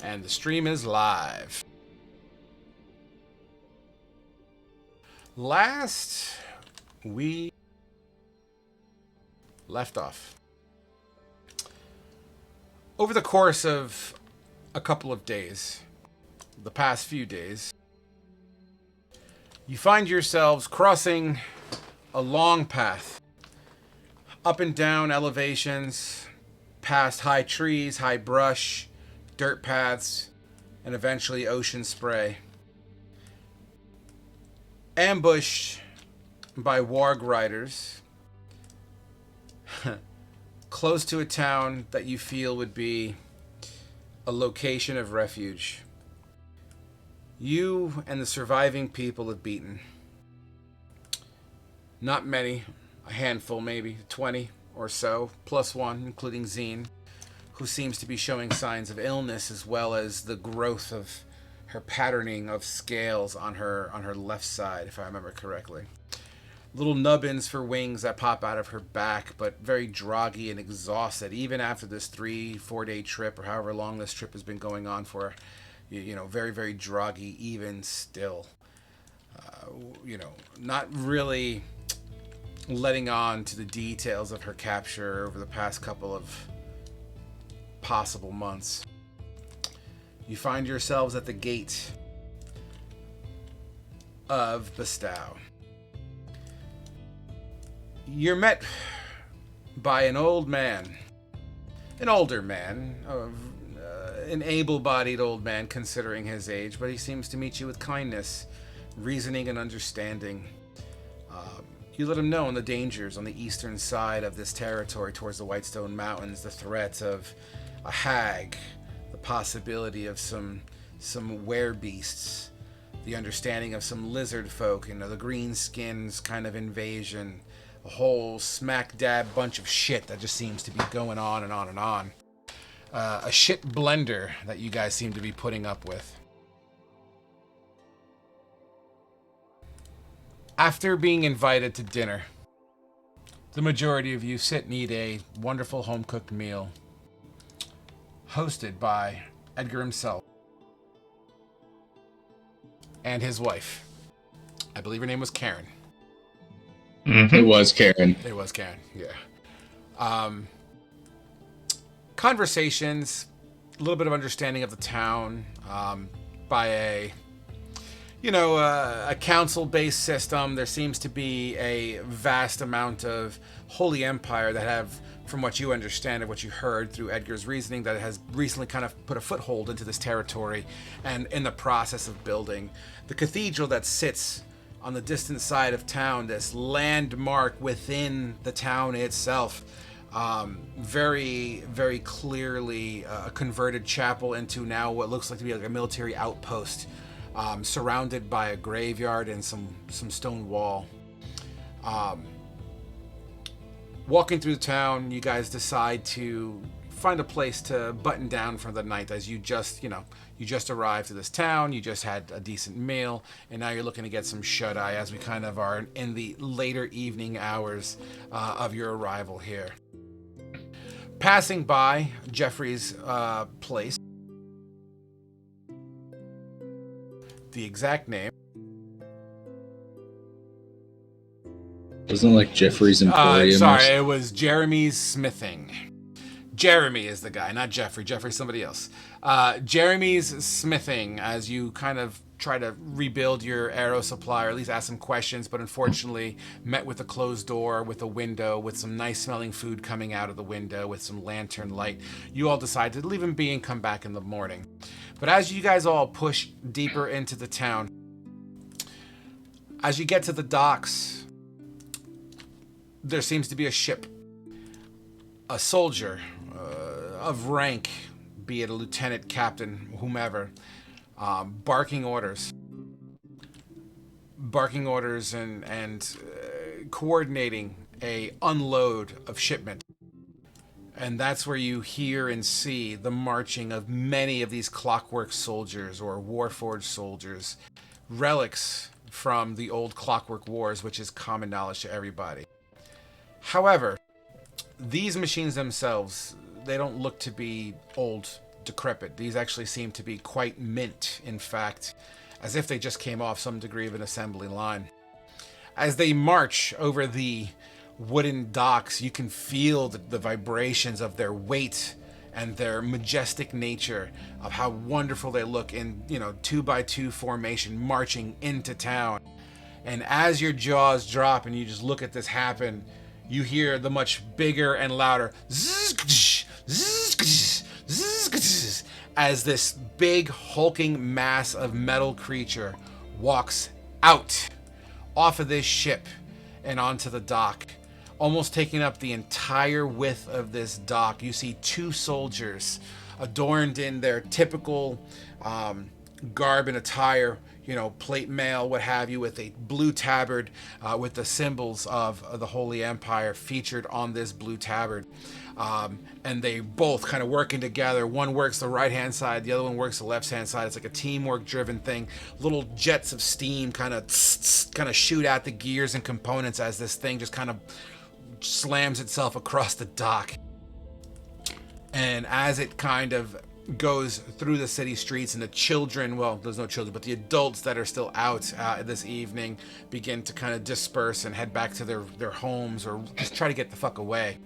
And the stream is live. Last we left off, over the course of a couple of days, the past few days, you find yourselves crossing a long path, up and down elevations, past high trees, high brush, dirt paths, and eventually ocean spray. Ambushed by warg riders, close to a town that you feel would be a location of refuge. You and the surviving people have beaten. Not many, a handful maybe, 20 or so, plus one, including Zine, who seems to be showing signs of illness as well as the growth of her patterning of scales on her left side, if I remember correctly. Little nubbins for wings that pop out of her back, but very droggy and exhausted, even after this 3-4 day trip, or however long this trip has been going on for. Very, very droggy, even still. Not really letting on to the details of her capture over the past couple of possible months. You find yourselves at the gate of Bestow. You're met by an older man, an able-bodied old man considering his age, but he seems to meet you with kindness, reasoning, and understanding. You let him know on the dangers on the eastern side of this territory towards the Whitestone Mountains, the threat of a hag, the possibility of some werebeasts, the understanding of some lizard folk, the greenskins kind of invasion, a whole smack dab bunch of shit that just seems to be going on and on and on. A shit blender that you guys seem to be putting up with. After being invited to dinner, the majority of you sit and eat a wonderful home-cooked meal hosted by Edgar himself and his wife. I believe her name was Karen. Mm-hmm. It was Karen, yeah. Conversations, a little bit of understanding of the town by a council-based system. There seems to be a vast amount of Holy Empire that have, from what you understand and what you heard through Edgar's reasoning, that has recently kind of put a foothold into this territory and in the process of building. The cathedral that sits on the distant side of town, this landmark within the town itself, very, very clearly a converted chapel into now what looks like to be like a military outpost, surrounded by a graveyard and some stone wall. Walking through the town, you guys decide to find a place to button down for the night, as you just arrived to this town, you just had a decent meal, and now you're looking to get some shut-eye as we kind of are in the later evening hours of your arrival here. Passing by Jeffrey's place, the exact name. Wasn't it like Jeffrey's Emporium? Sorry, it was Jeremy's Smithing. Jeremy is the guy, not Jeffrey. Jeffrey's somebody else. Jeremy's Smithing, as you kind of try to rebuild your arrow supply, or at least ask some questions, but unfortunately met with a closed door, with a window, with some nice smelling food coming out of the window, with some lantern light. You all decide to leave him be and come back in the morning. But as you guys all push deeper into the town, as you get to the docks, there seems to be a ship. A soldier of rank, be it a lieutenant, captain, whomever, barking orders and coordinating a unload of shipment. And that's where you hear and see the marching of many of these clockwork soldiers or warforged soldiers, relics from the old clockwork wars, which is common knowledge to everybody. However, these machines themselves, they don't look to be old decrepit. These actually seem to be quite mint, in fact, as if they just came off some degree of an assembly line. As they march over the wooden docks, you can feel the vibrations of their weight and their majestic nature, of how wonderful they look in, 2x2 formation marching into town. And as your jaws drop and you just look at this happen, you hear the much bigger and louder as this big hulking mass of metal creature walks out off of this ship and onto the dock, almost taking up the entire width of this dock. You see two soldiers adorned in their typical garb and attire, plate mail, what have you, with a blue tabard with the symbols of the Holy Empire featured on this blue tabard. And they both kind of working together. One works the right-hand side, the other one works the left-hand side. It's like a teamwork-driven thing. Little jets of steam kind of shoot out the gears and components as this thing just kind of slams itself across the dock. And as it kind of goes through the city streets, and the children, well, there's no children, but the adults that are still out this evening begin to kind of disperse and head back to their homes, or just try to get the fuck away.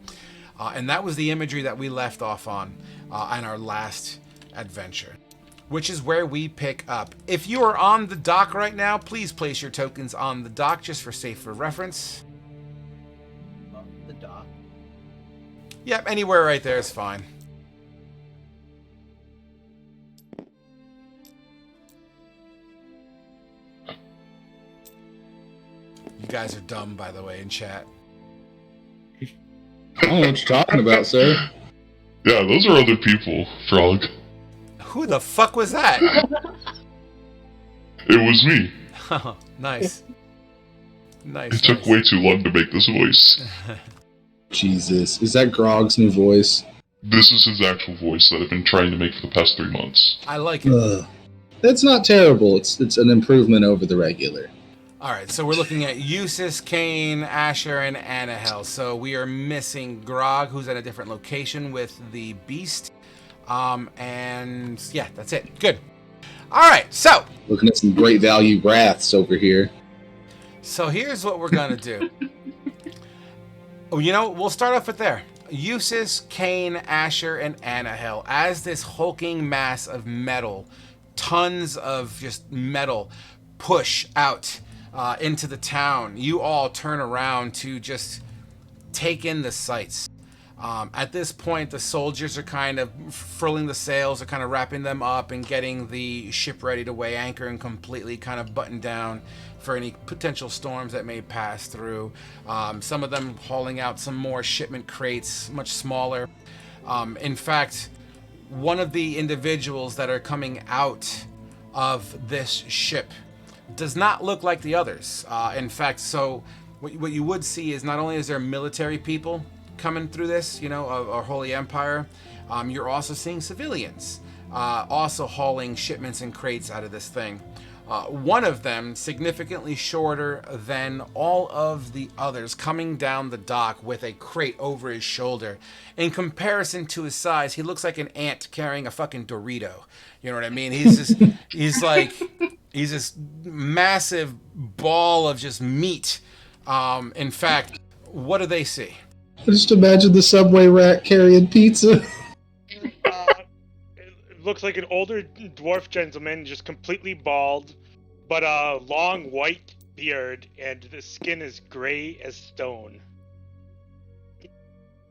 And that was the imagery that we left off on our last adventure, which is where we pick up. If you are on the dock right now, please place your tokens on the dock just for safer reference. The dock? Yep, anywhere right there is fine. You guys are dumb, by the way, in chat. I don't know what you're talking about, sir. Yeah, those are other people, Frog. Who the fuck was that? It was me. Oh, nice. Nice. It took way too long to make this voice. Jesus. Is that Grog's new voice? This is his actual voice that I've been trying to make for the past 3 months. I like it. That's not terrible. It's an improvement over the regular. All right, so we're looking at Eustace, Kane, Asher, and Annahel. So we are missing Grog, who's at a different location with the beast. And yeah, that's it. Good. All right, so. Looking at some great value wraths over here. So here's what we're going to do. We'll start off with there. Eustace, Kane, Asher, and Annahel. As this hulking mass of metal, tons of just metal, push out into the town, you all turn around to just take in the sights. At this point, the soldiers are kind of furling the sails, are kind of wrapping them up and getting the ship ready to weigh anchor and completely kind of button down for any potential storms that may pass through. Some of them hauling out some more shipment crates, much smaller. In fact, one of the individuals that are coming out of this ship does not look like the others. In fact, so what you would see is not only is there military people coming through this, our Holy Empire, you're also seeing civilians also hauling shipments and crates out of this thing. One of them, significantly shorter than all of the others, coming down the dock with a crate over his shoulder. In comparison to his size, he looks like an ant carrying a fucking Dorito. You know what I mean? He's this massive ball of just meat. In fact, what do they see? Just imagine the subway rat carrying pizza. It looks like an older dwarf gentleman, just completely bald, but a long white beard, and the skin is gray as stone.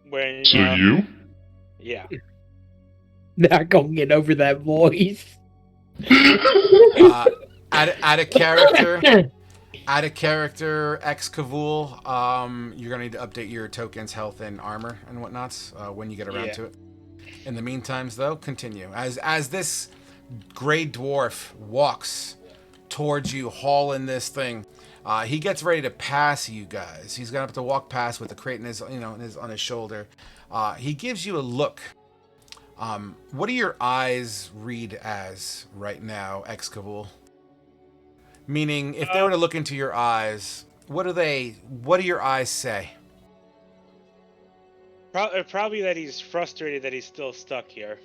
So you? Yeah. Not gonna get over that voice. Add a character. Add a character, X Kavul. You're gonna need to update your tokens, health, and armor and whatnots when you get around to it. In the meantime, though, continue. As this gray dwarf walks towards you, hauling this thing, he gets ready to pass you guys. He's gonna have to walk past with the crate in his, on his shoulder. He gives you a look. What do your eyes read as right now, X Kavul? Meaning, if they were to look into your eyes, what do your eyes say? Probably that he's frustrated that he's still stuck here.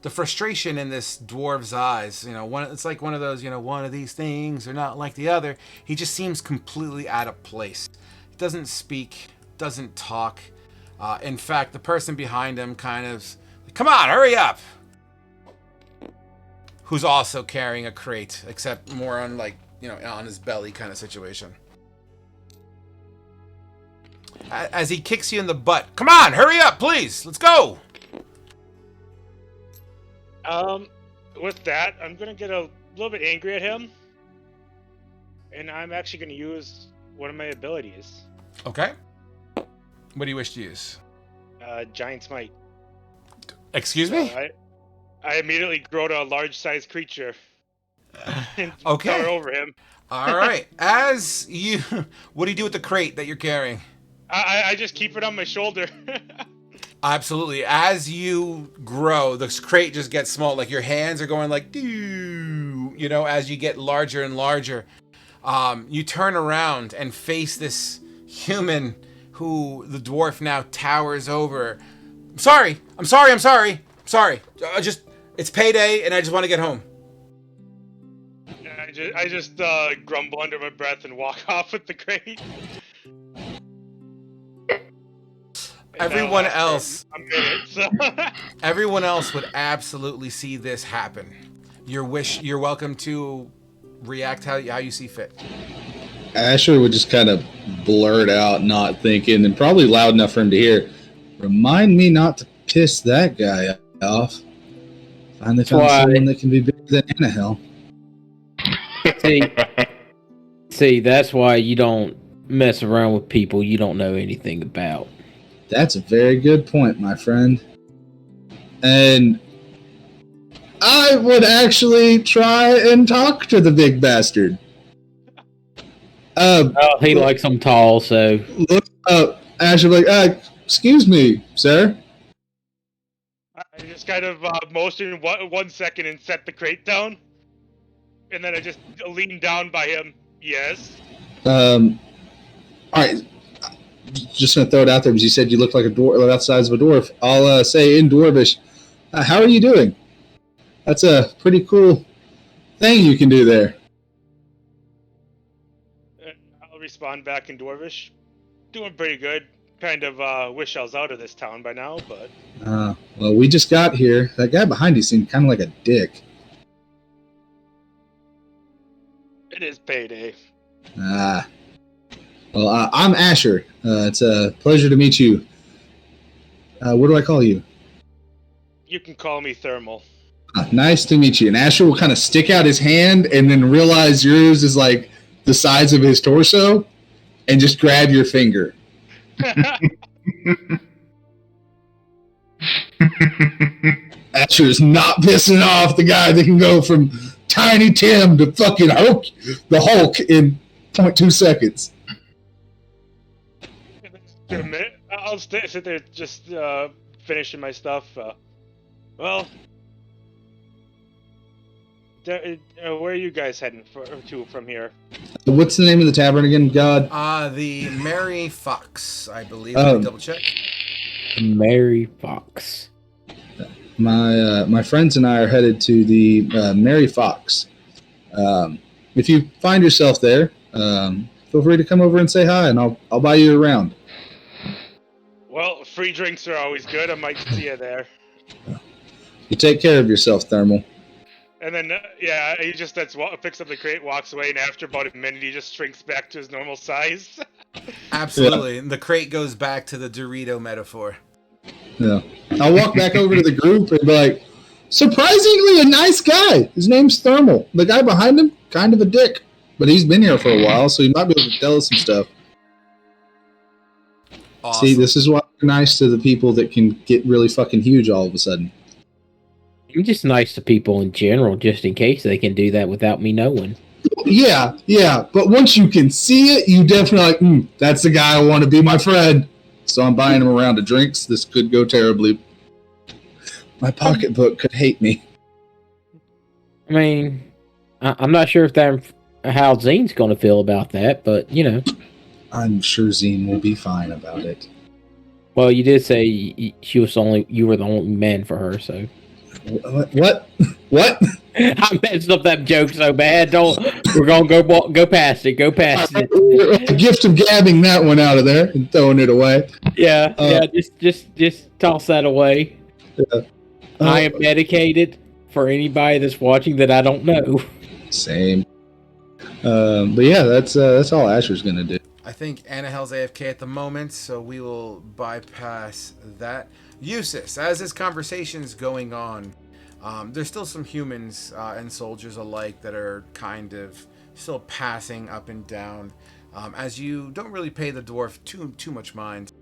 the frustration in this dwarf's eyes. It's like one of those, one of these things are not like the other. He just seems completely out of place. He doesn't speak, doesn't talk. In fact, the person behind him kind of, come on, hurry up. Who's also carrying a crate, except more on on his belly kind of situation. As he kicks you in the butt, come on, hurry up, please, let's go. With that, I'm gonna get a little bit angry at him, and I'm actually gonna use one of my abilities. Okay. What do you wish to use? Giant Smite. Excuse me? I immediately grow to a large-sized creature and okay. tower over him. All right. What do you do with the crate that you're carrying? I just keep it on my shoulder. Absolutely. As you grow, the crate just gets small. Like your hands are going like, as you get larger and larger. You turn around and face this human who the dwarf now towers over. I'm sorry. It's payday and I just want to get home. I just grumble under my breath and walk off with the crate. Everyone else, everyone else would absolutely see this happen. You're welcome to react how you see fit. Asher would just kind of blurt out, not thinking, and probably loud enough for him to hear, remind me not to piss that guy off. Finally found someone that can be bigger than Annahel. See, that's why you don't mess around with people you don't know anything about. That's a very good point, my friend. And I would actually try and talk to the big bastard. He likes them tall, so... Look up. Asher like, excuse me, sir. I just kind of motion 1 second and set the crate down. And then I just lean down by him. Yes? Alright. Just gonna throw it out there because you said you look like a dwarf, about the size of a dwarf. I'll say in Dwarvish, how are you doing? That's a pretty cool thing you can do there. I'll respond back in Dwarvish. Doing pretty good. Kind of wish I was out of this town by now, but... Well, we just got here. That guy behind you seemed kind of like a dick. It is payday. Well, I'm Asher. It's a pleasure to meet you. What do I call you? You can call me Thermal. Nice to meet you. And Asher will kind of stick out his hand and then realize yours is like the size of his torso and just grab your finger. Asher is not pissing off the guy that can go from Tiny Tim to fucking the Hulk in 0.2 seconds. In a minute, I'll sit there just finishing my stuff. Where are you guys heading to from here? What's the name of the tavern again, God? The Merry Fox, I believe. Let me double check. Mary Fox. My friends and I are headed to the Merry Fox. If you find yourself there, feel free to come over and say hi, and I'll buy you around. Well, free drinks are always good. I might see you there. You take care of yourself, Thermal. And then, he just picks up the crate, walks away, and after about a minute, he just shrinks back to his normal size. Absolutely. And the crate goes back to the Dorito metaphor. Yeah. I'll walk back over to the group and be like, surprisingly a nice guy. His name's Thermal. The guy behind him, kind of a dick. But he's been here for a while, so he might be able to tell us some stuff. Awesome. See, this is why we're nice to the people that can get really fucking huge all of a sudden. I'm just nice to people in general, just in case they can do that without me knowing. Yeah. But once you can see it, you definitely like, that's the guy I want to be my friend. So I'm buying him a round of drinks. This could go terribly. My pocketbook could hate me. I mean, I'm not sure how Zine's going to feel about that, but, I'm sure Zine will be fine about it. Well, you did say you were the only man for her, so... What? What? I messed up that joke so bad. We're gonna go past it. Go past it. Gift of gabbing that one out of there and throwing it away. Yeah. Just toss that away. Yeah. I am dedicated for anybody that's watching that I don't know. Same. But yeah, that's all Asher's gonna do. I think Anahel's AFK at the moment, so we will bypass that. Eustace, as this conversation's going on, there's still some humans and soldiers alike that are kind of still passing up and down. As you don't really pay the dwarf too much mind,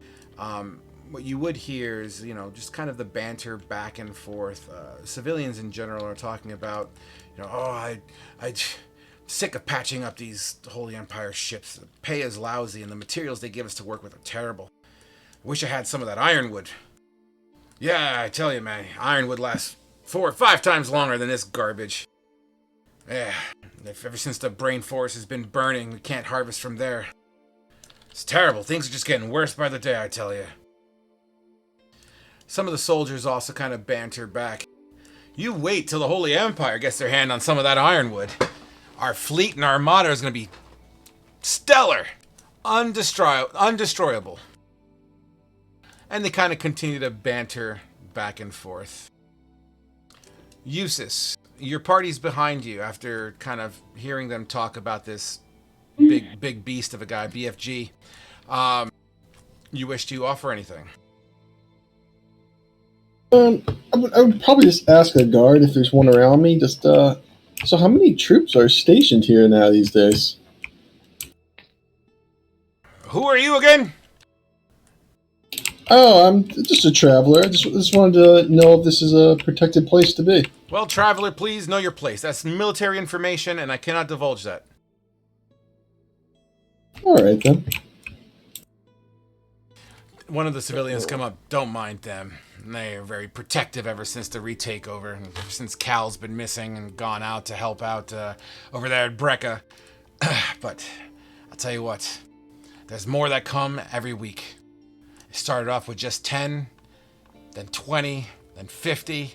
what you would hear is, just kind of the banter back and forth. Civilians in general are talking about, I sick of patching up these Holy Empire ships. The pay is lousy, and the materials they give us to work with are terrible. Wish I had some of that ironwood. Yeah, I tell you, man, ironwood lasts 4 or 5 times longer than this garbage. Yeah, ever since the brain forest has been burning, we can't harvest from there. It's terrible. Things are just getting worse by the day, I tell you. Some of the soldiers also kind of banter back. You wait till the Holy Empire gets their hand on some of that ironwood. Our fleet and armada is going to be stellar, undestroyable. And they kind of continue to banter back and forth. Eustace, your party's behind you after kind of hearing them talk about this big beast of a guy, BFG. You wish to offer anything? I would probably just ask a guard if there's one around me. Just so how many troops are stationed here now these days? Who are you again? Oh, I'm just a traveler. I just wanted to know if this is a protected place to be. Well, traveler, please know your place. That's military information, and I cannot divulge that. All right, then. One of the civilians come up. Don't mind them. They are very protective ever since the retakeover, and since Cal's been missing and gone out to help out over there at Brecca. But I'll tell you what, there's more that come every week. It started off with just 10, then 20, then 50.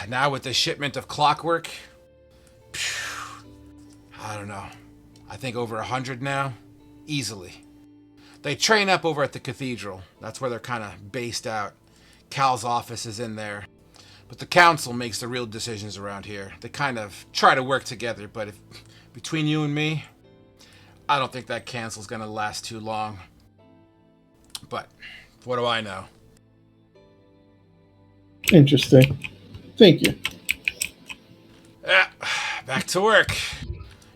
Now with the shipment of clockwork, I don't know. I think over 100 now, easily. They train up over at the cathedral. That's where they're kind of based out. Cal's office is in there. But the council makes the real decisions around here. They kind of try to work together, but between you and me, I don't think that council's going to last too long. But what do I know? Interesting. Thank you. Yeah, back to work.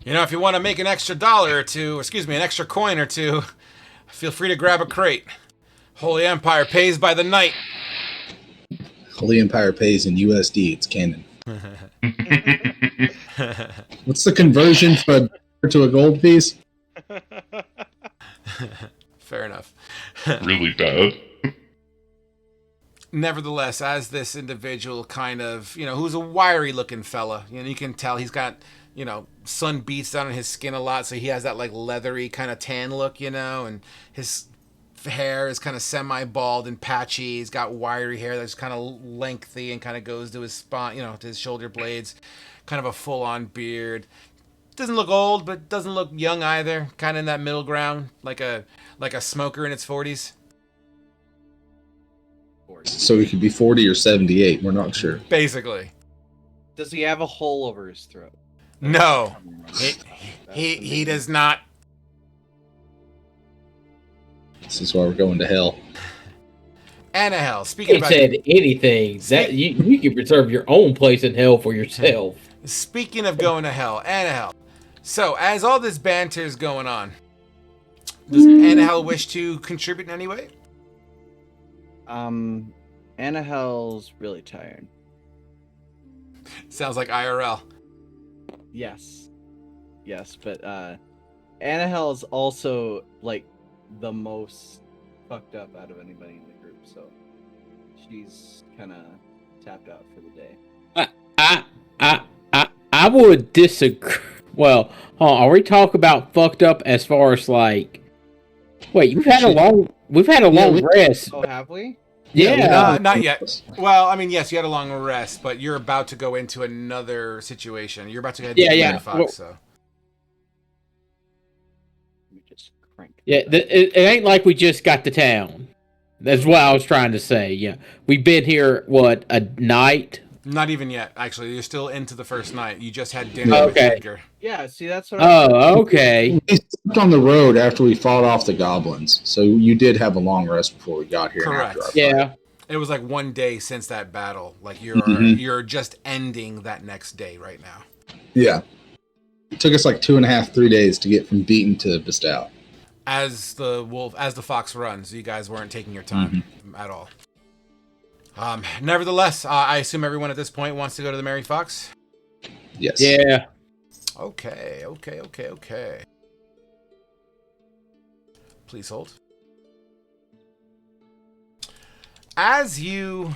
If you want to make an extra dollar or two, an extra coin or two, feel free to grab a crate. Holy Empire pays by the night. Holy Empire pays in USD. It's canon. What's the conversion to a gold piece? Fair enough. Really bad. Nevertheless, as this individual kind of, who's a wiry looking fella, you can tell he's got, sun beats down on his skin a lot, so he has that like leathery kind of tan look, and his hair is kind of semi-bald and patchy. He's got wiry hair that's kind of lengthy and kind of goes to his spine, to his shoulder blades. Kind of a full-on beard. Doesn't look old, but doesn't look young either. Kind of in that middle ground, like a smoker in its 40s. So he could be 40 or 78. We're not sure. Basically. Does he have a hole over his throat? No. He does not. This is why we're going to hell. Anahel, speaking about... said anything. That you can reserve your own place in hell for yourself. Speaking of going to hell, Anahel. So, as all this banter is going on, does Anahel wish to contribute in any way? Anahel's really tired. Sounds like IRL. Yes, but Anahel is also like the most fucked up out of anybody in the group, so she's kind of tapped out for the day. I would disagree. Well, are we talking about fucked up as far as like? Wait, we've had a long rest. Oh, have we? Yeah. Not yet. Well, I mean, yes, you had a long rest, but you're about to go into another situation. You're about to head to the Mary Fox, Well, so. Let me just crank. Yeah, it ain't like we just got to town. That's what I was trying to say. Yeah, we've been here what, a night? Not even yet, actually. You're still into the first night. You just had dinner with Okay. Edgar. Yeah, see, that's what I Oh, okay. We slept on the road after we fought off the goblins, so you did have a long rest before we got here. and Correct. after our fight. Yeah. It was like 1 day since that battle. Like Mhm. you're just ending that next day right now. Yeah. It took us like 2.5, 3 days to get from beaten to bestowed. As the fox runs, you guys weren't taking your time at all. Nevertheless, I assume everyone at this point wants to go to the Mary Fox. Yes. Yeah. Okay. Please hold. As you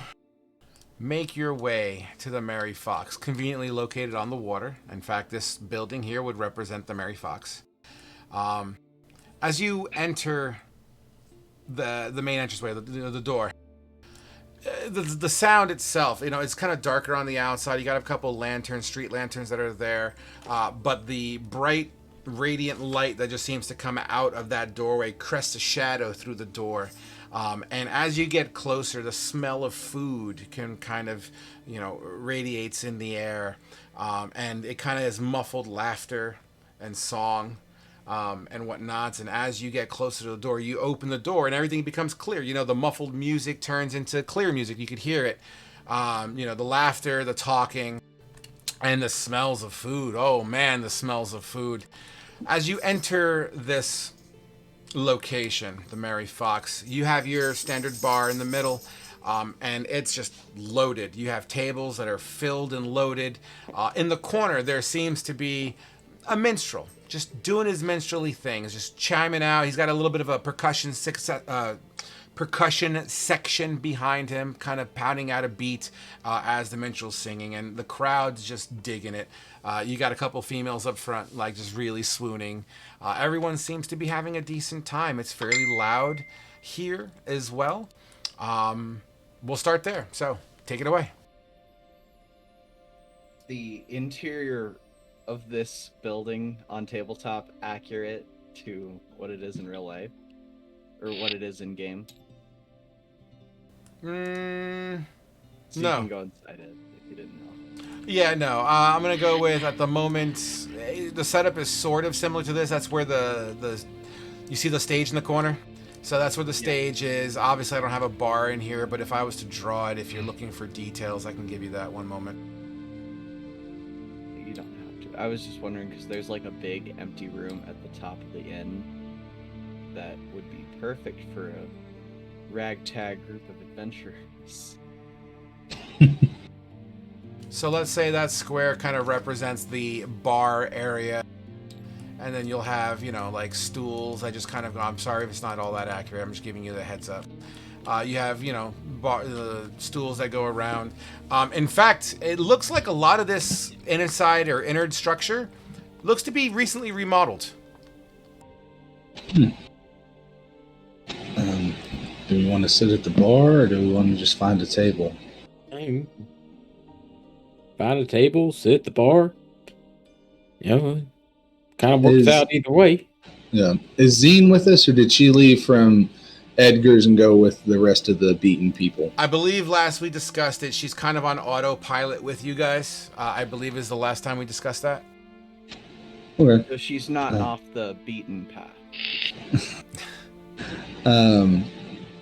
make your way to the Mary Fox, conveniently located on the water. In fact, this building here would represent the Mary Fox. As you enter the main entranceway, the door, the sound itself, it's kind of darker on the outside. You got a couple lanterns, street lanterns that are there, but the bright, radiant light that just seems to come out of that doorway crests a shadow through the door. And as you get closer, the smell of food can kind of, radiates in the air, and it kind of is muffled laughter and song. And whatnots. And as you get closer to the door, you open the door and everything becomes clear. The muffled music turns into clear music. You could hear it. The laughter, the talking, and the smells of food. Oh man, the smells of food. As you enter this location, the Mary Fox, you have your standard bar in the middle. And it's just loaded. You have tables that are filled and loaded. In the corner, there seems to be a minstrel, just doing his minstrelly things, just chiming out. He's got a little bit of a percussion section behind him, kind of pounding out a beat as the minstrel's singing, and the crowd's just digging it. You got a couple females up front, like just really swooning. Everyone seems to be having a decent time. It's fairly loud here as well. We'll start there. So take it away. The interior of this building on tabletop accurate to what it is in real life, or what it is in game? So No. you can go inside it if you didn't know. Yeah, no. I'm gonna go with, at the moment, the setup is sort of similar to this. That's where the you see the stage in the corner. So that's where the stage is. Obviously, I don't have a bar in here, but if I was to draw it, if you're looking for details, I can give you that one moment. You don't have to. I was just wondering because there's like a big empty room at the top of the inn that would be perfect for a ragtag group of adventurers. So let's say that square kind of represents the bar area. And then you'll have, like stools. I just kind of go, I'm sorry if it's not all that accurate. I'm just giving you the heads up. You have, stools that go around. In fact, it looks like a lot of this inside or innard structure looks to be recently remodeled. Do we want to sit at the bar, or do we want to just find a table? Find a table, sit at the bar. Kind of works out either way. Yeah. Is Zine with us, or did she leave from Edgar's and go with the rest of the beaten people? I believe last we discussed it, she's kind of on autopilot with you guys. I believe is the last time we discussed that. Okay. So she's not off the beaten path.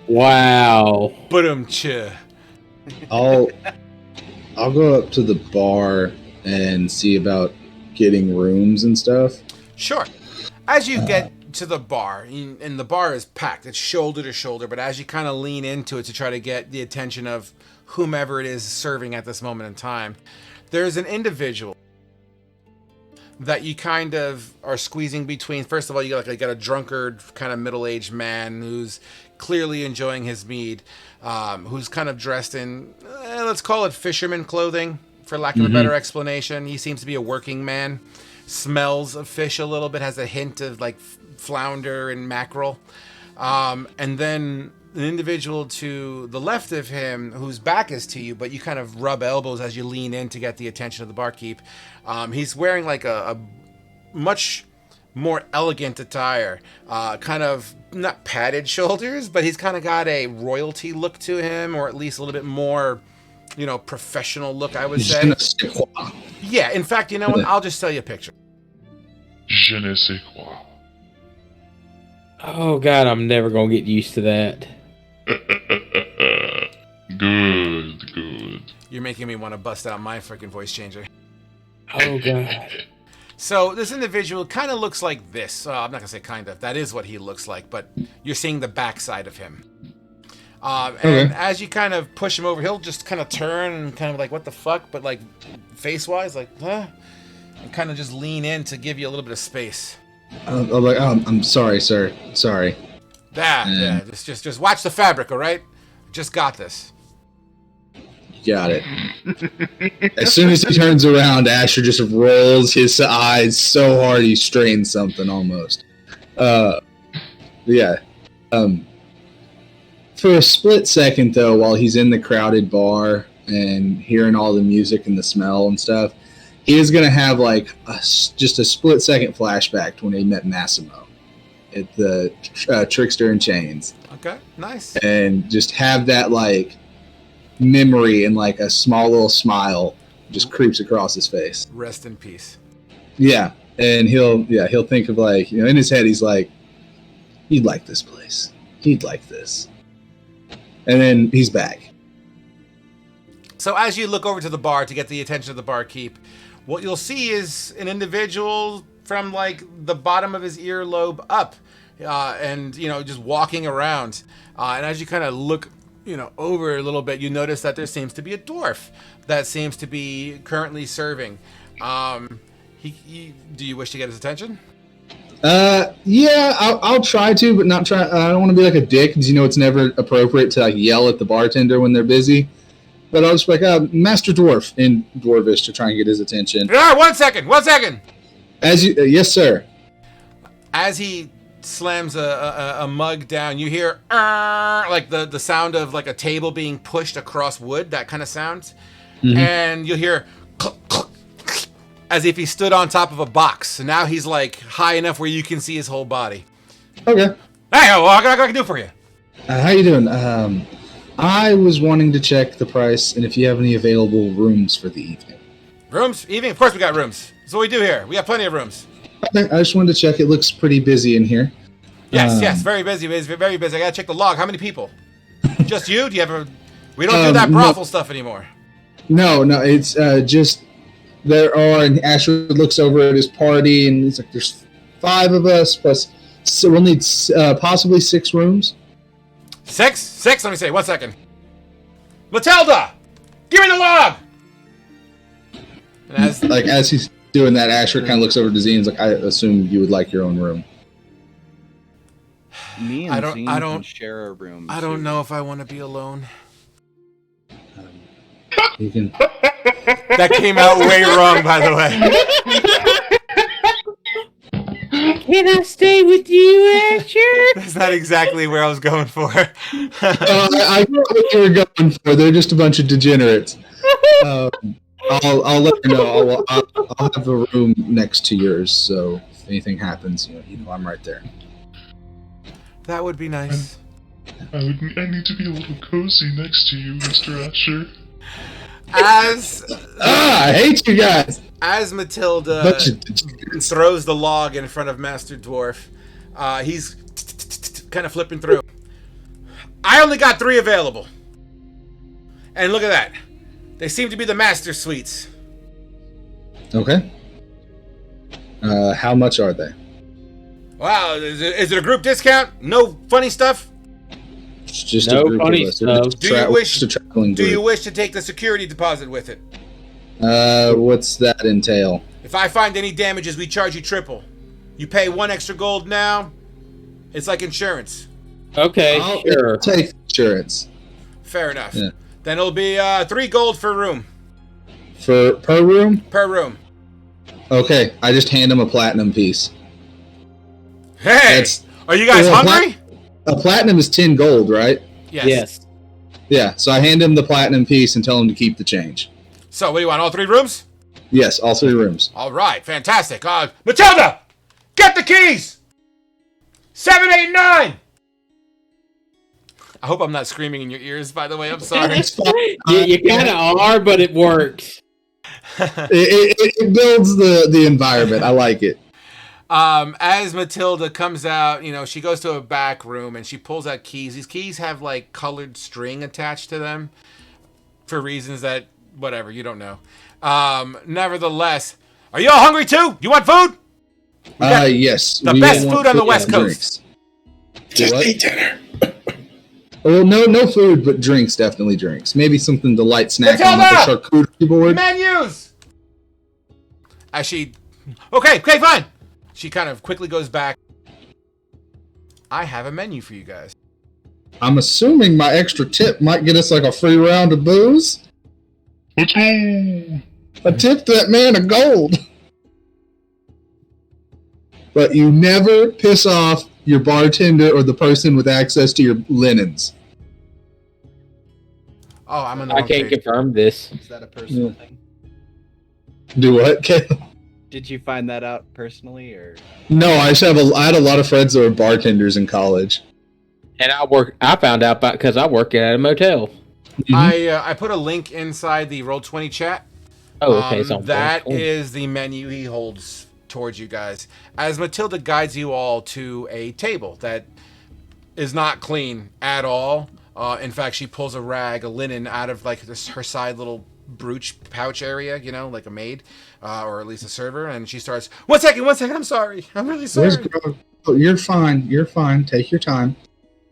Wow. Ba-dum-cha. I'll go up to the bar and see about getting rooms and stuff. Sure. As you get to the bar, and the bar is packed, it's shoulder to shoulder, but as you kind of lean into it to try to get the attention of whomever it is serving at this moment in time, there's an individual that you kind of are squeezing between. First of all, you got a drunkard, kind of middle-aged man who's clearly enjoying his mead, who's kind of dressed in, let's call it fisherman clothing, for lack of a better explanation. He seems to be a working man. Smells of fish a little bit, has a hint of like flounder and mackerel. And then an individual to the left of him whose back is to you, but you kind of rub elbows as you lean in to get the attention of the barkeep. He's wearing like a much more elegant attire, kind of not padded shoulders, but he's kind of got a royalty look to him, or at least a little bit more, professional look, I would say. Yeah, in fact, you know what? I'll just tell you a picture. Je ne sais quoi. Oh God, I'm never gonna get used to that. Good. You're making me want to bust out my freaking voice changer. Oh God. So this individual kind of looks like this. I'm not gonna say kind of. That is what he looks like, but you're seeing the backside of him. And as you kind of push him over, he'll just kind of turn and kind of like, what the fuck? But like face-wise, like, huh? And kind of just lean in to give you a little bit of space. I'm sorry, sir. Sorry. Yeah. Just watch the fabric, all right? Just got this. Got it. As soon as he turns around, Asher just rolls his eyes so hard he strains something almost. Yeah. For a split second, though, while he's in the crowded bar and hearing all the music and the smell and stuff, he is going to have like just a split second flashback to when he met Massimo at the Trickster in Chains. Okay, nice. And just have that like memory and like a small little smile just creeps across his face. Rest in peace. Yeah, and he'll think of like, in his head he's like, he'd like this place. He'd like this. And then he's back. So as you look over to the bar to get the attention of the barkeep, what you'll see is an individual from like the bottom of his earlobe up, and just walking around. And as you kind of look, over a little bit, you notice that there seems to be a dwarf that seems to be currently serving. Do you wish to get his attention? Yeah, I'll try to, but not try. I don't want to be like a dick, because it's never appropriate to like yell at the bartender when they're busy. But I'll just be like, Master Dwarf in Dwarvish to try and get his attention. Yeah, 1 second. As you, yes, sir. As he slams a mug down, you hear like the sound of like a table being pushed across wood, that kind of sound, and you'll hear cluck, cluck, as if he stood on top of a box. So now he's like high enough where you can see his whole body. Okay. Hey, what can I do for you? How you doing? I was wanting to check the price and if you have any available rooms for the evening. Rooms? Evening? Of course we got rooms. That's what we do here. We have plenty of rooms. Okay, I just wanted to check. It looks pretty busy in here. Yes, very busy, very busy. I gotta check the log. How many people? Just you? Do you ever? We don't do that brothel stuff anymore. No, it's just there are. And Asher looks over at his party and he's like, "There's 5 of us plus, so we'll need possibly 6 rooms." 6? Let me see. 1 second. Matilda, give me the log. And as he's doing that, Asher kind of looks over to Zine and is like, "I assume you would like your own room." Me and Zine I don't can share a room. I don't know if I want to be alone. You can. That came out way wrong, by the way. Can I stay with you, Asher? That's not exactly where I was going for. I know what you were going for. They're just a bunch of degenerates. I'll let you know. I'll have a room next to yours, so if anything happens, I'm right there. That would be nice. I need to be a little cozy next to you, Mr. Asher. I hate you guys. As Matilda throws the log in front of Master Dwarf, he's kind of flipping through. I only got 3 available. And look at that. They seem to be the master suites. Okay. How much are they? Wow, is it a group discount? No funny stuff? It's just No a group funny of us. stuff. Do you wish to take the security deposit with it? What's that entail? If I find any damages, we charge you triple. You pay 1 extra gold now. It's like insurance. Okay, sure. I'll take insurance. Fair enough. Yeah. Then it'll be 3 gold per room. Per room? Per room. Okay, I just hand him a platinum piece. Hey! Are you guys hungry? A platinum is 10 gold, right? Yes. Yeah, so I hand him the platinum piece and tell him to keep the change. So, what do you want? All 3 rooms? Yes, all 3 rooms. All right, fantastic. Matilda, get the keys. 7, 8, 9. I hope I'm not screaming in your ears. By the way, I'm sorry. You kind of are, but it works. It builds the environment. I like it. As Matilda comes out, she goes to a back room and she pulls out keys. These keys have like colored string attached to them for reasons that, whatever, you don't know. Nevertheless, are you all hungry too? You want food? Yes. The best food on the West Coast. Just eat dinner. Well, no food, but drinks, definitely drinks. Maybe something to light snack on, like a charcuterie board. Menus! Okay, fine. She kind of quickly goes back. I have a menu for you guys. I'm assuming my extra tip might get us like a free round of booze. Let's go. I tipped that man a gold. But you never piss off your bartender or the person with access to your linens. Oh, I'm on the I wrong can't page. confirm this. Is that a personal thing? Do what, Caleb? Did you find that out personally, or? No, I had a lot of friends that were bartenders in college. And I found out because I work at a motel. I put a link inside the Roll20 chat. Oh, okay. So That is the menu he holds towards you guys. As Matilda guides you all to a table that is not clean at all. In fact, she pulls a linen out of like her side little brooch pouch area, like a maid, or at least a server, and she starts, one second, I'm sorry. I'm really sorry. Where's Grog? Oh, you're fine. Take your time.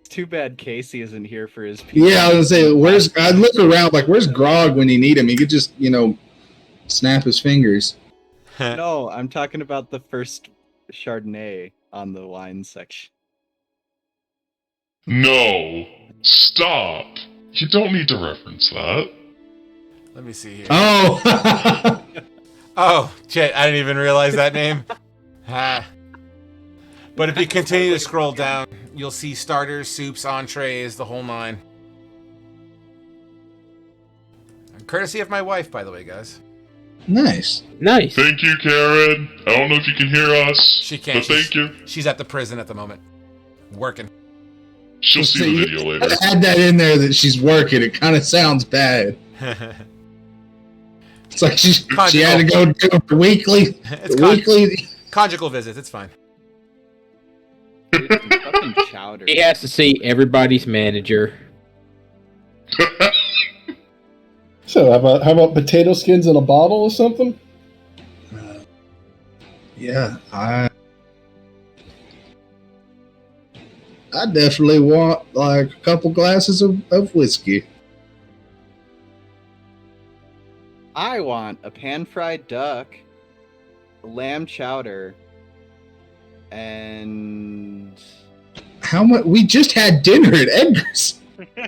Too bad Casey isn't here for his pizza. Yeah, I was gonna say, I'd look around like, where's Grog when you need him? He could just, snap his fingers. No, I'm talking about the first Chardonnay on the wine section. No. Stop. You don't need to reference that. Let me see here. Oh! Oh, shit, I didn't even realize that name. But if you continue to scroll down, you'll see starters, soups, entrees, the whole 9. Courtesy of my wife, by the way, guys. Nice. Thank you, Karen. I don't know if you can hear us. She can't. But thank you. She's at the prison at the moment. Working. She'll see the video later. Add that in there that she's working. It kind of sounds bad. It's like she had to go do a weekly. Conjugal visits. It's fine. Fucking chowder. He has to see everybody's manager. So how about potato skins in a bottle or something? Yeah, I definitely want like a couple glasses of whiskey. I want a pan-fried duck, lamb chowder, and How much? We just had dinner at Edgar's.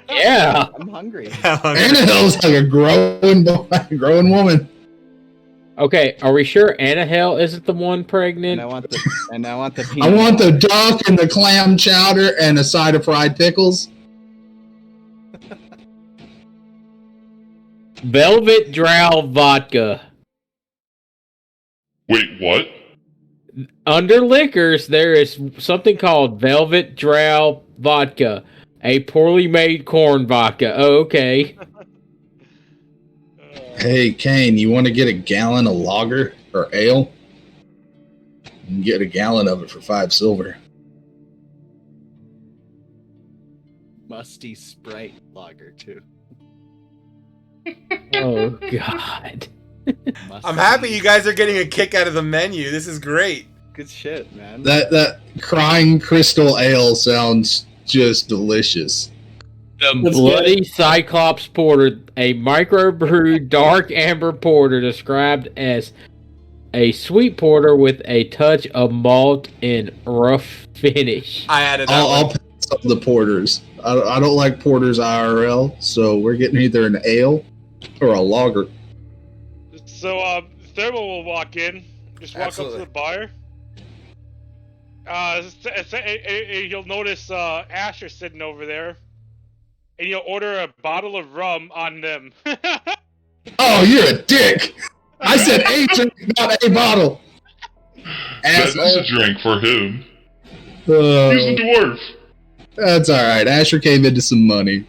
Yeah. I'm hungry. Annabelle's like a growing woman. Okay, are we sure Annahelle isn't the one pregnant? And I want the I want the duck and the clam chowder and a side of fried pickles. Velvet Drow vodka. Wait, what? Under liquors, there is something called Velvet Drow vodka, a poorly made corn vodka. Oh, okay. Hey, Kane, you want to get a gallon of lager or ale? You can get a gallon of it for 5 silver. musty Sprite lager too. Oh God. I'm happy you guys are getting a kick out of the menu. This is great. Good shit, man. That crying crystal ale sounds just delicious. The That's Bloody good. Cyclops Porter, a microbrewed dark amber porter described as a sweet porter with a touch of malt and rough finish. I added that I'll one. pass up the porters. I don't like porters IRL, so we're getting either an ale or a lager. So, Thermal will walk in, just walk Absolutely. up to the bar. You'll notice Asher sitting over there, and you'll order a bottle of rum on them. Oh, you're a dick. I said a drink, not a bottle. That is Asshole. a drink for him. He's a dwarf. That's all right. Asher came into some money.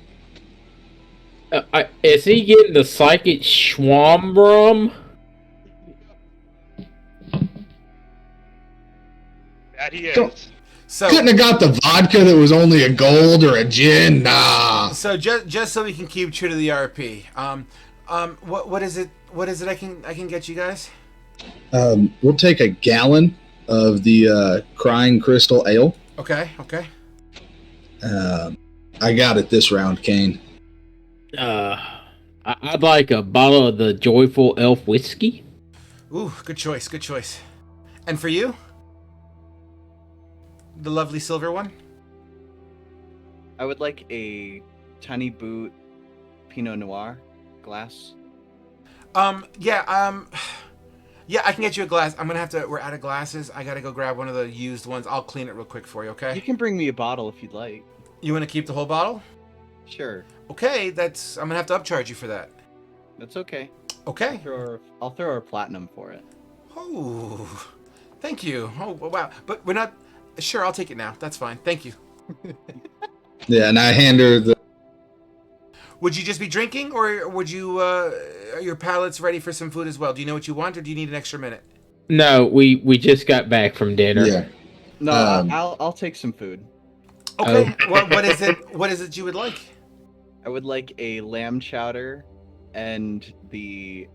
Is he getting the psychic Schwam rum? That he is. Don't- So Couldn't have got the vodka that was only a gold or a gin. Nah. So just so we can keep true to the RP, what is it? What is it? I can get you guys. We'll take a gallon of the Crying Crystal Ale. Okay. I got it this round, Kane. I'd like a bottle of the Joyful Elf whiskey. Ooh, good choice. And for you, the lovely silver one. I would like a Tiny Boot Pinot Noir glass. Yeah, I can get you a glass. I'm gonna have to. We're out of glasses. I gotta go grab one of the used ones. I'll clean it real quick for you. Okay. You can bring me a bottle if you'd like. You want to keep the whole bottle? Sure, Okay, I'm gonna have to upcharge you for that. that's okay. Okay. I'll throw a platinum for it. Oh, thank you. Oh wow, but we're not. Sure, I'll take it now. That's fine. Thank you. Yeah, and I hand her the. Would you just be drinking, or would you? Are your palates ready for some food as well? Do you know what you want, or do you need an extra minute? No, we just got back from dinner. Yeah. No, I'll take some food. Okay. What is it? What is it you would like? I would like a lamb chowder and the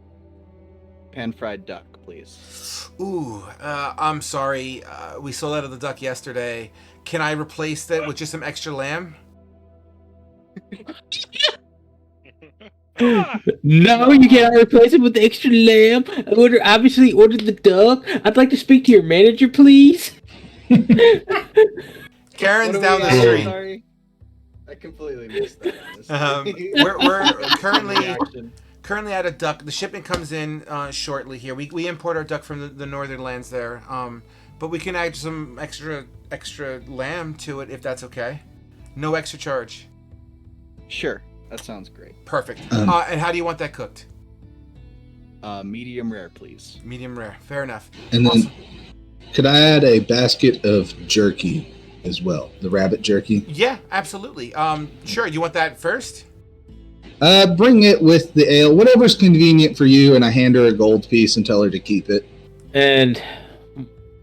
pan-fried duck, please. Ooh, I'm sorry. We sold out of the duck yesterday. Can I replace that with just some extra lamb? No, you cannot replace it with the extra lamb. Obviously ordered the duck. I'd like to speak to your manager, please. Karen's What are down we the at? street. Sorry. I completely missed that. Honestly. We're currently Reaction. out of duck. The shipment comes in shortly here. We import our duck from the northern lands there. But we can add some extra lamb to it if that's okay. No extra charge. Sure, that sounds great. Perfect. And how do you want that cooked? Medium rare, please. Medium rare. Fair enough. And then, Also- could I add a basket of jerky as well? The rabbit jerky? Yeah, absolutely. Sure. You want that first? Bring it with the ale, whatever's convenient for you, and I hand her a gold piece and tell her to keep it. And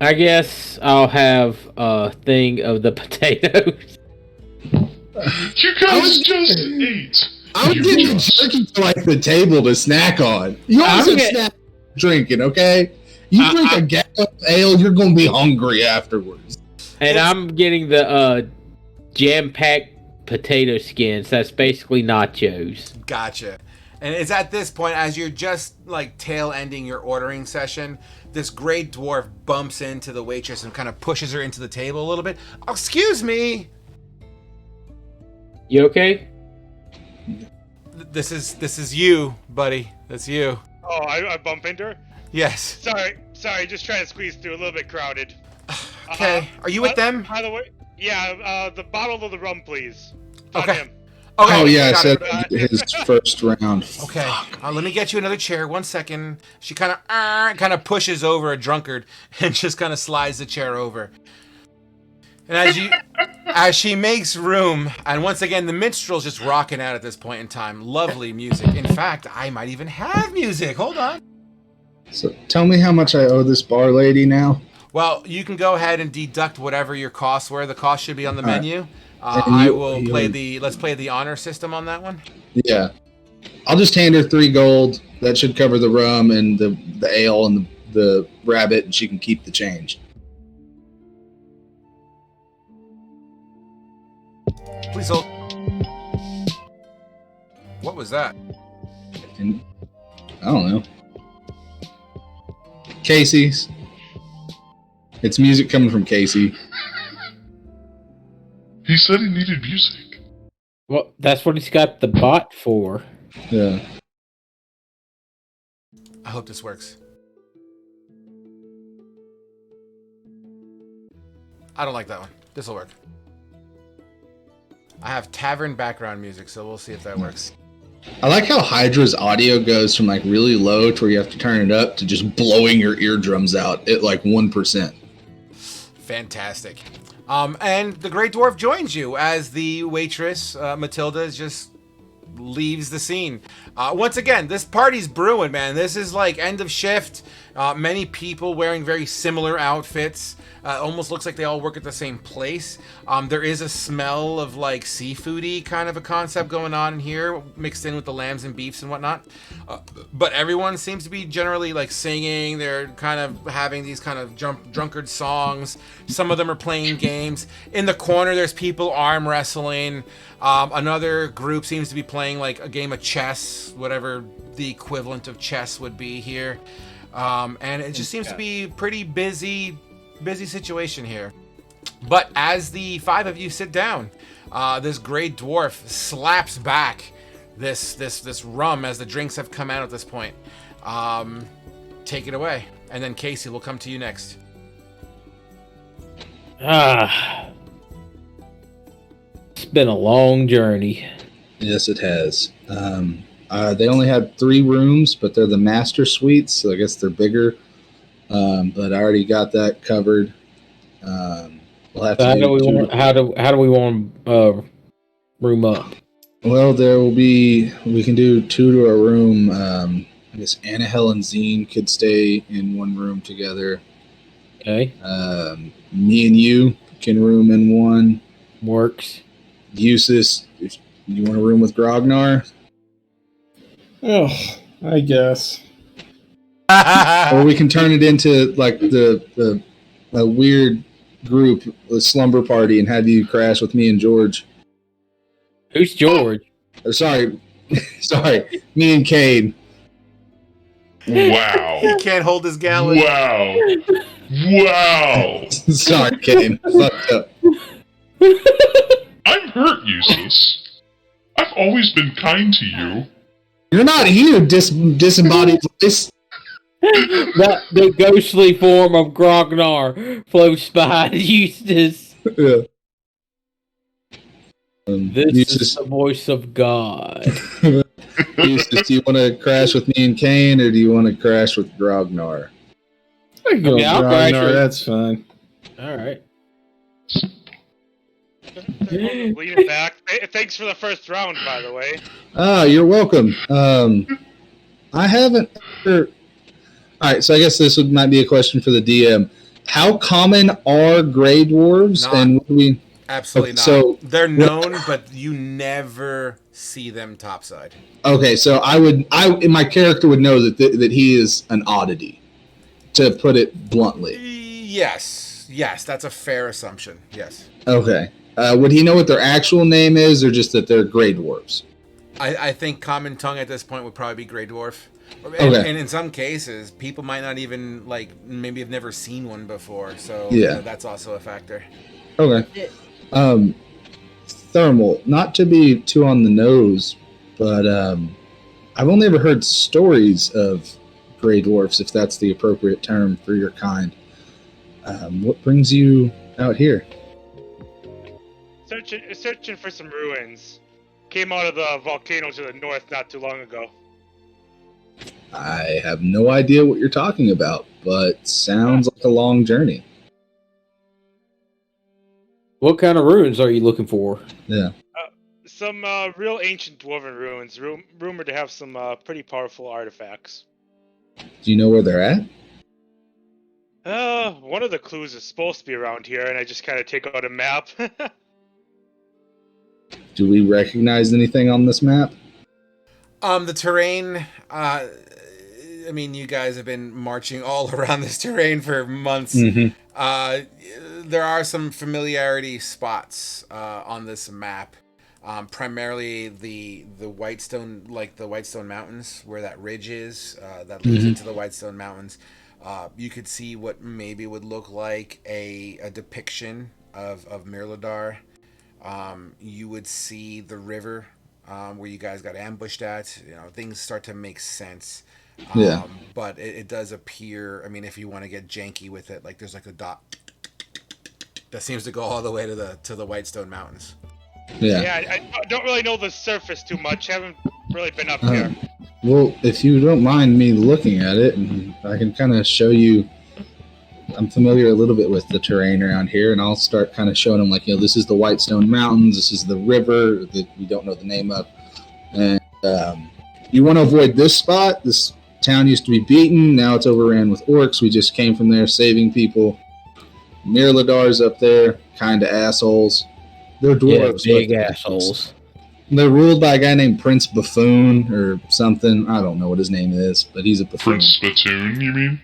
I guess I'll have a thing of the potatoes. You guys just ate. I was You getting the just- jerky to like the table to snack on. You I'm also get- snack drinking, okay? You drink a gallon of ale, you're gonna be hungry afterwards. And I'm getting the jam-packed potato skins. That's basically nachos. Gotcha. And it's at this point, as you're just like tail ending your ordering session, this gray dwarf bumps into the waitress and kind of pushes her into the table a little bit. Oh, excuse me. You okay? This is you, buddy. That's you. Oh, I bump into her. Yes. Sorry, just trying to squeeze through. A little bit crowded. Okay. Are you with them? By the way, yeah. The bottle of the rum, please. On Okay. him. Okay. Oh yeah, I got said it. his first round. Okay, let me get you another chair. 1 second. She kind of pushes over a drunkard and just kind of slides the chair over. And as she makes room, and once again the minstrel's just rocking out at this point in time. Lovely music. In fact, I might even have music. Hold on. So tell me how much I owe this bar lady now. Well, you can go ahead and deduct whatever your costs were. The cost should be on the All right. menu. And I you- will you- play let's play the honor system on that one. Yeah, I'll just hand her 3 gold. That should cover the rum and the ale and the rabbit, and she can keep the change. Please hold. What was that? And I don't know. Casey's. It's music coming from Casey. He said he needed music. Well, that's what he's got the bot for. Yeah. I hope this works. I don't like that one. This will work. I have tavern background music, so we'll see if that works. I like how Hydra's audio goes from like really low to where you have to turn it up to just blowing your eardrums out at like 1%. Fantastic. And the Great Dwarf joins you as the waitress, Matilda, just leaves the scene. Once again, this party's brewing, man. This is like end of shift. Many people wearing very similar outfits. Almost looks like they all work at the same place. There is a smell of like seafoody kind of a concept going on in here, mixed in with the lambs and beefs and whatnot. But everyone seems to be generally like singing. They're kind of having these kind of drunkard songs. Some of them are playing games. In the corner, there's people arm wrestling. Another group seems to be playing like a game of chess, whatever the equivalent of chess would be here. And it just seems to be pretty busy situation here. But as the five of you sit down, this Great Dwarf slaps back this rum as the drinks have come out at this point. Take it away. And then Casey will come to you next. It's been a long journey. Yes, it has. They only had 3 rooms, but they're the master suites, so I guess they're bigger. But I already got that covered. We'll have to How do we want room up? Well, there will be. We can do 2 to a room. I guess Annahel and Zine could stay in one room together. Okay. Me and you can room in one. Works. Eustace, if you want a room with Grognar? Oh, I guess. Or we can turn it into like the a weird group, a slumber party, and have you crash with me and George. Who's George? Sorry, me and Cade. Wow. He can't hold his gallon. Wow. Wow. Sorry, Cade. Fucked up. I'm hurt, Eustace. I've always been kind to you. You're not here, disembodied voice. The ghostly form of Grognar floats behind Eustace. Yeah. This Eustace, is the voice of God. Eustace, do you want to crash with me and Kane, or do you want to crash with Grognar? I can go I'll with crash Ragnar, with- that's fine. All right. Leaning back. Thanks for the first round, by the way. Ah, you're welcome. I haven't ever... All right, so I guess this might be a question for the DM. How common are Grey Dwarves? Not. And we... Absolutely Okay, not. so- They're known, but you never see them topside. Okay, so my character would know that he is an oddity, to put it bluntly. Yes, that's a fair assumption. Yes. Okay. Would he know what their actual name is, or just that they're Grey Dwarves? I think common tongue at this point would probably be Grey Dwarf. Okay. And in some cases, people might not even, maybe have never seen one before. So Yeah. That's also a factor. Okay. Thermal, not to be too on the nose, but I've only ever heard stories of Grey Dwarfs, if that's the appropriate term for your kind. What brings you out here? Searching for some ruins. Came out of the volcano to the north not too long ago. I have no idea what you're talking about, but sounds like a long journey. What kind of ruins are you looking for? Yeah. Some real ancient dwarven ruins, rumored to have some pretty powerful artifacts. Do you know where they're at? One of the clues is supposed to be around here, and I just kind of take out a map. Do we recognize anything on this map? The terrain, you guys have been marching all around this terrain for months. Mm-hmm. There are some familiarity spots on this map. Primarily the Whitestone, like the Whitestone Mountains, where that ridge is, that leads into the Whitestone Mountains. You could see what maybe would look like a depiction of Mirladar. You would see the river where you guys got ambushed at. Things start to make sense. Yeah. But it does appear, if you want to get janky with it, like there's like a dot That seems to go all the way to the Whitestone Mountains. Yeah. I don't really know the surface too much. Haven't really been up there. Well, if you don't mind me looking at it, and I can kind of show you. I'm familiar a little bit with the terrain around here, and I'll start kind of showing them, like, this is the Whitestone Mountains, this is the river that we don't know the name of, and you want to avoid this spot. This town used to be beaten, now it's overran with orcs. We just came from there saving people. Mirladar's up there, kind of assholes. They're dwarves. Yeah, big assholes. They're ruled by a guy named Prince Buffoon or something. I don't know what his name is, but he's a buffoon. Prince Spittoon, you mean?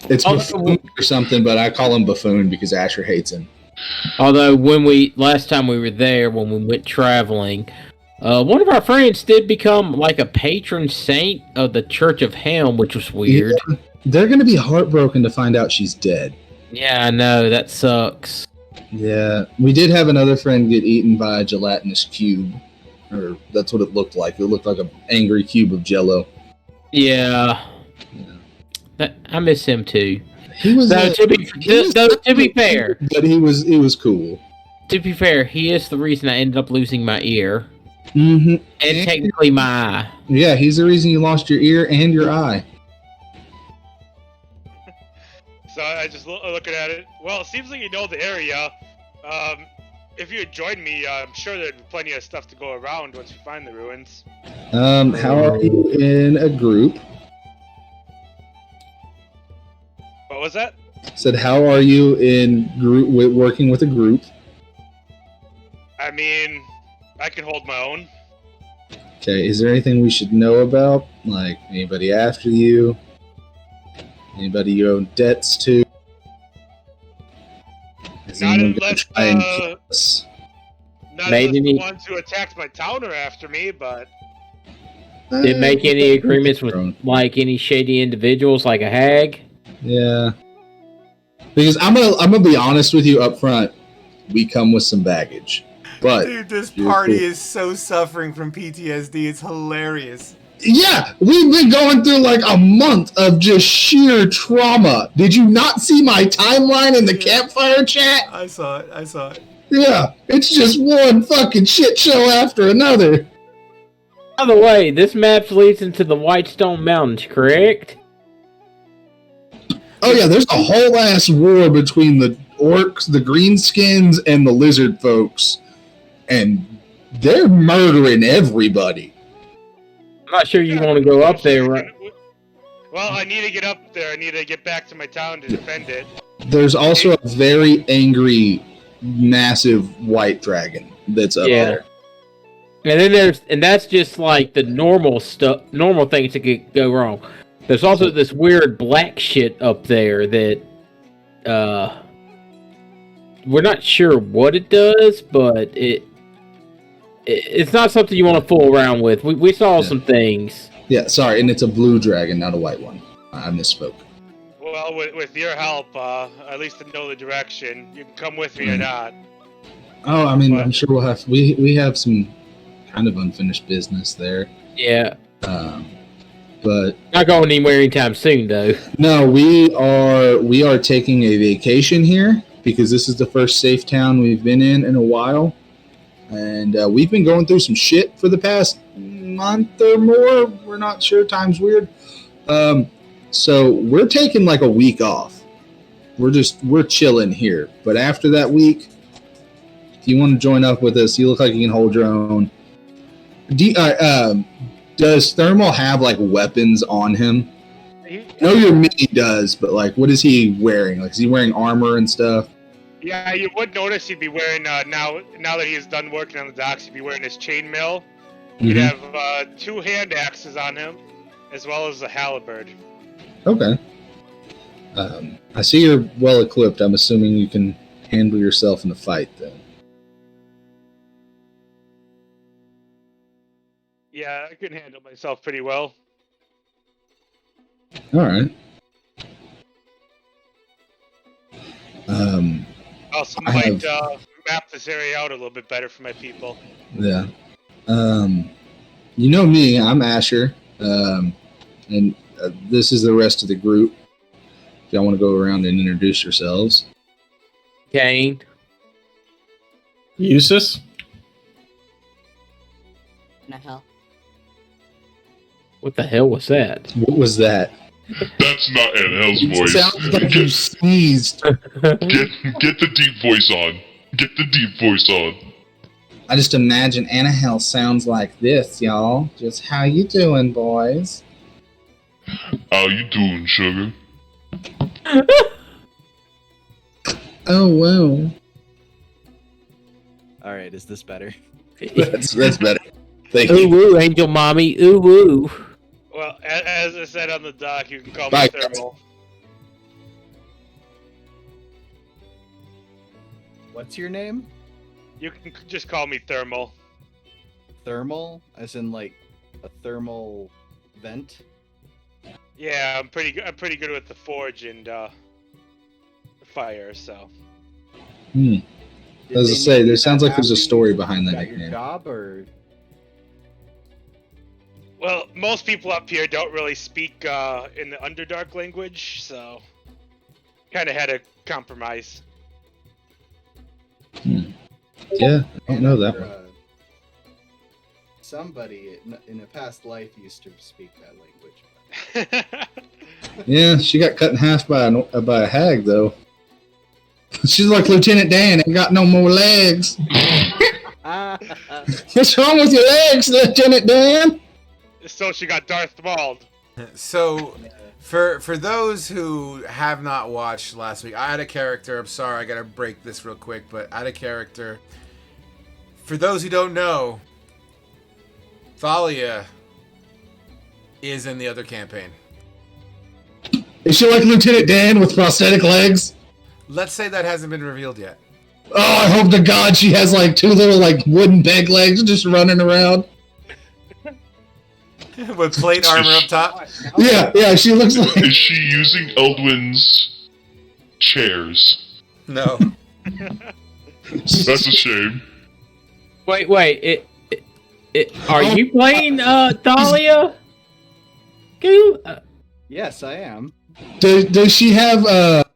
It's Buffoon or something, but I call him Buffoon because Asher hates him. Although last time we were there, when we went traveling, one of our friends did become like a patron saint of the Church of Helm, which was weird. Yeah, they're going to be heartbroken to find out she's dead. Yeah, I know. That sucks. Yeah, we did have another friend get eaten by a gelatinous cube, or that's what it looked like. It looked like an angry cube of Jello. Yeah. I miss him too. He was. To be fair, but he was cool. To be fair, he is the reason I ended up losing my ear, and technically my eye. Yeah, he's the reason you lost your ear and your eye. So I just looking at it. Well, it seems like you know the area. If you had joined me, I'm sure there'd be plenty of stuff to go around once you find the ruins. How are you in a group? What was that? Said, how are you in group working with a group? I mean, I can hold my own. Okay, is there anything we should know about? Like, anybody after you? Anybody you owe debts to? Is Not anyone gonna unless try and kill us? not unless the ones who attacked my town are after me, but... Did make any agreements with, like, any shady individuals, like a hag? Yeah. Because I'm gonna be honest with you up front. We come with some baggage. But dude, this party is so suffering from PTSD. It's hilarious. Yeah, we've been going through like a month of just sheer trauma. Did you not see my timeline in the campfire chat? I saw it. Yeah, it's just one fucking shit show after another. By the way, this map leads into the Whitestone Mountains, correct? Oh yeah, there's a whole ass war between the orcs, the greenskins, and the lizard folks. And they're murdering everybody. I'm not sure you want to go up there, right? Well, I need to get up there. I need to get back to my town to defend it. There's also a very angry, massive white dragon that's up there. And then that's just like the normal things that could go wrong. There's also this weird black shit up there that, we're not sure what it does, but it's not something you want to fool around with. We saw some things. Yeah, sorry, and it's a blue dragon, not a white one. I misspoke. Well, with your help, at least to know the direction, you can come with me or not. Oh, I mean, I'm sure we'll have we have some kind of unfinished business there. Yeah. But not going anywhere anytime soon, though. No, we are taking a vacation here because this is the first safe town we've been in a while. And we've been going through some shit for the past month or more. We're not sure. Time's weird. So we're taking like a week off. We're chilling here. But after that week, if you want to join up with us, you look like you can hold your own. Does Thermal have like weapons on him? I know your mini does, but like, what is he wearing? Like, is he wearing armor and stuff? Yeah, you would notice he'd be wearing, now that he is done working on the docks, he'd be wearing his chainmail. He'd have 2 hand axes on him, as well as a halberd. Okay. I see you're well equipped. I'm assuming you can handle yourself in a fight, then. Yeah, I can handle myself pretty well. All right. Also might map this area out a little bit better for my people. Yeah. You know me, I'm Asher, and this is the rest of the group. If y'all want to go around and introduce yourselves. Kane. Eustace? The hell? What the hell was that? What was that? That's not Anhel's It voice. sounds like you sneezed. Get the deep voice on. Get the deep voice on. I just imagine Annahel sounds like this, y'all. Just how you doing, boys? How you doing, sugar? Oh, wow. All right, is this better? That's better. Thank Ooh you. woo, angel mommy. Ooh woo. Well, as I said on the dock, you can call me Bye. Thermal. What's your name? You can just call me Thermal. Thermal, as in like a thermal vent. Yeah, I'm pretty good with the forge and the fire. So Did As they I say, name there you sounds that like there's a after story you behind that got your nickname. job, or well, most people up here don't really speak in the Underdark language, so kind of had to compromise. Yeah, I don't know that or, one. somebody in a past life used to speak that language. Yeah, she got cut in half by a hag, though. She's like, Lieutenant Dan ain't got no more legs. What's wrong with your legs, Lieutenant Dan? So she got Darth Mauled. So, for those who have not watched last week, I had a character. I'm sorry, I gotta break this real quick, but I had a character. For those who don't know, Thalia is in the other campaign. Is she like Lieutenant Dan with prosthetic legs? Let's say that hasn't been revealed yet. Oh, I hope to God she has like two little like wooden peg legs just running around. With plate armor up top. Yeah, she looks like. Is she using Eldwin's chairs? No. That's a shame. Wait. Are you playing Thalia? Can you, Yes, I am. Does she have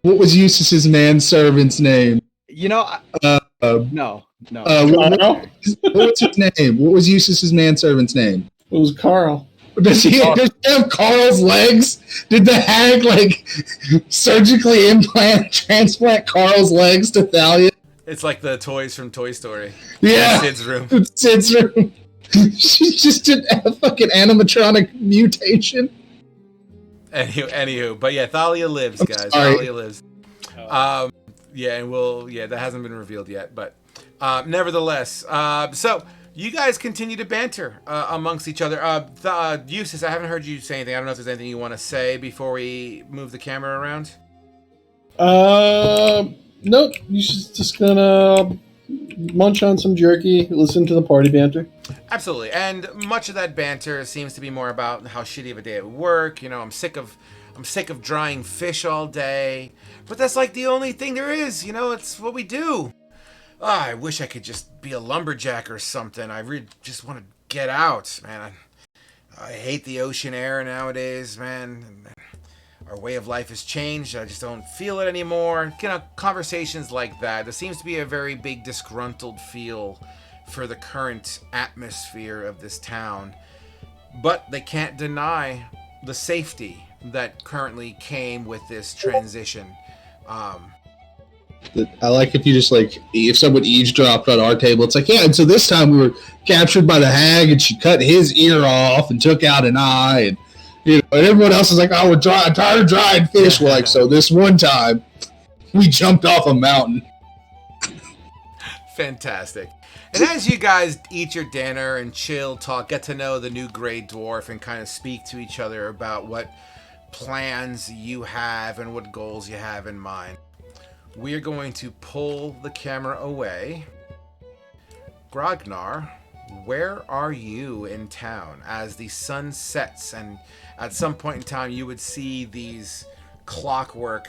what was Eustace's manservant's name? You know, no. What was his name? What was Eustace's manservant's name? It was Carl. Does she have Carl's legs? Did the hag like surgically transplant Carl's legs to Thalia? It's like the toys from Toy Story. Yeah, Sid's room. Sid's room. She just did a fucking animatronic mutation. Anywho, but yeah, Thalia lives, guys. Sorry. Thalia lives. Yeah, and that hasn't been revealed yet, but nevertheless, so you guys continue to banter amongst each other. Eustace, I haven't heard you say anything. I don't know if there's anything you want to say before we move the camera around. Nope. You just gonna munch on some jerky, listen to the party banter. Absolutely, and much of that banter seems to be more about how shitty of a day at work. You know, I'm sick of drying fish all day, but that's like the only thing there is. You know, it's what we do. I wish I could just be a lumberjack or something. I really just want to get out, man. I hate the ocean air nowadays, man. Our way of life has changed. I just don't feel it anymore. You know, conversations like that. There seems to be a very big disgruntled feel for the current atmosphere of this town. But they can't deny the safety that currently came with this transition. I like if you just like, if someone eavesdropped on our table, it's like, yeah, and so this time we were captured by the hag and she cut his ear off and took out an eye, and you know, and everyone else is like, oh, I'm tired of drying fish. We're like, so this one time we jumped off a mountain. Fantastic. And as you guys eat your dinner and chill, talk, get to know the new Grey Dwarf and kind of speak to each other about what plans you have and what goals you have in mind, we are going to pull the camera away. Grognar, where are you in town as the sun sets, and at some point in time you would see these clockwork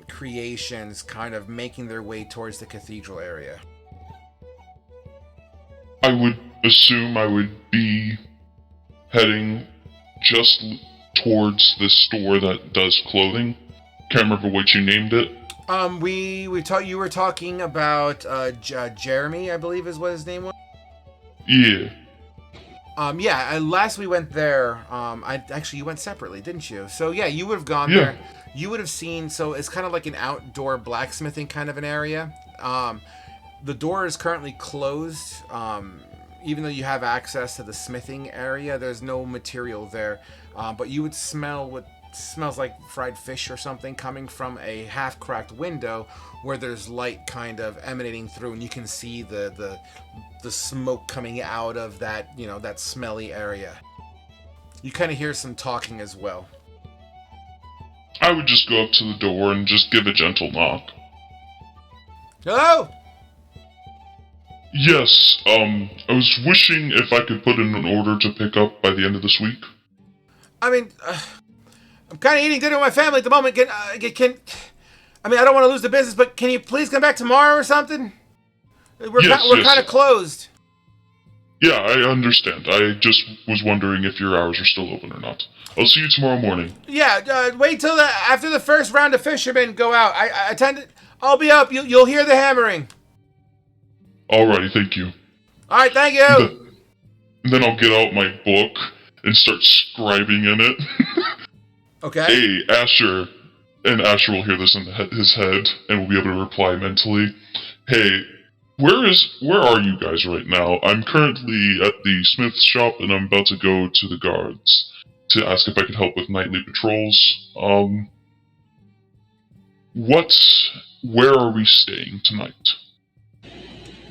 creations kind of making their way towards the cathedral area? I would assume I would be heading just towards this store that does clothing. Can't remember what you named it. You were talking about Jeremy, I believe is what his name was. Yeah. Last we went there, you went separately, didn't you? So yeah, you would have gone Yeah. there. You would have seen. So it's kind of like an outdoor blacksmithing kind of an area. The door is currently closed. Even though you have access to the smithing area, there's no material there. But you would smell what smells like fried fish or something coming from a half-cracked window where there's light kind of emanating through, and you can see the smoke coming out of that, that smelly area. You kind of hear some talking as well. I would just go up to the door and just give a gentle knock. Hello? Yes, I was wishing if I could put in an order to pick up by the end of this week. I mean, I'm kind of eating dinner with my family at the moment. I don't want to lose the business, but can you please come back tomorrow or something? We're kind of closed. Yeah, I understand. I just was wondering if your hours are still open or not. I'll see you tomorrow morning. Yeah, wait till after the first round of fishermen go out. I'll be up. You'll hear the hammering. Alrighty, thank you. Alright, thank you. Then I'll get out my book and start scribing in it. Okay. Hey, Asher. And Asher will hear this in his head and will be able to reply mentally. Hey, where are you guys right now? I'm currently at the smith's shop and I'm about to go to the guards to ask if I could help with nightly patrols. Where are we staying tonight?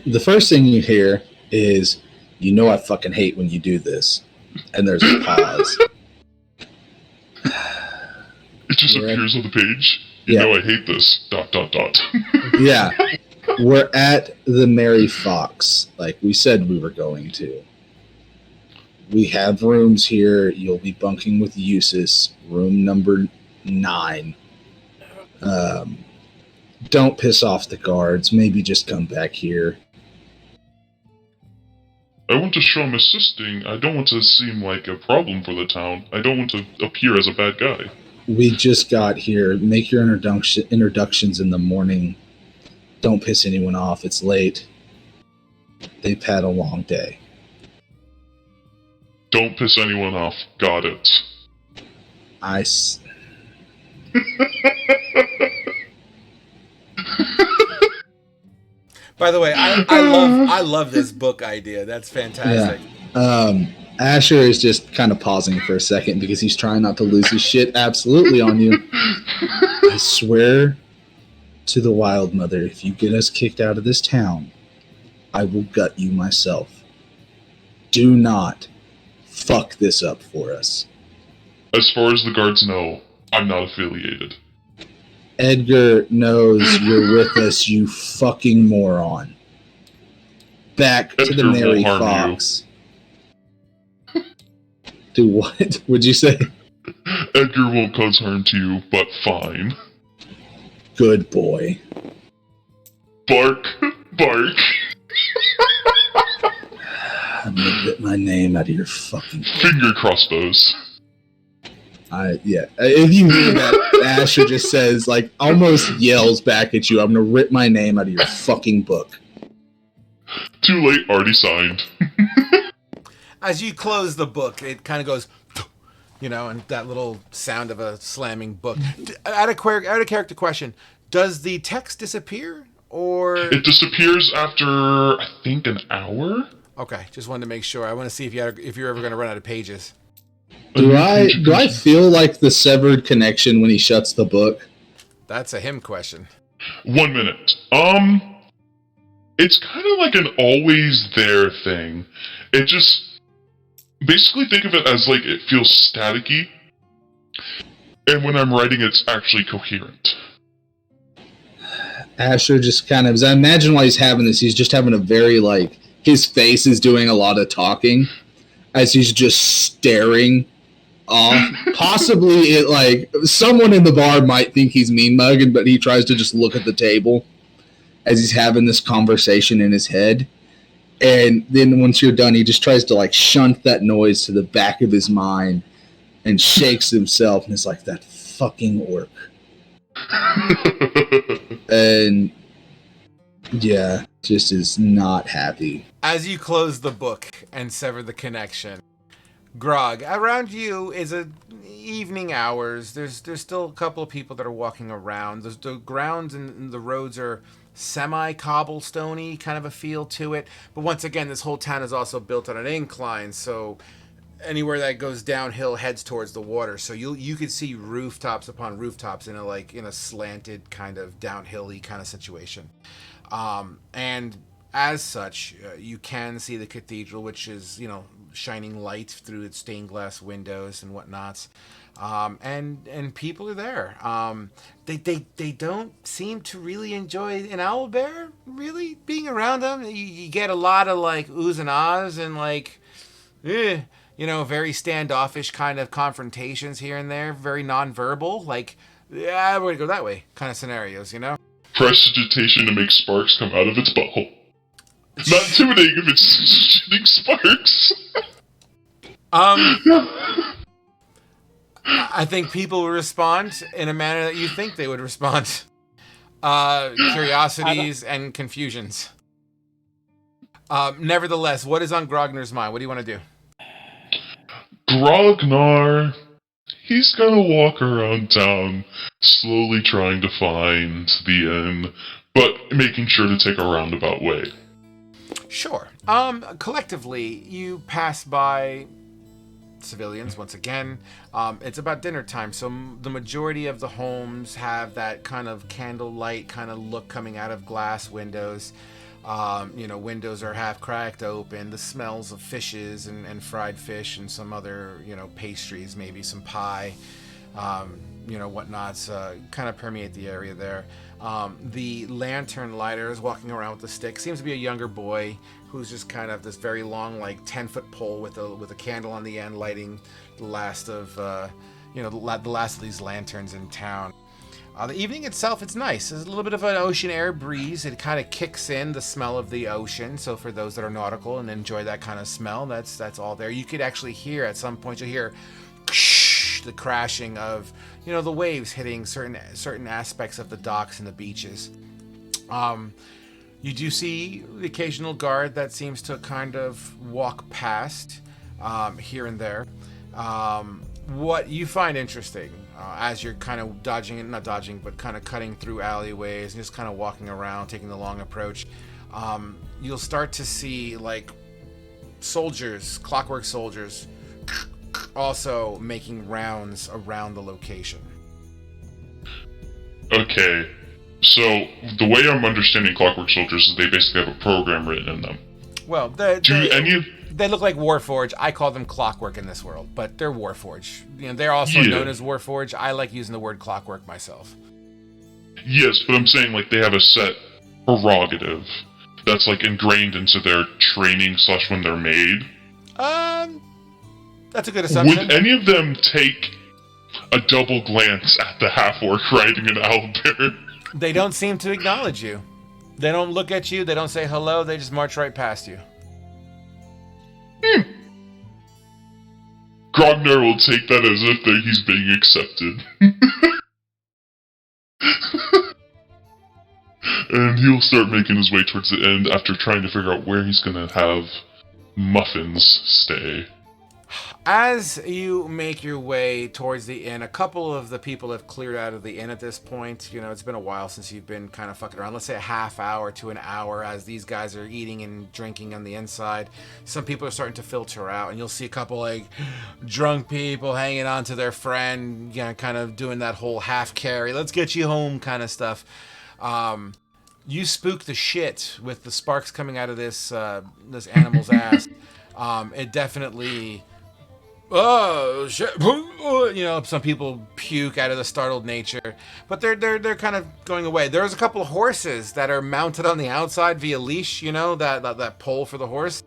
The first thing you hear is, I fucking hate when you do this. And there's a pause. It just appears on the page. You know I hate this. ... Yeah. We're at the Mary Fox, like we said we were going to. We have rooms here. You'll be bunking with Eustace, room number 9. Don't piss off the guards. Maybe just come back here. I want to show I'm assisting. I don't want to seem like a problem for the town. I don't want to appear as a bad guy. We just got here. Make your introductions in the morning. Don't piss anyone off. It's late. They've had a long day. Don't piss anyone off. Got it. By the way, I love this book idea. That's fantastic. Yeah. Asher is just kind of pausing for a second because he's trying not to lose his shit absolutely on you. I swear to the Wild Mother, if you get us kicked out of this town, I will gut you myself. Do not fuck this up for us. As far as the guards know, I'm not affiliated. Edgar knows you're with us, you fucking moron. Back to the Mary Fox. Do what? Would you say? Edgar won't cause harm to you, but fine. Good boy. Bark. Bark. I'm gonna get my name out of your fucking book. Finger crossbows. Yeah. If you hear that, Asher just says, almost yells back at you, I'm gonna rip my name out of your fucking book. Too late, already signed. As you close the book, it kind of goes, and that little sound of a slamming book. Out of character question, does the text disappear, or...? It disappears after, I think, an hour? Okay, just wanted to make sure. I want to see if you're ever going to run out of pages. Do I feel like the severed connection when he shuts the book? That's a him question. 1 minute. It's kind of like an always there thing. It just... Basically think of it as it feels staticky. And when I'm writing, it's actually coherent. Asher just kind of... I imagine while he's having this, he's just having a very, his face is doing a lot of talking. As he's just staring off. Possibly, someone in the bar might think he's mean-mugging, but he tries to just look at the table as he's having this conversation in his head. And then once you're done, he just tries to shunt that noise to the back of his mind and shakes himself and is like, that fucking orc. And yeah, just is not happy. As you close the book and sever the connection, Grog, around you is a evening hours. There's still a couple of people that are walking around. The grounds and the roads are semi cobblestoney kind of a feel to it. But once again, this whole town is also built on an incline, so anywhere that goes downhill heads towards the water. So you could see rooftops upon rooftops in a slanted kind of downhilly kind of situation. And as such, you can see the cathedral, which is shining light through its stained glass windows and whatnots. And people are there. They don't seem to really enjoy an owl bear really being around them. You get a lot of like oohs and ahs and like, very standoffish kind of confrontations here and there, very nonverbal, like, yeah, we're gonna go that way kind of scenarios, Prestidigitation to make sparks come out of its butthole. Not intimidating if it's shooting sparks. I think people will respond in a manner that you think they would respond. Curiosities and confusions. Nevertheless, what is on Grogner's mind? What do you want to do? Grognar, he's gonna walk around town, slowly trying to find the inn, but making sure to take a roundabout way. Sure. Collectively, you pass by civilians once again. It's about dinner time, so the majority of the homes have that kind of candlelight kind of look coming out of glass windows. Windows are half cracked open. The smells of fishes and fried fish and some other, pastries, maybe some pie, whatnots, kind of permeate the area there. The lantern lighter is walking around with a stick. Seems to be a younger boy who's just kind of this very long, like 10-foot pole with a candle on the end, lighting the last of, the last of these lanterns in town. The evening itself, it's nice. There's a little bit of an ocean air breeze. It kind of kicks in the smell of the ocean. So for those that are nautical and enjoy that kind of smell, that's all there. You could actually hear at some point, you'll hear the crashing of, the waves hitting certain aspects of the docks and the beaches. You do see the occasional guard that seems to kind of walk past here and there. What you find interesting as you're kind of not dodging, but kind of cutting through alleyways and just kind of walking around, taking the long approach, you'll start to see like soldiers, clockwork soldiers, also making rounds around the location. Okay, so the way I'm understanding clockwork soldiers is they basically have a program written in them. Well, they look like Warforged. I call them Clockwork in this world, but they're Warforged. They're also known as Warforged. I like using the word Clockwork myself. Yes, but I'm saying like they have a set prerogative that's like ingrained into their training / when they're made. That's a good assumption. Would any of them take a double glance at the half-orc riding an owlbear? They don't seem to acknowledge you. They don't look at you. They don't say hello. They just march right past you. Grognar will take that as if he's being accepted. And he'll start making his way towards the end after trying to figure out where he's gonna have muffins stay. As you make your way towards the inn, a couple of the people have cleared out of the inn at this point. It's been a while since you've been kind of fucking around. Let's say a half hour to an hour as these guys are eating and drinking on the inside. Some people are starting to filter out, and you'll see a couple like drunk people hanging on to their friend, kind of doing that whole half carry, let's get you home kind of stuff. You spook the shit with the sparks coming out of this animal's ass. It definitely... Oh shit! Some people puke out of the startled nature, but they're kind of going away. There's a couple of horses that are mounted on the outside via leash. That pole for the horse.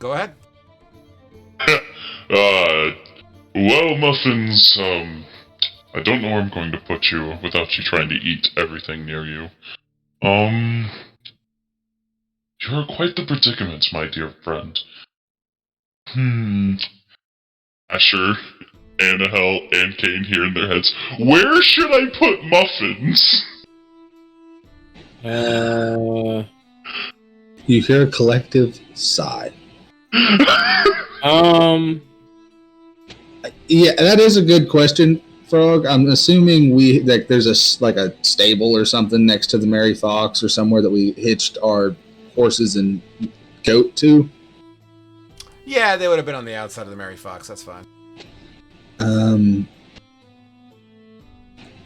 Go ahead. Well, Muffins, I don't know where I'm going to put you without you trying to eat everything near you. You're quite the predicament, my dear friend. Asher Annahel and Kane hear in their heads, where should I put muffins? You hear a collective sigh. Yeah, that is a good question, Frog. I'm assuming there's a stable or something next to the Mary Fox or somewhere that we hitched our horses and goat to. Yeah, they would have been on the outside of the Mary Fox. That's fine.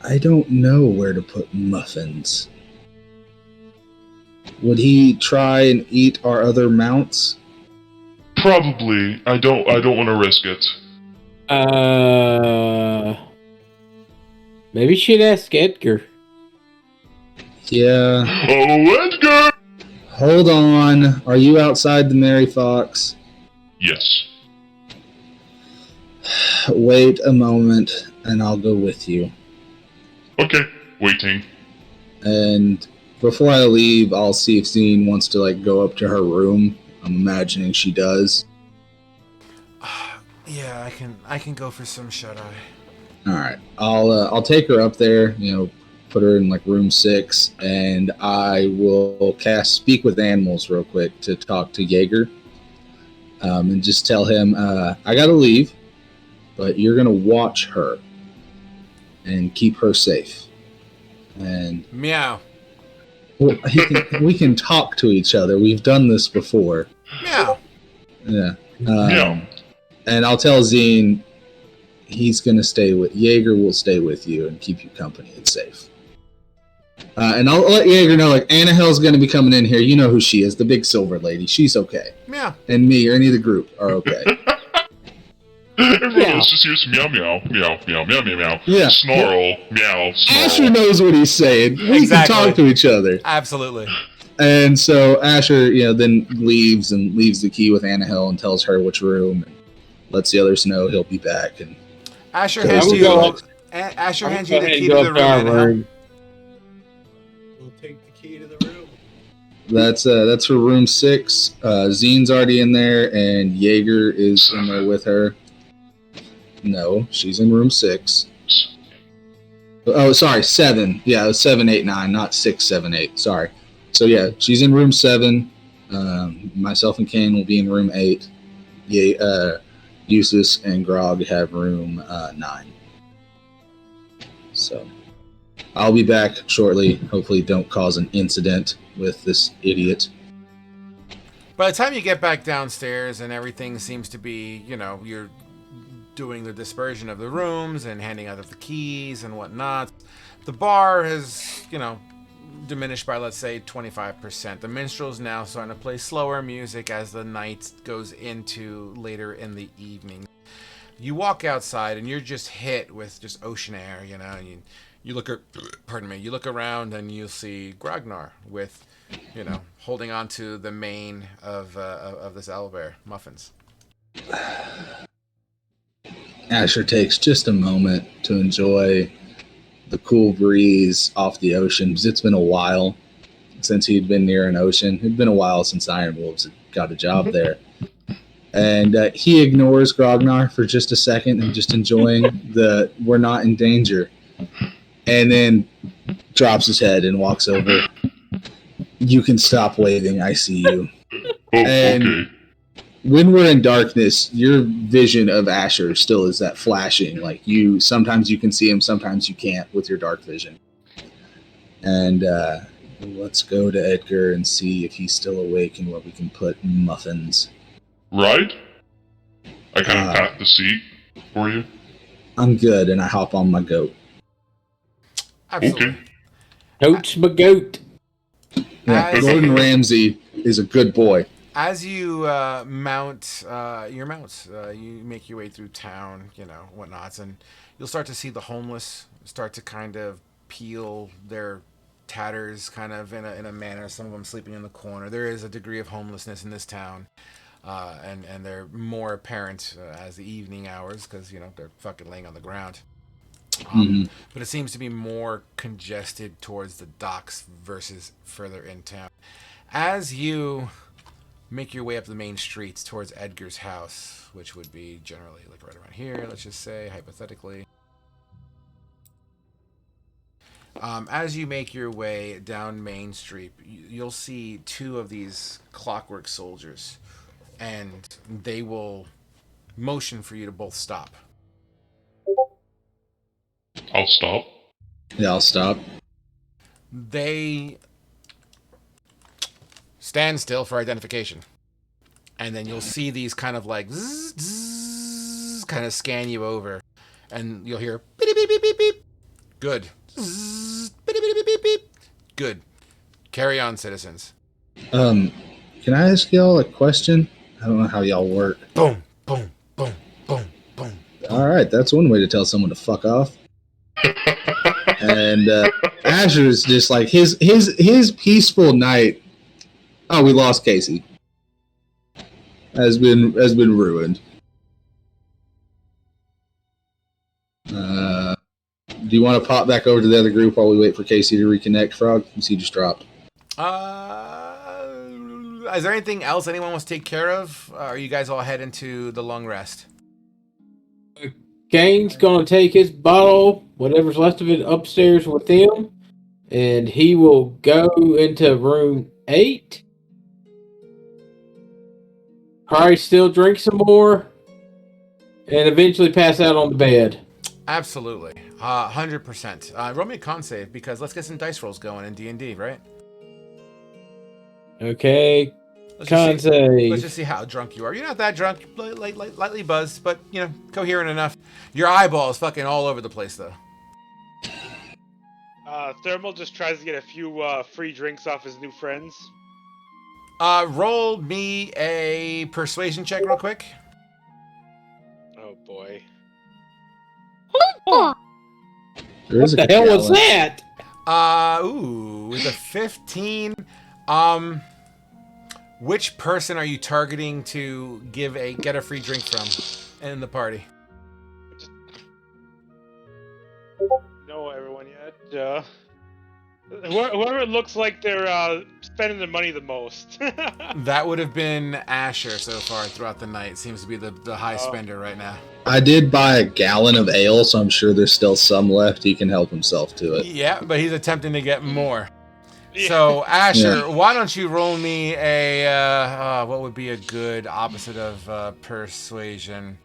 I don't know where to put muffins. Would he try and eat our other mounts? Probably. I don't want to risk it. Maybe she'd ask Edgar. Yeah. Oh, Edgar! Hold on. Are you outside the Mary Fox? Yes. Wait a moment, and I'll go with you. Okay, waiting. And before I leave, I'll see if Zine wants to go up to her room. I'm imagining she does. Yeah, I can go for some shut eye. All right, I'll take her up there. Put her in room 6, and I will cast Speak with Animals real quick to talk to Jaeger, and just tell him I gotta leave, but you're gonna watch her and keep her safe. And meow. Well, we can talk to each other. We've done this before. Meow. Yeah. Meow. And I'll tell Zine he's going to stay with... Jaeger will stay with you and keep you company and safe. And I'll let Jaeger know, Annahel's going to be coming in here. You know who she is, the big silver lady. She's okay. Meow. And me or any of the group are okay. Everyone else just hears meow, meow, meow, meow, meow, meow, meow. Yeah. Snarl, meow, snarl. Asher knows what he's saying. We can talk to each other. Absolutely. And so Asher, then leaves the key with Annahel and tells her which room and lets the others know he'll be back. And Asher hands you the key to the room. We'll take the key to the room. That's her room 6. Zine's already in there, and Jaeger is in there with her. No, she's in room 6. Oh, sorry, 7. Yeah, it was 7, 8, 9, not 6, 7, 8. Sorry. So yeah, she's in room 7. Myself and Kane will be in room 8. Eustace and Grog have room 9. So I'll be back shortly. Hopefully, don't cause an incident with this idiot. By the time you get back downstairs and everything seems to be, you're doing the dispersion of the rooms and handing out the keys and whatnot, the bar has, diminished by, let's say, 25%. The minstrel's now starting to play slower music as the night goes into later in the evening. You walk outside and you're just hit with just ocean air, you look around and you'll see Grognar with, holding on to the mane of this owlbear, Muffins. Asher takes just a moment to enjoy the cool breeze off the ocean, because it's been a while since he'd been near an ocean. It'd been a while since Iron Wolves had got a job there. And he ignores Grognar for just a second and just enjoying the we're not in danger. And then drops his head and walks over. You can stop waving. I see you. Okay. When we're in darkness, your vision of Asher still is that flashing. Sometimes you can see him, sometimes you can't with your dark vision. And let's go to Edgar and see if he's still awake and where we can put muffins. Right? I kind of pat the seat for you. I'm good, and I hop on my goat. Absolutely. Okay. Goat's my goat. Yeah, Gordon Ramsay is a good boy. As you mount your mounts, you make your way through town, whatnots, and you'll start to see the homeless start to kind of peel their tatters kind of in a manner, some of them sleeping in the corner. There is a degree of homelessness in this town, and they're more apparent as the evening hours because, they're fucking laying on the ground. But it seems to be more congested towards the docks versus further in town. As you make your way up the main streets towards Edgar's house, which would be generally like right around here, let's just say, hypothetically. As you make your way down Main Street, you'll see two of these clockwork soldiers, and they will motion for you to both stop. I'll stop. Yeah, I'll stop. They stand still for identification. And then you'll see these kind of like zzz, zzz, kind of scan you over. And you'll hear beep, beep, beep, beep, beep. Good. Zzz, beep, beep, beep, beep, beep. Good. Carry on, citizens. Can I ask y'all a question? I don't know how y'all work. Boom, boom, boom, boom, boom. All right, that's one way to tell someone to fuck off. And Asher's just like his peaceful night. Oh, we lost Casey. Has been ruined. Do you want to pop back over to the other group while we wait for Casey to reconnect, Frog? Since he just dropped. Is there anything else anyone wants to take care of? Or are you guys all heading to the long rest? Gaines gonna take his bottle, whatever's left of it, upstairs with him, and he will go into room 8. Probably still drink some more, and eventually pass out on the bed. Absolutely. 100%. Roll me a con save, because let's get some dice rolls going in D&D, right? Okay. Let's Save. just see how drunk you are. You're not that drunk, lightly buzzed, but, you know, coherent enough. Your eyeballs fucking all over the place, though. Thermal just tries to get a few free drinks off his new friends. Roll me a persuasion check real quick. Oh boy. There is What the hell was that? With a 15, which person are you targeting to get a free drink from in the party? Know everyone yet? Whoever looks like they're spending their money the most. That would have been Asher so far throughout the night. Seems to be the high spender right now. I did buy a gallon of ale, so I'm sure there's still some left. He can help himself to it. Yeah, but he's attempting to get more. So, Asher, why don't you roll me a, what would be a good opposite of persuasion?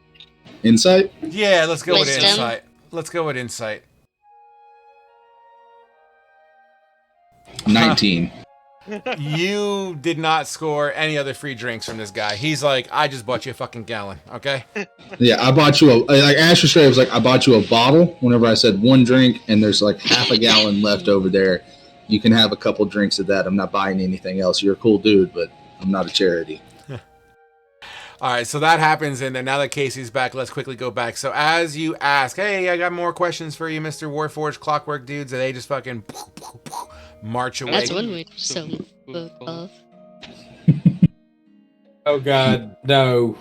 Insight? Yeah, let's go with Wisdom. insight. Let's go with insight. 19. You did not score any other free drinks from this guy. He's like, I just bought you a fucking gallon, okay? Yeah, I bought you like Asher straight was like, I bought you a bottle whenever I said one drink, and there's like half a gallon left over there. You can have a couple drinks of that. I'm not buying anything else. You're a cool dude, but I'm not a charity. All right, so that happens, and then now that Casey's back, let's quickly go back. So as you ask, hey, I got more questions for you, Mr. Warforged Clockwork Dudes, and they just fucking march away. That's one way to sell off. Oh God, no,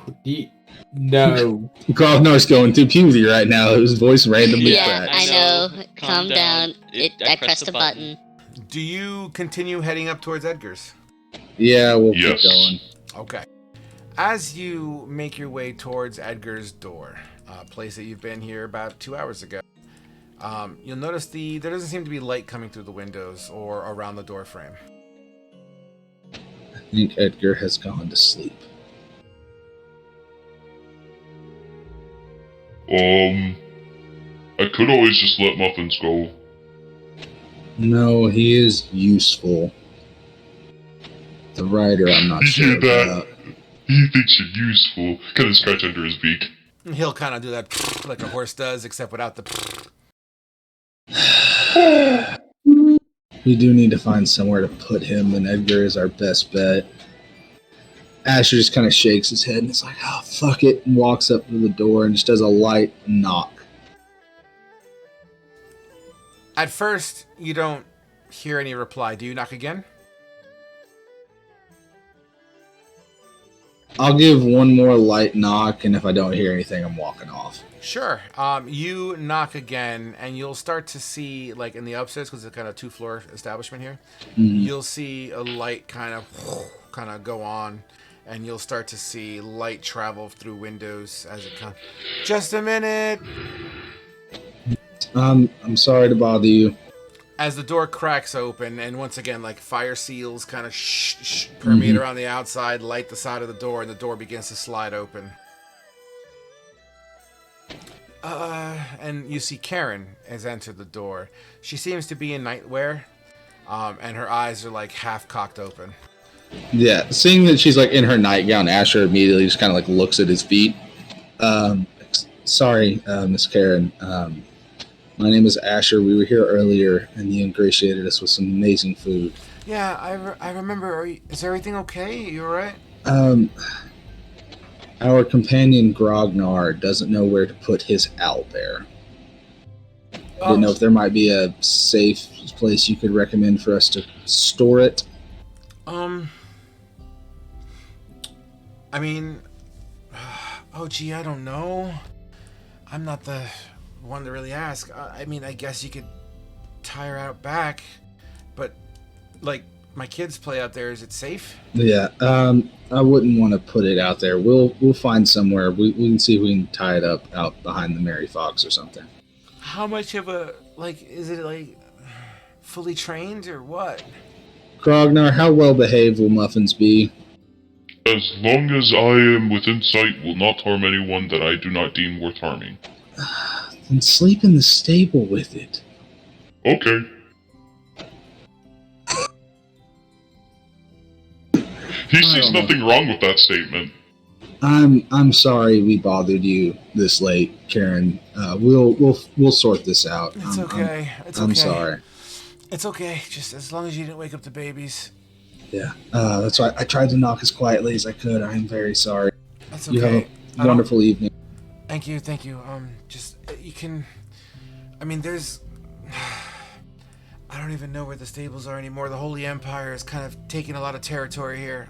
no. Carl North's going through puberty right now. His voice randomly Yeah, cracks. I know. Calm down. I pressed the button. Do you continue heading up towards Edgar's? Yeah, we'll Yes. keep going. Okay. As you make your way towards Edgar's door, a place that you've been here about 2 hours ago, you'll notice there doesn't seem to be light coming through the windows or around the door frame. I think Edgar has gone to sleep. I could always just let Muffins go. No, he is useful. The writer, I'm not You sure hear that? about. He thinks you're useful. Kind of scratch under his beak. He'll kind of do that like a horse does, except without the... We do need to find somewhere to put him, and Edgar is our best bet. Asher just kind of shakes his head and is like, oh, fuck it, and walks up to the door and just does a light knock. At first, you don't hear any reply. Do you knock again? I'll give one more light knock, and if I don't hear anything, I'm walking off. Sure. You knock again, and you'll start to see, like, in the upstairs, because it's a kind of 2-floor establishment here, you'll see a light kind of go on, and you'll start to see light travel through windows as it comes. Just a minute! I'm sorry to bother you. As the door cracks open, and once again, like fire seals kind of permeate around the outside, light the side of the door, and the door begins to slide open. And you see Karen has entered the door. She seems to be in nightwear, and her eyes are like half cocked open. Yeah, seeing that she's like in her nightgown, Asher immediately just kind of like looks at his feet. Sorry, Miss Karen. My name is Asher. We were here earlier, and you ingratiated us with some amazing food. Yeah, I remember. Is everything okay? You alright? Our companion Grognar doesn't know where to put his owlbear. I didn't know if there might be a safe place you could recommend for us to store it. I mean, oh gee, I don't know. I'm not the one to really ask. I mean, I guess you could tie her out back, but like my kids play out there. Is it safe? Yeah, I wouldn't want to put it out there. We'll find somewhere. We can see if we can tie it up out behind the Mary Fox or something. How much of a is it like fully trained or what? Grognar, how well behaved will Muffins be? As long as I am within sight, will not harm anyone that I do not deem worth harming. Then sleep in the stable with it. Okay. He sees nothing wrong with that statement. I'm sorry we bothered you this late, Karen. We'll sort this out. It's okay. I'm sorry. It's okay. Just as long as you didn't wake up the babies. Yeah. That's why I tried to knock as quietly as I could. I'm very sorry. That's okay. You have a wonderful evening. Thank you. Just you can. I mean, there's. I don't even know where the stables are anymore. The Holy Empire is kind of taking a lot of territory here.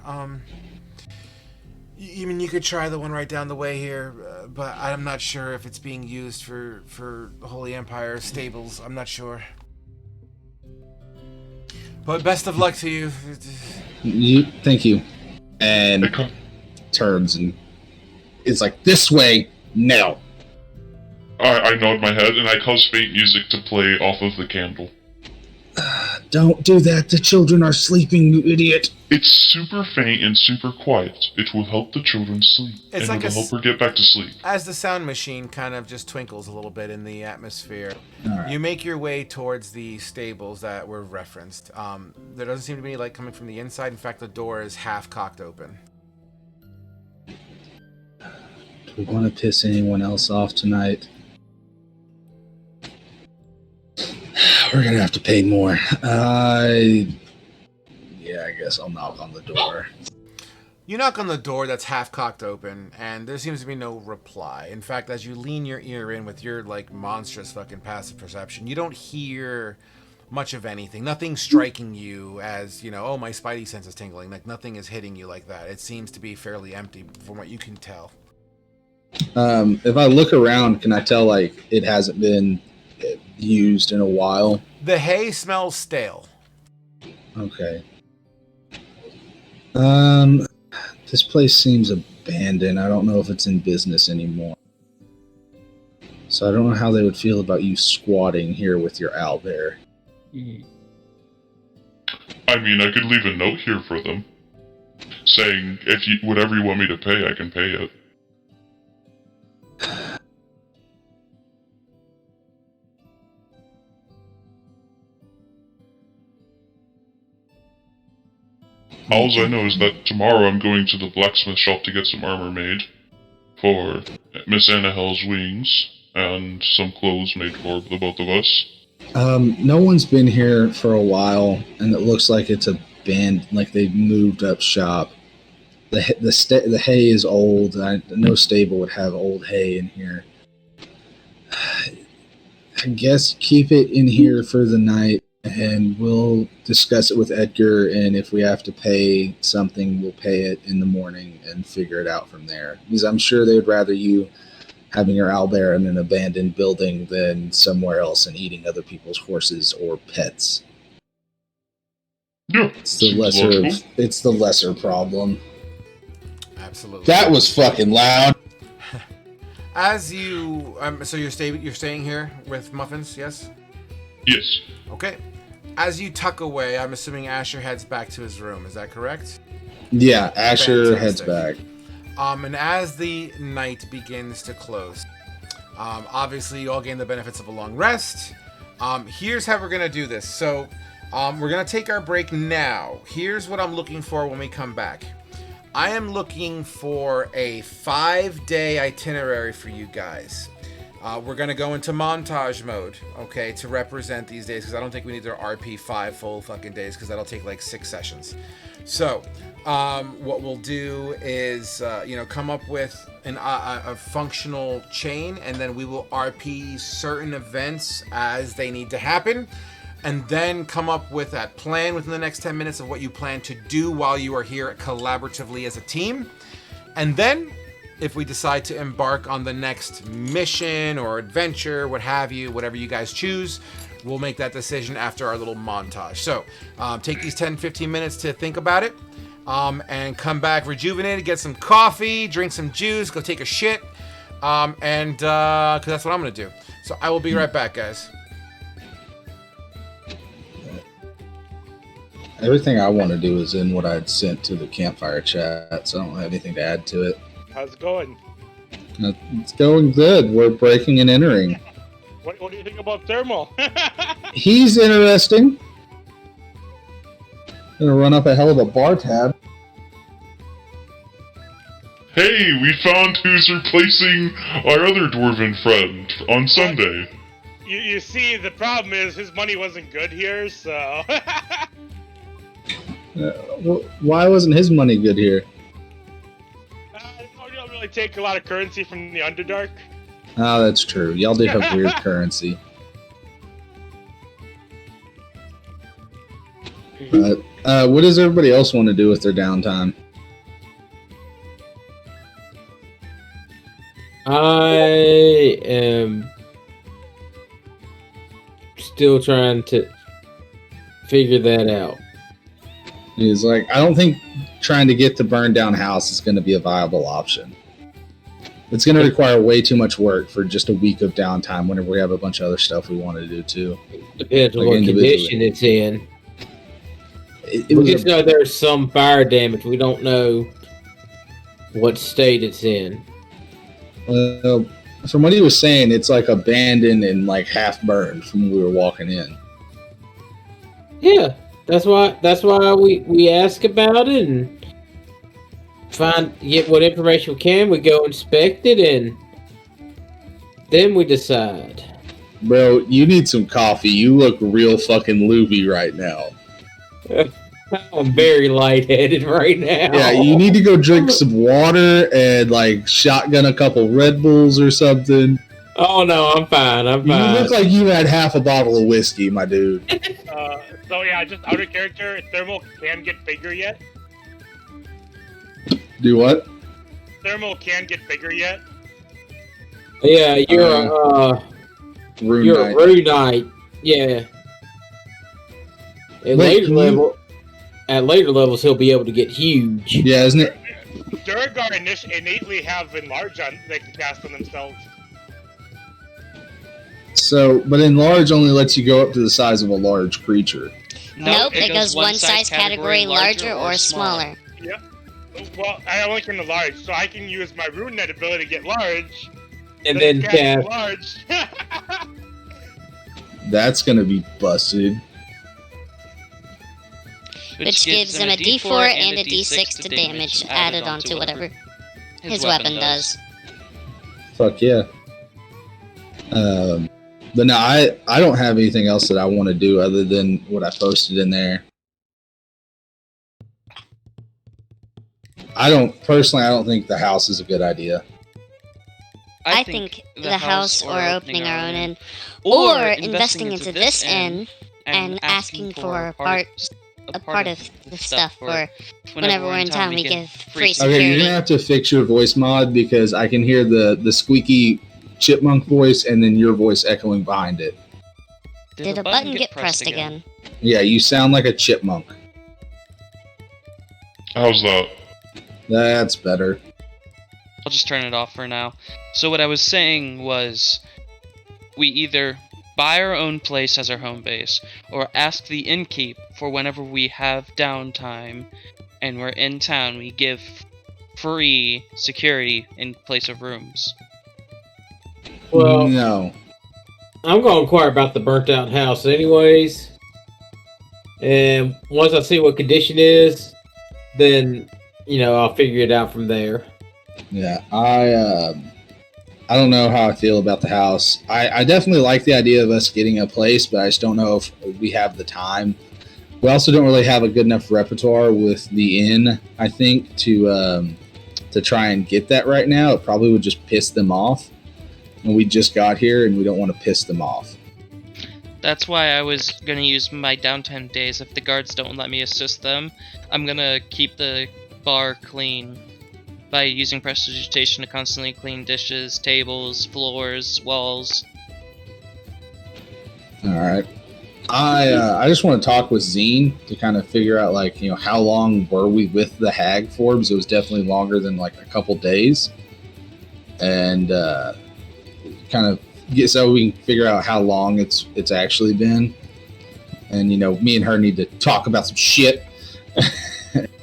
You mean you could try the one right down the way here, but I'm not sure if it's being used for the Holy Empire stables. I'm not sure. But best of luck to you. Thank you. And turns and it's like, this way, no. I nod my head and I cause faint music to play off of the candle. Don't do that. The children are sleeping, you idiot. It's super faint and super quiet. It will help the children sleep. It's and like it will help her get back to sleep. As the sound machine kind of just twinkles a little bit in the atmosphere, right. You make your way towards the stables that were referenced. There doesn't seem to be any light coming from the inside. In fact, the door is half cocked open. Do we want to piss anyone else off tonight? We're going to have to pay more. Yeah, I guess I'll knock on the door. You knock on the door that's half cocked open, and there seems to be no reply. In fact, as you lean your ear in with your, monstrous fucking passive perception, you don't hear much of anything. Nothing striking you as, oh, my spidey sense is tingling. Nothing is hitting you like that. It seems to be fairly empty from what you can tell. If I look around, can I tell, it hasn't been used in a while? The hay smells stale. Okay. This place seems abandoned. I don't know if it's in business anymore. So I don't know how they would feel about you squatting here with your owlbear. I mean, I could leave a note here for them, saying whatever you want me to pay, I can pay it. All I know is that tomorrow I'm going to the blacksmith shop to get some armor made for Miss Annahel's wings and some clothes made for the both of us. No one's been here for a while, and it looks like it's abandoned, like they've moved up shop. The hay is old. No stable would have old hay in here. I guess keep it in here for the night, and we'll discuss it with Edgar, and if we have to pay something, we'll pay it in the morning and figure it out from there. Because I'm sure they would rather you having your owlbear in an abandoned building than somewhere else and eating other people's horses or pets. Yeah, it's the lesser problem. Absolutely. That was fucking loud. As you, so you're staying here with Muffins, yes? Yes. Okay. As you tuck away, I'm assuming Asher heads back to his room. Is that correct? Yeah, Asher heads Fantastic. back. And as the night begins to close, obviously you all gain the benefits of a long rest. Here's how we're gonna do this. So, we're gonna take our break now. Here's what I'm looking for when we come back. I am looking for a 5-day itinerary for you guys. We're going to go into montage mode, okay, to represent these days, because I don't think we need to RP 5 full fucking days, because that'll take like 6 sessions. So, what we'll do is, come up with a functional chain, and then we will RP certain events as they need to happen. And then come up with that plan within the next 10 minutes of what you plan to do while you are here collaboratively as a team. And then, if we decide to embark on the next mission or adventure, what have you, whatever you guys choose, we'll make that decision after our little montage. So, take these 10-15 minutes to think about it, and come back rejuvenated, get some coffee, drink some juice, go take a shit, and because that's what I'm going to do. So, I will be right back, guys. Everything I want to do is in what I'd sent to the campfire chat, so I don't have anything to add to it. How's it going? It's going good. We're breaking and entering. What do you think about Thermal? He's interesting. Gonna run up a hell of a bar tab. Hey, we found who's replacing our other dwarven friend on Sunday. You see, the problem is his money wasn't good here, so... Why wasn't his money good here? You don't really take a lot of currency from the Underdark. Oh, that's true. Y'all did have weird currency. What does everybody else want to do with their downtime? I am still trying to figure that out. He's like, I don't think trying to get the burned down house is going to be a viable option. It's going to require way too much work for just a week of downtime whenever we have a bunch of other stuff we want to do too. Depends on Like what individually. condition it's in. It We was just know there's some fire damage. We don't know what state it's in. from what he was saying, it's like abandoned and like half burned from when we were walking in. Yeah, that's why we ask about it and get what information we can. We go inspect it and then we decide. Bro, you need some coffee. You look real fucking loopy right now. I'm very lightheaded right now. Yeah, you need to go drink some water and like shotgun a couple Red Bulls or something. Oh no, I'm fine. I'm You fine. look like you had half a bottle of whiskey, my dude. So yeah, just out of character, Thermal can get bigger yet? Do what? Thermal can get bigger yet? Yeah, you're Rune you're Knight. a Rune Knight. Yeah. At later levels, he'll be able to get huge. Yeah, isn't it? Durgar innately have enlarge on they can cast on themselves. So, but enlarge only lets you go up to the size of a large creature. Nope, it goes one size category larger or smaller. Yep. Well, I only can enlarge, so I can use my Rune Knight ability to get large. And then cast. Large. That's gonna be busted. Which gives him a d4 and a d6 to damage added onto whatever his weapon does. Fuck yeah. But no, I don't have anything else that I want to do other than what I posted in there. I don't think the house is a good idea. I think the house or opening our own inn, or investing into this inn and asking for a part of the stuff for whenever we're in town we give free Okay, you're security. gonna have to fix your voice mod because I can hear the squeaky chipmunk voice and then your voice echoing behind it. Did a button get pressed again? Yeah, you sound like a chipmunk. How's that? That's better. I'll just turn it off for now. So what I was saying was, we either buy our own place as our home base, or ask the innkeep for whenever we have downtime and we're in town, we give free security in place of rooms. Well, no. I'm going to inquire about the burnt out house anyways. And once I see what condition is, then, I'll figure it out from there. Yeah, I don't know how I feel about the house. I definitely like the idea of us getting a place, but I just don't know if we have the time. We also don't really have a good enough repertoire with the inn, I think, to try and get that right now. It probably would just piss them off. And we just got here, and we don't want to piss them off. That's why I was going to use my downtime days. If the guards don't let me assist them, I'm going to keep the bar clean by using prestidigitation to constantly clean dishes, tables, floors, walls. All right. I just want to talk with Zine to kind of figure out, how long were we with the hag for? Because it was definitely longer than, a couple days. And kind of so we can figure out how long it's actually been. And, me and her need to talk about some shit.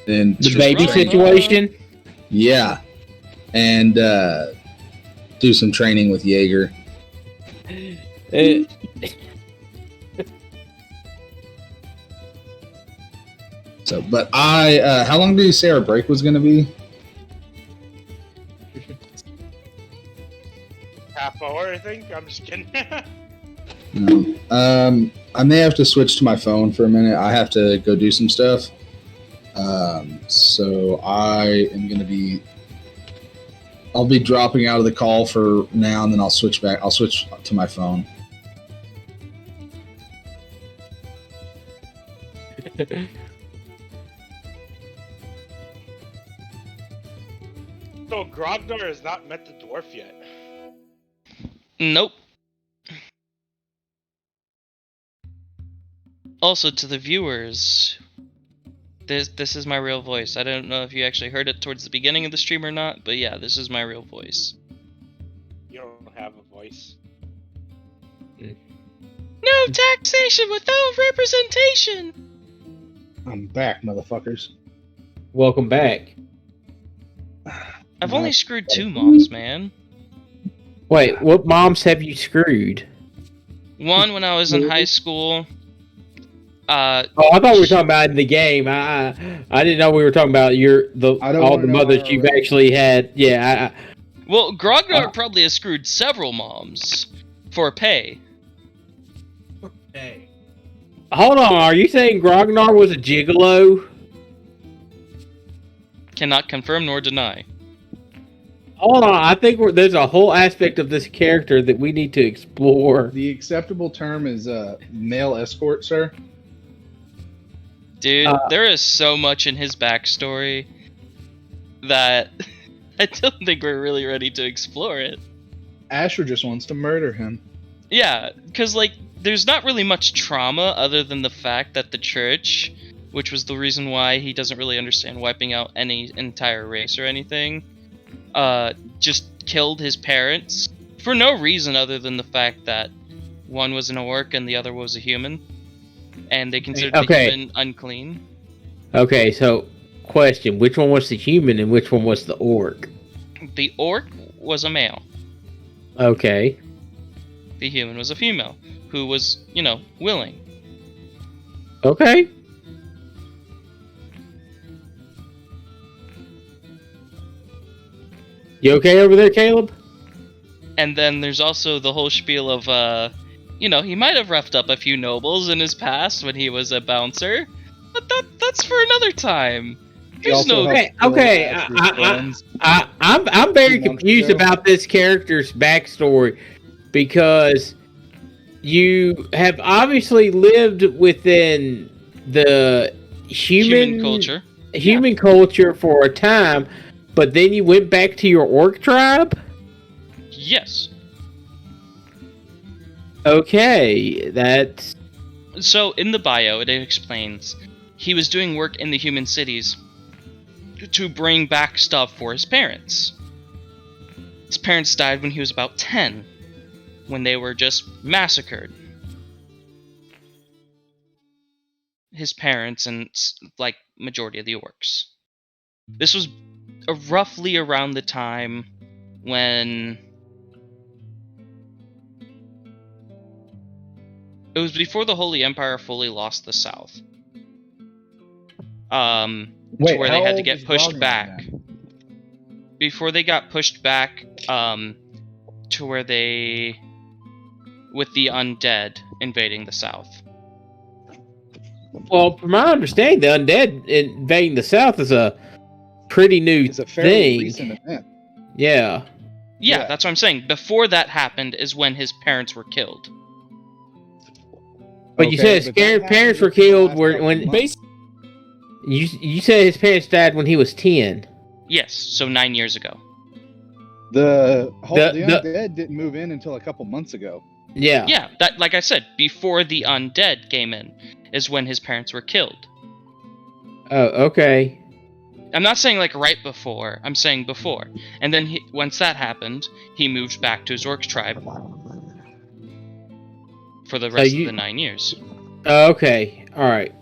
And the baby situation? Yeah. And do some training with Jaeger. So, but how long did you say our break was going to be? Half hour, I think. I'm just kidding. No. I may have to switch to my phone for a minute. I have to go do some stuff. So I am going to be. I'll be dropping out of the call for now, and then I'll switch back. I'll switch to my phone. So Grognar has not met the dwarf yet. Nope. Also, to the viewers, this is my real voice. I don't know if you actually heard it towards the beginning of the stream or not, but yeah, this is my real voice. You don't have a voice. No taxation without representation! I'm back, motherfuckers. Welcome back. I've only screwed 2 moms, man. Wait, what moms have you screwed? One when I was in high school. I thought we were talking about in the game. I didn't know we were talking about all the mothers you've actually had. Yeah. Well, Grognar probably has screwed several moms for pay. Hey. Hold on, are you saying Grognar was a gigolo? Cannot confirm nor deny. Hold on, I think there's a whole aspect of this character that we need to explore. The acceptable term is male escort, sir. Dude, there is so much in his backstory that I don't think we're really ready to explore it. Asher just wants to murder him. Yeah, because, there's not really much trauma other than the fact that the church, which was the reason why he doesn't really understand wiping out any entire race or anything, just killed his parents for no reason other than the fact that one was an orc and the other was a human, and they considered the human unclean. Okay, so question: which one was the human and which one was the orc? The orc was a male. Okay. The human was a female who was, willing. Okay. You okay over there, Caleb? And then there's also the whole spiel of, he might have roughed up a few nobles in his past when he was a bouncer, but that's for another time. There's no. Okay. I'm very confused about this character's backstory because you have obviously lived within the human culture for a time. But then you went back to your orc tribe? Yes. Okay, that's... So, in the bio, it explains, he was doing work in the human cities. to bring back stuff for his parents. His parents died when he was about 10, when they were just massacred. His parents and, like, majority of the orcs. This was roughly around the time when... It was before the Holy Empire fully lost the South. To where they had to get pushed back. Before they got pushed back, to where they... with the undead invading the South. Well, from my understanding, the undead invading the South is a pretty new It's a fairly thing. recent event. Yeah. Yeah, that's what I'm saying. Before that happened is when his parents were killed. But you said his parents were killed when you said his parents died when he was 10. Yes, so 9 years ago. The undead didn't move in until a couple months ago. Yeah. Yeah, that, like I said, before the undead came in is when his parents were killed. Oh, okay. I'm not saying like right before, I'm saying before. And then once that happened, he moved back to his orc tribe for the rest of the 9 years. Okay, alright.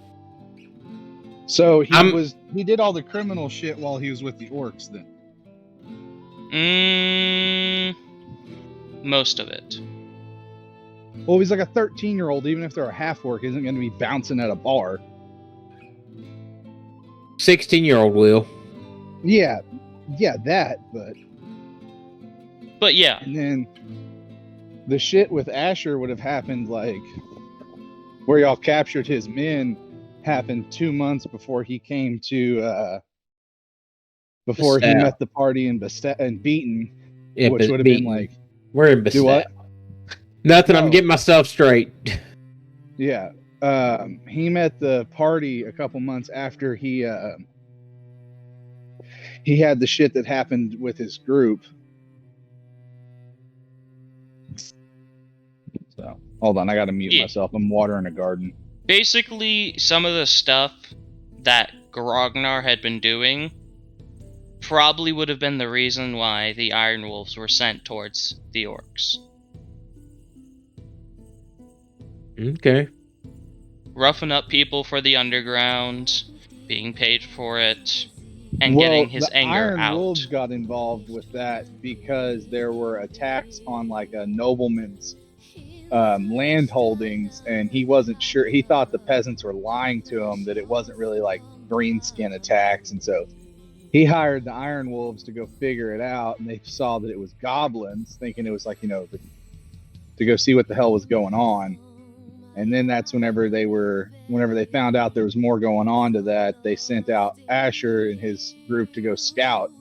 So he did all the criminal shit while he was with the orcs then? Most of it. Well, he's like a 13-year-old, even if they're a half-orc, isn't going to be bouncing at a bar. 16-year-old will. Yeah, that, but... But yeah. And then the shit with Asher would have happened, like, where y'all captured his men, happened 2 months before he came to, before he met the party in Beaton, yeah, which would have been like... We're in Bastet. Do what? Nothing, I'm getting myself straight. Yeah. He met the party a couple months after he had the shit that happened with his group. So, hold on, I gotta mute myself. I'm watering a garden. Basically, some of the stuff that Grognar had been doing probably would have been the reason why the Iron Wolves were sent towards the orcs. Okay. Roughing up people for the underground, being paid for it, and getting his anger Iron out. Wolves got involved with that because there were attacks on like a nobleman's land holdings, and he wasn't sure. He thought the peasants were lying to him, that it wasn't really like green skin attacks, and so he hired the Iron Wolves to go figure it out, and they saw that it was goblins, thinking it was like, to go see what the hell was going on. And then that's whenever they found out there was more going on to that, they sent out Asher and his group to go scout.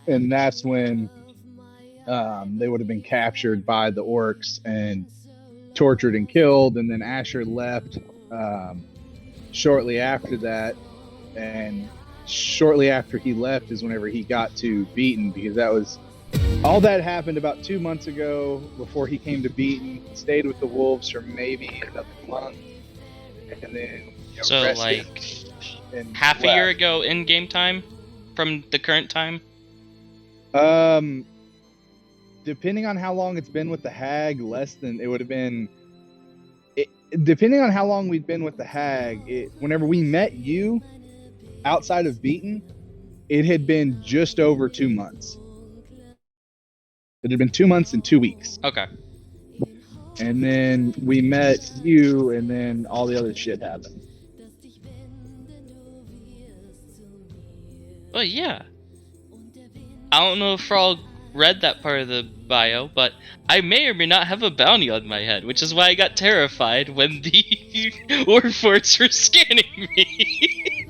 And that's when they would have been captured by the orcs and tortured and killed. And then Asher left shortly after that. And shortly after he left is whenever he got to Beaton, because that was... all that happened about 2 months ago before he came to Beaton. Stayed with the wolves for maybe another month, and then so like half a year ago in game time from the current time. Depending on how long it's been with the hag, less than it would have been. Depending on how long we'd been with the hag, whenever we met you outside of Beaton, it had been just over 2 months. It had been 2 months and 2 weeks. Okay. And then we met you, and then all the other shit happened. Oh, yeah. I don't know if Frog read that part of the bio, but I may or may not have a bounty on my head, which is why I got terrified when the Orforts were scanning me.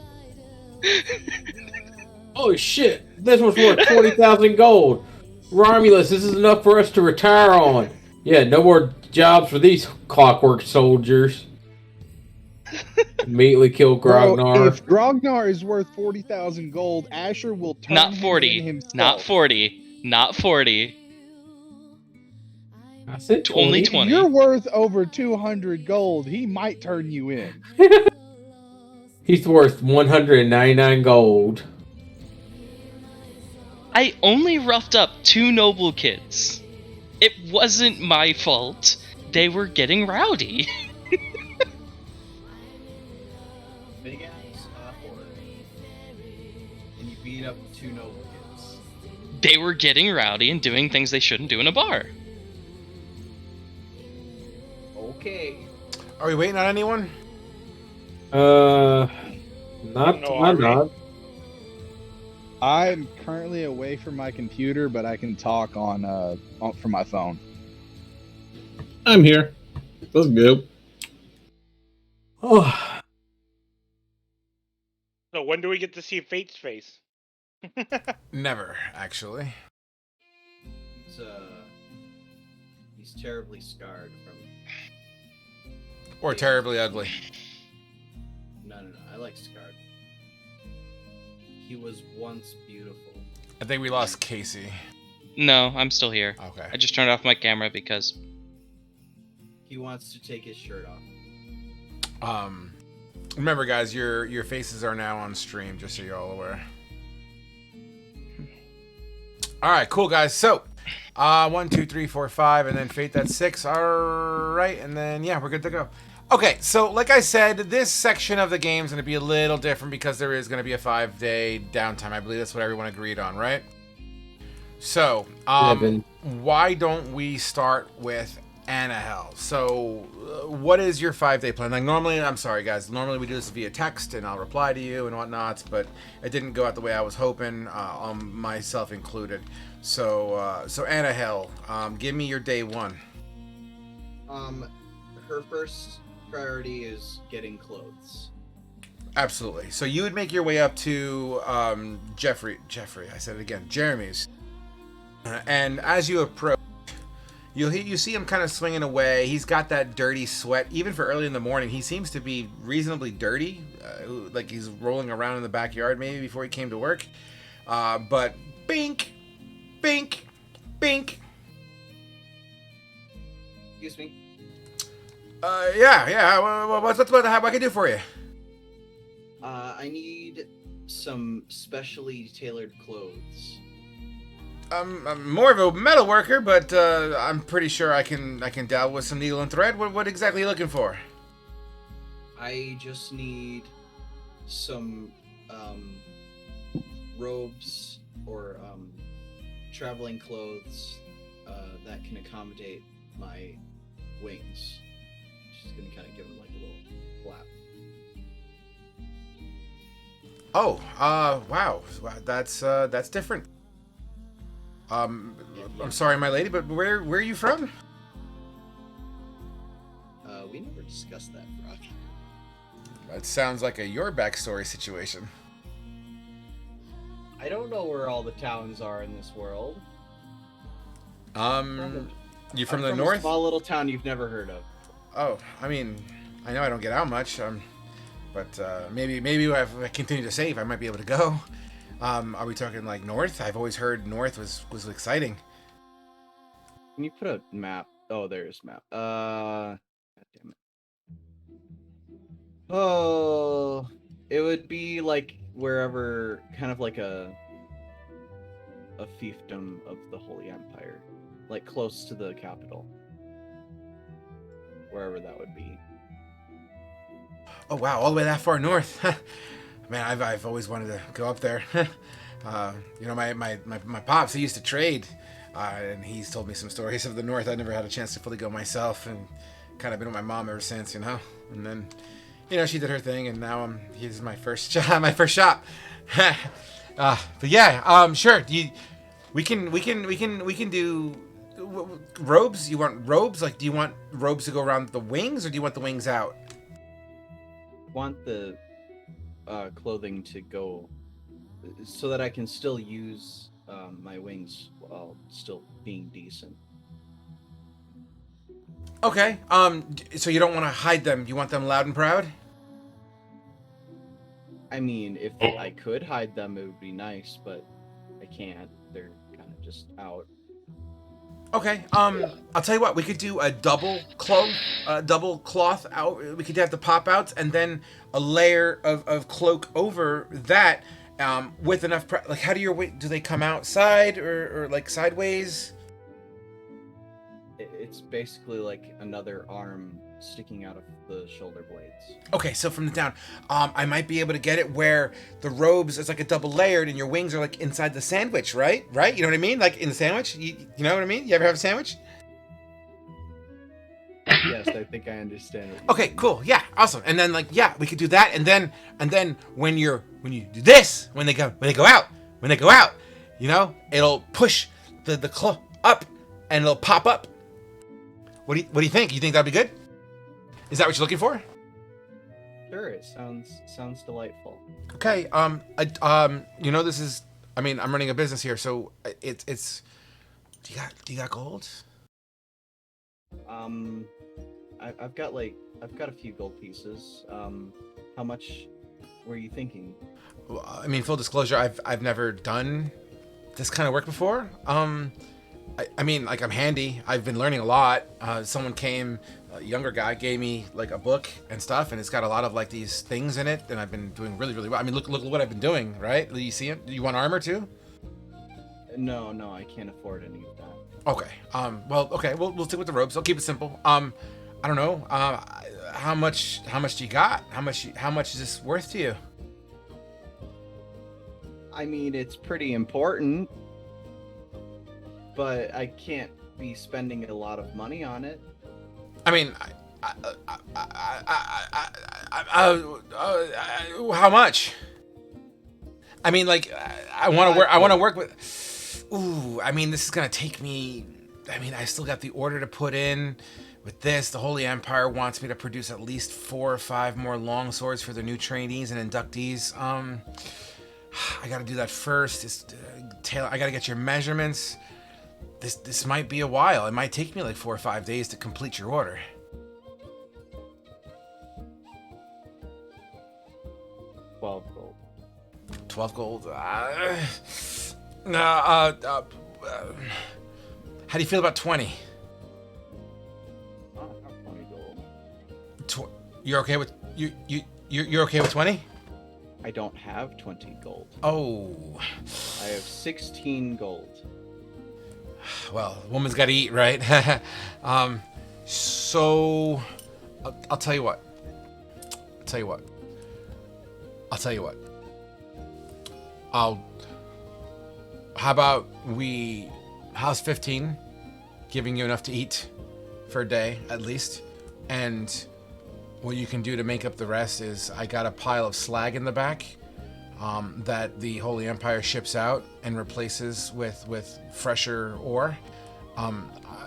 Oh shit, this one's worth 40,000 gold. Romulus, this is enough for us to retire on. Yeah, no more jobs for these clockwork soldiers. Immediately kill Grognar. Bro, if Grognar is worth 40,000 gold, Asher will turn Not him 40. in himself. Not 40. Not 40. I said 20. Only 20. You're worth over 200 gold. He might turn you in. He's worth 199 gold. I only roughed up 2 noble kids. It wasn't my fault. They were getting rowdy. Big ass horde. And you beat up 2 noble kids. They were getting rowdy and doing things they shouldn't do in a bar. Okay. Are we waiting on anyone? Not No, my not. I'm currently away from my computer, but I can talk from my phone. I'm here. Let's go. Oh, So when do we get to see Fate's face? Never, actually. He's terribly scarred from. Or terribly ugly. No. I like scarred. He was once beautiful. I think we lost Casey. No, I'm still here. Okay. I just turned off my camera because... He wants to take his shirt off. Remember, guys, your faces are now on stream, just so you're all aware. All right, cool, guys. So, 1, 2, 3, 4, 5, and then Fate, that's 6. All right, and then, yeah, we're good to go. Okay, so like I said, this section of the game is going to be a little different because there is going to be a 5-day downtime. I believe that's what everyone agreed on, right? So, why don't we start with Anahel? So, what is your 5-day plan? Like, normally, I'm sorry, guys, normally we do this via text, and I'll reply to you and whatnot, but it didn't go out the way I was hoping, myself included. So Anahel, give me your day 1. Her first priority is getting clothes. Absolutely. So you would make your way up to Jeffrey, I said it again, Jeremy's. And as you approach, you see him kind of swinging away. He's got that dirty sweat. Even for early in the morning, he seems to be reasonably dirty, like he's rolling around in the backyard maybe before he came to work. But bink, bink, bink. Excuse me. Yeah. What's what I can do for you? I need some specially tailored clothes. I'm more of a metal worker, but I'm pretty sure I can dabble with some needle and thread. What exactly are you looking for? I just need some robes or traveling clothes that can accommodate my wings. Just gonna kind of give them like a little flap. Oh, wow, that's different. I'm sorry, my lady, but where are you from? We never discussed that, Brock. That sounds like your backstory situation. I don't know where all the towns are in this world. You from the I'm north? A small little town you've never heard of. Oh, I mean, I know I don't get out much. But maybe if I continue to save, I might be able to go. Are we talking like north? I've always heard north was exciting. Can you put a map? Oh, there's map. God damn it. Oh, it would be like wherever, kind of like a fiefdom of the Holy Empire, like close to the capital, wherever that would be. Oh wow, all the way that far north. Man, I've always wanted to go up there. My pops, he used to trade, and he's told me some stories of the north. I never had a chance to fully go myself, and kind of been with my mom ever since, And then, she did her thing, and now he's my first job, my first shop. But yeah, sure. We can do robes. You want robes? Like, do you want robes to go around the wings, or do you want the wings out? Want the clothing to go so that I can still use my wings while still being decent. Okay. So you don't want to hide them. You want them loud and proud? I mean, if I could hide them, it would be nice, but I can't. They're kind of just out. Okay. I'll tell you what. We could do a double cloth out. We could have the pop outs and then a layer of cloak over that, with enough like how do your wings, do they come outside or like sideways? It's basically like another arm sticking out of the shoulder blades. Okay, so from the down, I might be able to get it where the robes is like a double layered and your wings are like inside the sandwich, right? Right? You know what I mean? Like in the sandwich? You know what I mean? You ever have a sandwich? Yes, I think I understand. Okay, cool. Yeah, awesome. And then like we could do that, and then when you do this, when they go out, you know, it'll push the claw up and it'll pop up. What do you think? You think that'd be good? Is that what you're looking for? Sure, it sounds delightful. Okay. You know, this is. I mean, I'm running a business here, so it's. Do you got gold? I've got a few gold pieces. How much were you thinking? Well, I mean, full disclosure, I've never done this kind of work before. I mean, like, I'm handy. I've been learning a lot. Someone came, a younger guy, gave me like a book and stuff, and it's got a lot of like these things in it, and I've been doing really, really well. I mean, look what I've been doing, right? You see it? You want armor too? No, I can't afford any of that. Okay. Well, okay. We'll stick with the robes. I'll keep it simple. I don't know. How much do you got? How much is this worth to you? I mean, it's pretty important, but I can't be spending a lot of money on it. I mean, how much? I mean, like, I want to work with. Ooh, I mean, this is gonna take me. I mean, I still got the order to put in. With this, the Holy Empire wants me to produce at least 4 or 5 more long swords for their new trainees and inductees. I gotta do that first. I gotta get your measurements. This might be a while. It might take me like 4 or 5 days to complete your order. 12 gold. 12 gold. How do you feel about 20? Oh, I have 20 gold. You're okay with you're okay with 20? I don't have 20 gold. Oh. I have 16 gold. Well, woman's got to eat, right? So I'll tell you what. How about how's 15? Giving you enough to eat for a day at least. And what you can do to make up the rest is I got a pile of slag in the back that the Holy Empire ships out and replaces with fresher ore.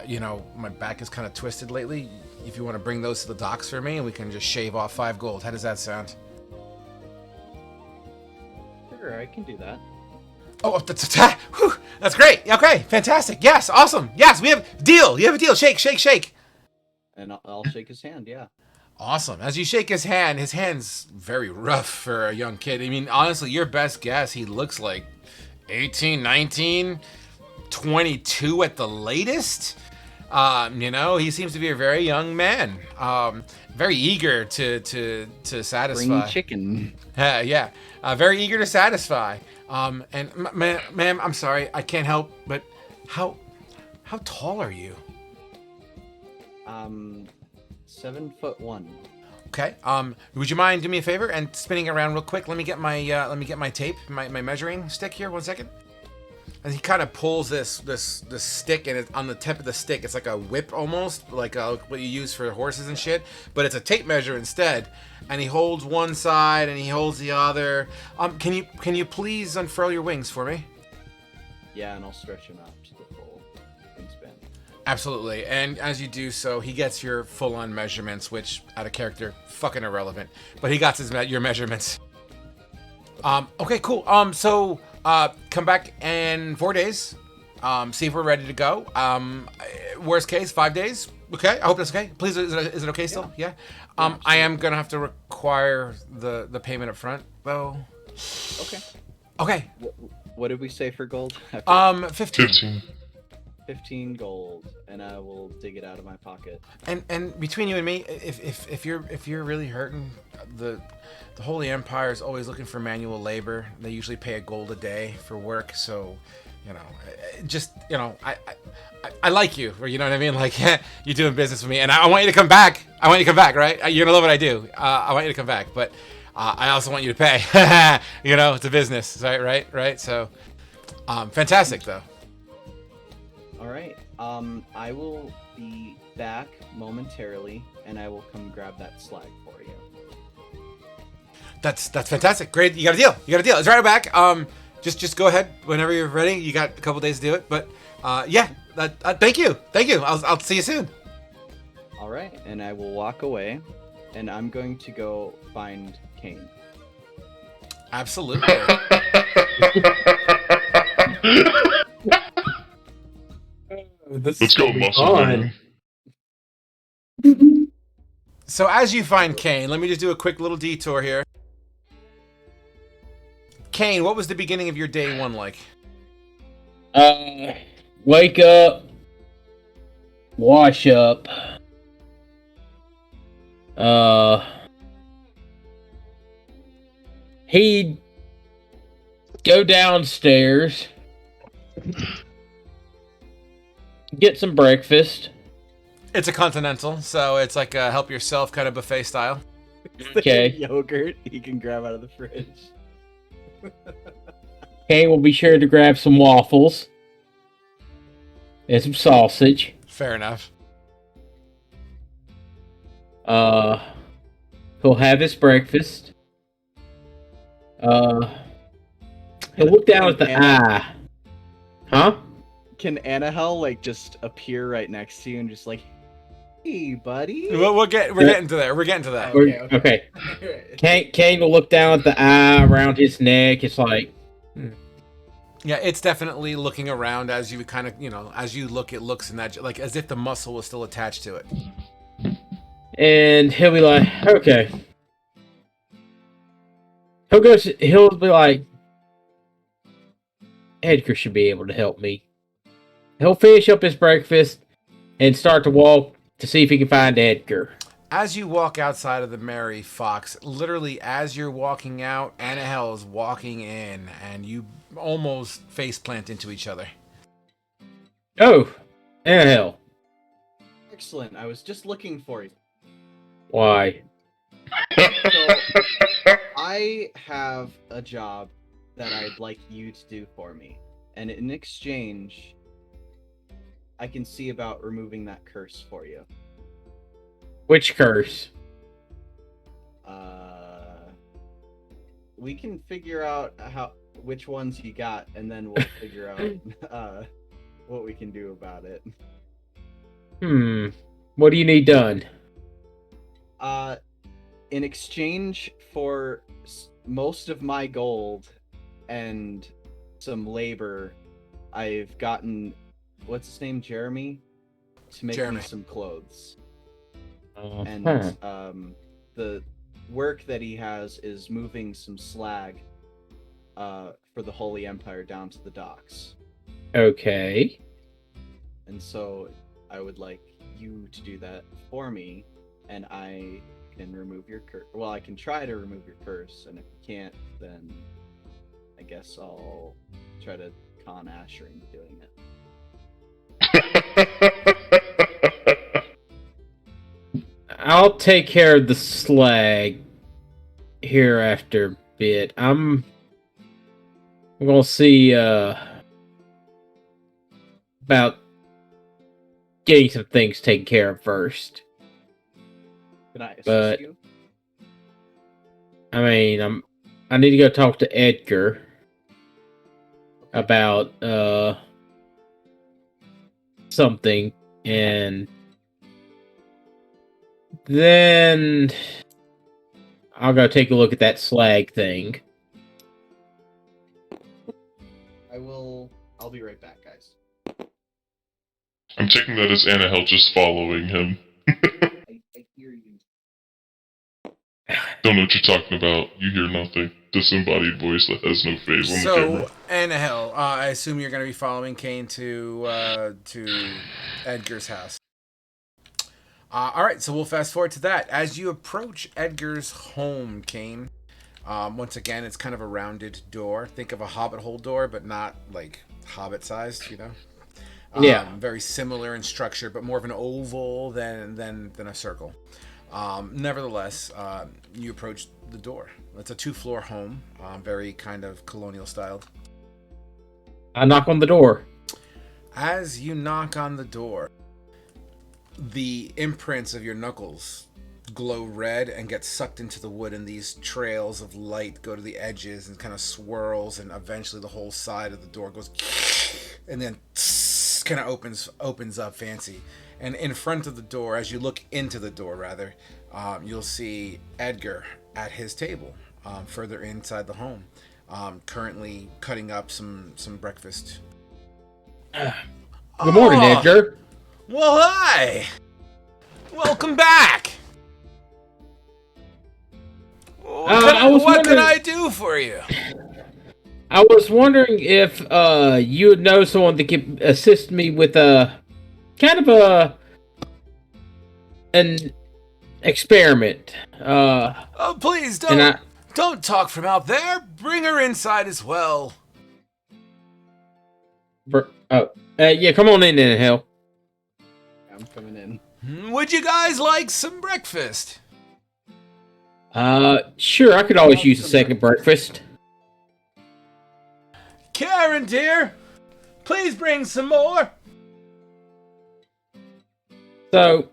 You know, my back is kind of twisted lately. If you want to bring those to the docks for me, and we can just shave off 5 gold. How does that sound? Sure, I can do that. Oh, that's great. Okay, fantastic. Yes, awesome. Yes, we have a deal. You have a deal. Shake. And I'll shake his hand, yeah. Awesome. As you shake his hand's very rough for a young kid. I mean, honestly, your best guess, he looks like 18, 19, 22 at the latest. You know, he seems to be a very young man. Very eager to satisfy. Bring chicken. Yeah. Very eager to satisfy. And ma'am, I'm sorry, I can't help, but how tall are you? 7'1". Okay. Would you mind doing me a favor and spinning it around real quick? Let me get my tape, my measuring stick here. 1 second. And he kind of pulls this stick, and it's on the tip of the stick. It's like a whip almost, like what you use for horses and shit. But it's a tape measure instead. And he holds one side and he holds the other. Can you please unfurl your wings for me? Yeah, and I'll stretch him out to the full wingspan. Absolutely. And as you do so, he gets your full-on measurements, which out of character, fucking irrelevant. But he got your measurements. Okay, cool. So. Come back in 4 days. See if we're ready to go. Worst case, 5 days. Okay, I hope that's okay. Please, is it okay still? Yeah. I am gonna have to require the payment up front, though. Okay. What did we say for gold? 15. 15 gold. and I will dig it out of my pocket. And between you and me, if you're really hurting, the Holy Empire is always looking for manual labor. They usually pay a gold a day for work, so I like you, or you know what I mean. Like you're doing business with me, and I want you to come back. I want you to come back, right? You're gonna love what I do. I want you to come back, but I also want you to pay. It's a business, right. So, fantastic though. All right. I will be back momentarily, and I will come grab that slag for you. That's fantastic. Great. You got a deal. It's right back. Just go ahead whenever you're ready. You got a couple days to do it, but thank you. I'll see you soon. All right, and I will walk away, and I'm going to go find Kane. Absolutely. Let's go, muscle man. So as you find Kane, let me just do a quick little detour here. Kane, what was the beginning of your day one like? Wake up, wash up, he'd go downstairs, get some breakfast. It's a continental, so it's like a help yourself kind of buffet style. Okay. Yogurt he can grab out of the fridge. Kane will be sure to grab some waffles and some sausage. Fair enough. He'll have his breakfast. He'll look down at the eye. Huh? Can Anahel just appear right next to you and just hey, buddy? We're getting to there. We're getting to that. Okay. Kane will look down at the eye around his neck. It's like... Yeah, it's definitely looking around as you kind of, as you look, it looks in that, like as if the muscle was still attached to it. And he'll be like, okay. He'll be like, Edgar should be able to help me. He'll finish up his breakfast and start to walk to see if he can find Edgar. As you walk outside of the Mary Fox, literally as you're walking out, Anahel is walking in, and you almost faceplant into each other. Oh, Anahel. Excellent. I was just looking for you. Why? So, I have a job that I'd like you to do for me, and in exchange, I can see about removing that curse for you. Which curse? We can figure out which ones you got, and then we'll figure out what we can do about it. What do you need done? In exchange for most of my gold and some labor, I've gotten what's his name, Jeremy, to make me some clothes. And the work that he has is moving some slag for the Holy Empire down to the docks. Okay. And so I would like you to do that for me, and I can remove your curse. Well, I can try to remove your curse, and if you can't, then I guess I'll try to con Asher into doing it. I'll take care of the slag here after a bit. I'm gonna see about getting some things taken care of first. Can I assist you? I mean, I need to go talk to Edgar about something, and then I'll go take a look at that slag thing. I'll be right back, guys. I'm taking that as Anahel just following him. I hear you. Don't know what you're talking about. You hear nothing. disembodied voice that has no face on the camera. So, Annahel, I assume you're going to be following Kane to Edgar's house. All right, so we'll fast forward to that. As you approach Edgar's home, Kane, once again, it's kind of a rounded door. Think of a hobbit hole door, but not like hobbit-sized, you know? Yeah. Very similar in structure, but more of an oval than a circle. Nevertheless, you approach the door. It's a 2-floor home, very kind of colonial styled. I knock on the door. As you knock on the door, the imprints of your knuckles glow red and get sucked into the wood, and these trails of light go to the edges and kind of swirls, and eventually the whole side of the door goes and then kind of opens up fancy. And in front of the door, as you look into the door rather, you'll see Edgar at his table, further inside the home, currently cutting up some breakfast. Good morning, Edgar. Well, hi! Welcome back! What can I do for you? I was wondering if you would know someone that could assist me with kind of an experiment. Oh, please don't talk from out there. Bring her inside as well. Yeah, come on in then, hell. I'm coming in. Would you guys like some breakfast? Sure, I could always use a second breakfast. Karen, dear, please bring some more. So,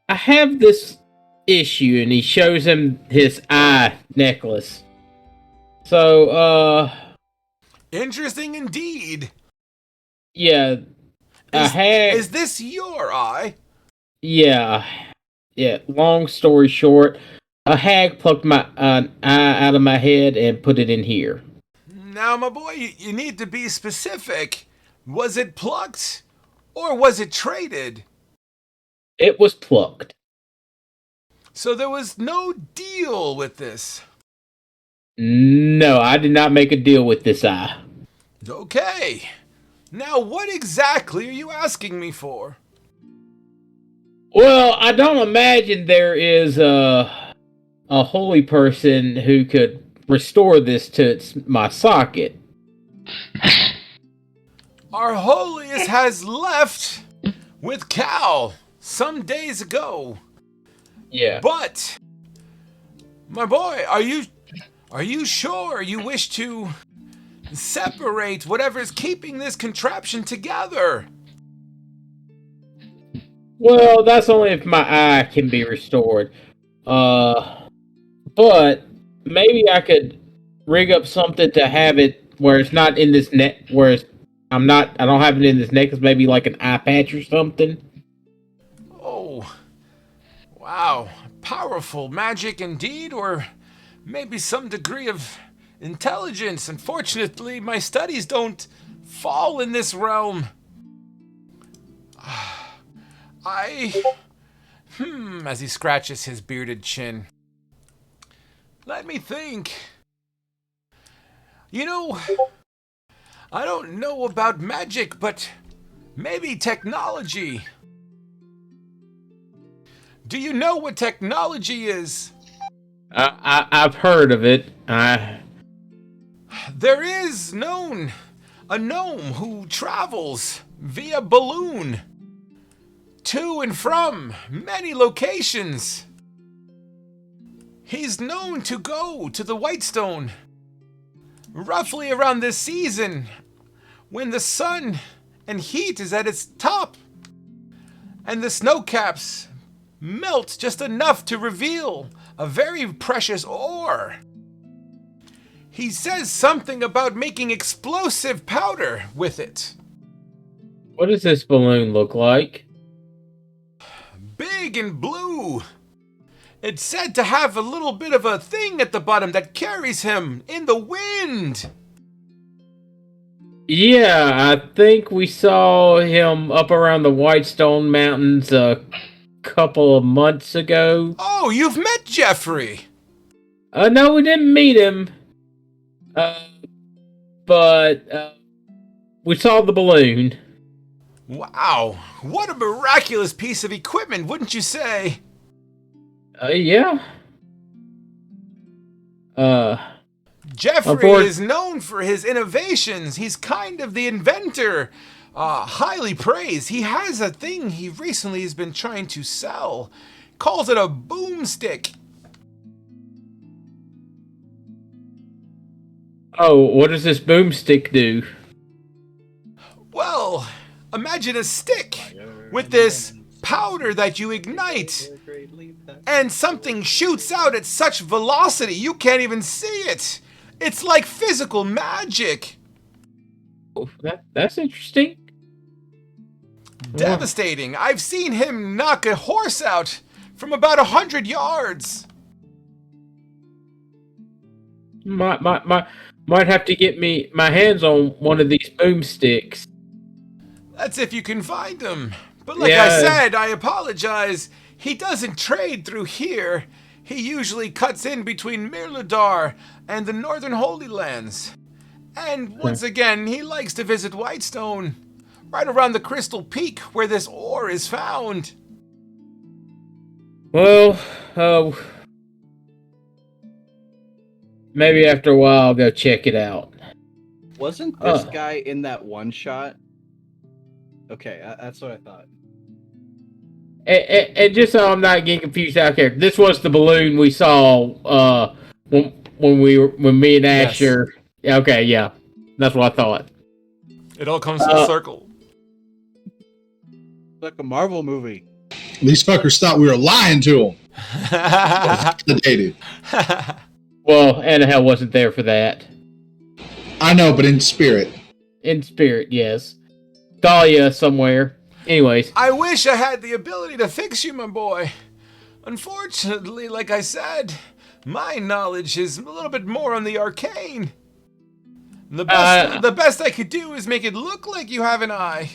I have this issue, and he shows him his eye necklace. So, Interesting indeed. Yeah, Is this your eye? Yeah. Long story short, a hag plucked my eye out of my head and put it in here. Now, my boy, you need to be specific. Was it plucked, or was it traded? It was plucked. So there was no deal with this. No, I did not make a deal with this eye. Okay. Now, what exactly are you asking me for? Well, I don't imagine there is a holy person who could restore this to my socket. Our holiest has left with Cal some days ago. Yeah. But, my boy, are you sure you wish to separate whatever's keeping this contraption together? Well, that's only if my eye can be restored. But maybe I could rig up something to have it where it's not in this neck, I don't have it in this necklace, maybe like an eye patch or something. Oh, wow. Powerful magic indeed, or maybe some degree of intelligence. Unfortunately, my studies don't fall in this realm. As he scratches his bearded chin. Let me think. You know, I don't know about magic, but maybe technology. Do you know what technology is? I've heard of it. There is a gnome who travels via balloon to and from many locations. He's known to go to the Whitestone roughly around this season when the sun and heat is at its top and the snow caps melt just enough to reveal a very precious ore. He says something about making explosive powder with it. What does this balloon look like? Big and blue. It's said to have a little bit of a thing at the bottom that carries him in the wind. Yeah, I think we saw him up around the Whitestone Mountains couple of months ago. Oh, you've met Jeffrey. No, we didn't meet him. But we saw the balloon. Wow, what a miraculous piece of equipment, wouldn't you say? Yeah. Jeffrey is known for his innovations. He's kind of the inventor. Highly praised. He has a thing he recently has been trying to sell. Calls it a boomstick. Oh, what does this boomstick do? Well, imagine a stick with this powder that you ignite, and something shoots out at such velocity you can't even see it. It's like physical magic. Oh, that's interesting. Devastating. I've seen him knock a horse out from about 100 yards. Might have to get my hands on one of these boomsticks. That's if you can find him. But like I said, I apologize. He doesn't trade through here. He usually cuts in between Mirladar and the Northern Holy Lands. And once again, he likes to visit Whitestone, right around the Crystal Peak where this ore is found. Well, maybe after a while I'll go check it out. Wasn't this guy in that one shot? Okay, that's what I thought. And just so I'm not getting confused out here, this was the balloon we saw when me and Asher. Yes. Okay, yeah, that's what I thought. It all comes full circle. Like a Marvel movie. These fuckers thought we were lying to them. Well, Annahel wasn't there for that. I know, but in spirit. In spirit, yes. Dahlia somewhere. Anyways. I wish I had the ability to fix you, my boy. Unfortunately, like I said, my knowledge is a little bit more on the arcane. The best I could do is make it look like you have an eye.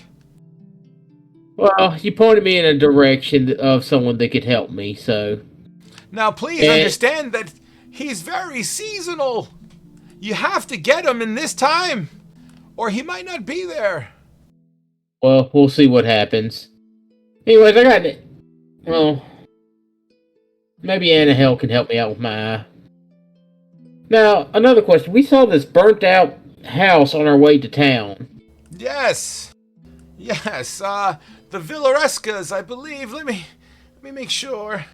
Well, you pointed me in a direction of someone that could help me, so... Now, please understand that he's very seasonal. You have to get him in this time, or he might not be there. Well, we'll see what happens. Anyways, I got it. Well, maybe Annahel can help me out with my eye. Now, another question. We saw this burnt out house on our way to town. Yes. Yes, the Villarescas, I believe. Let me make sure.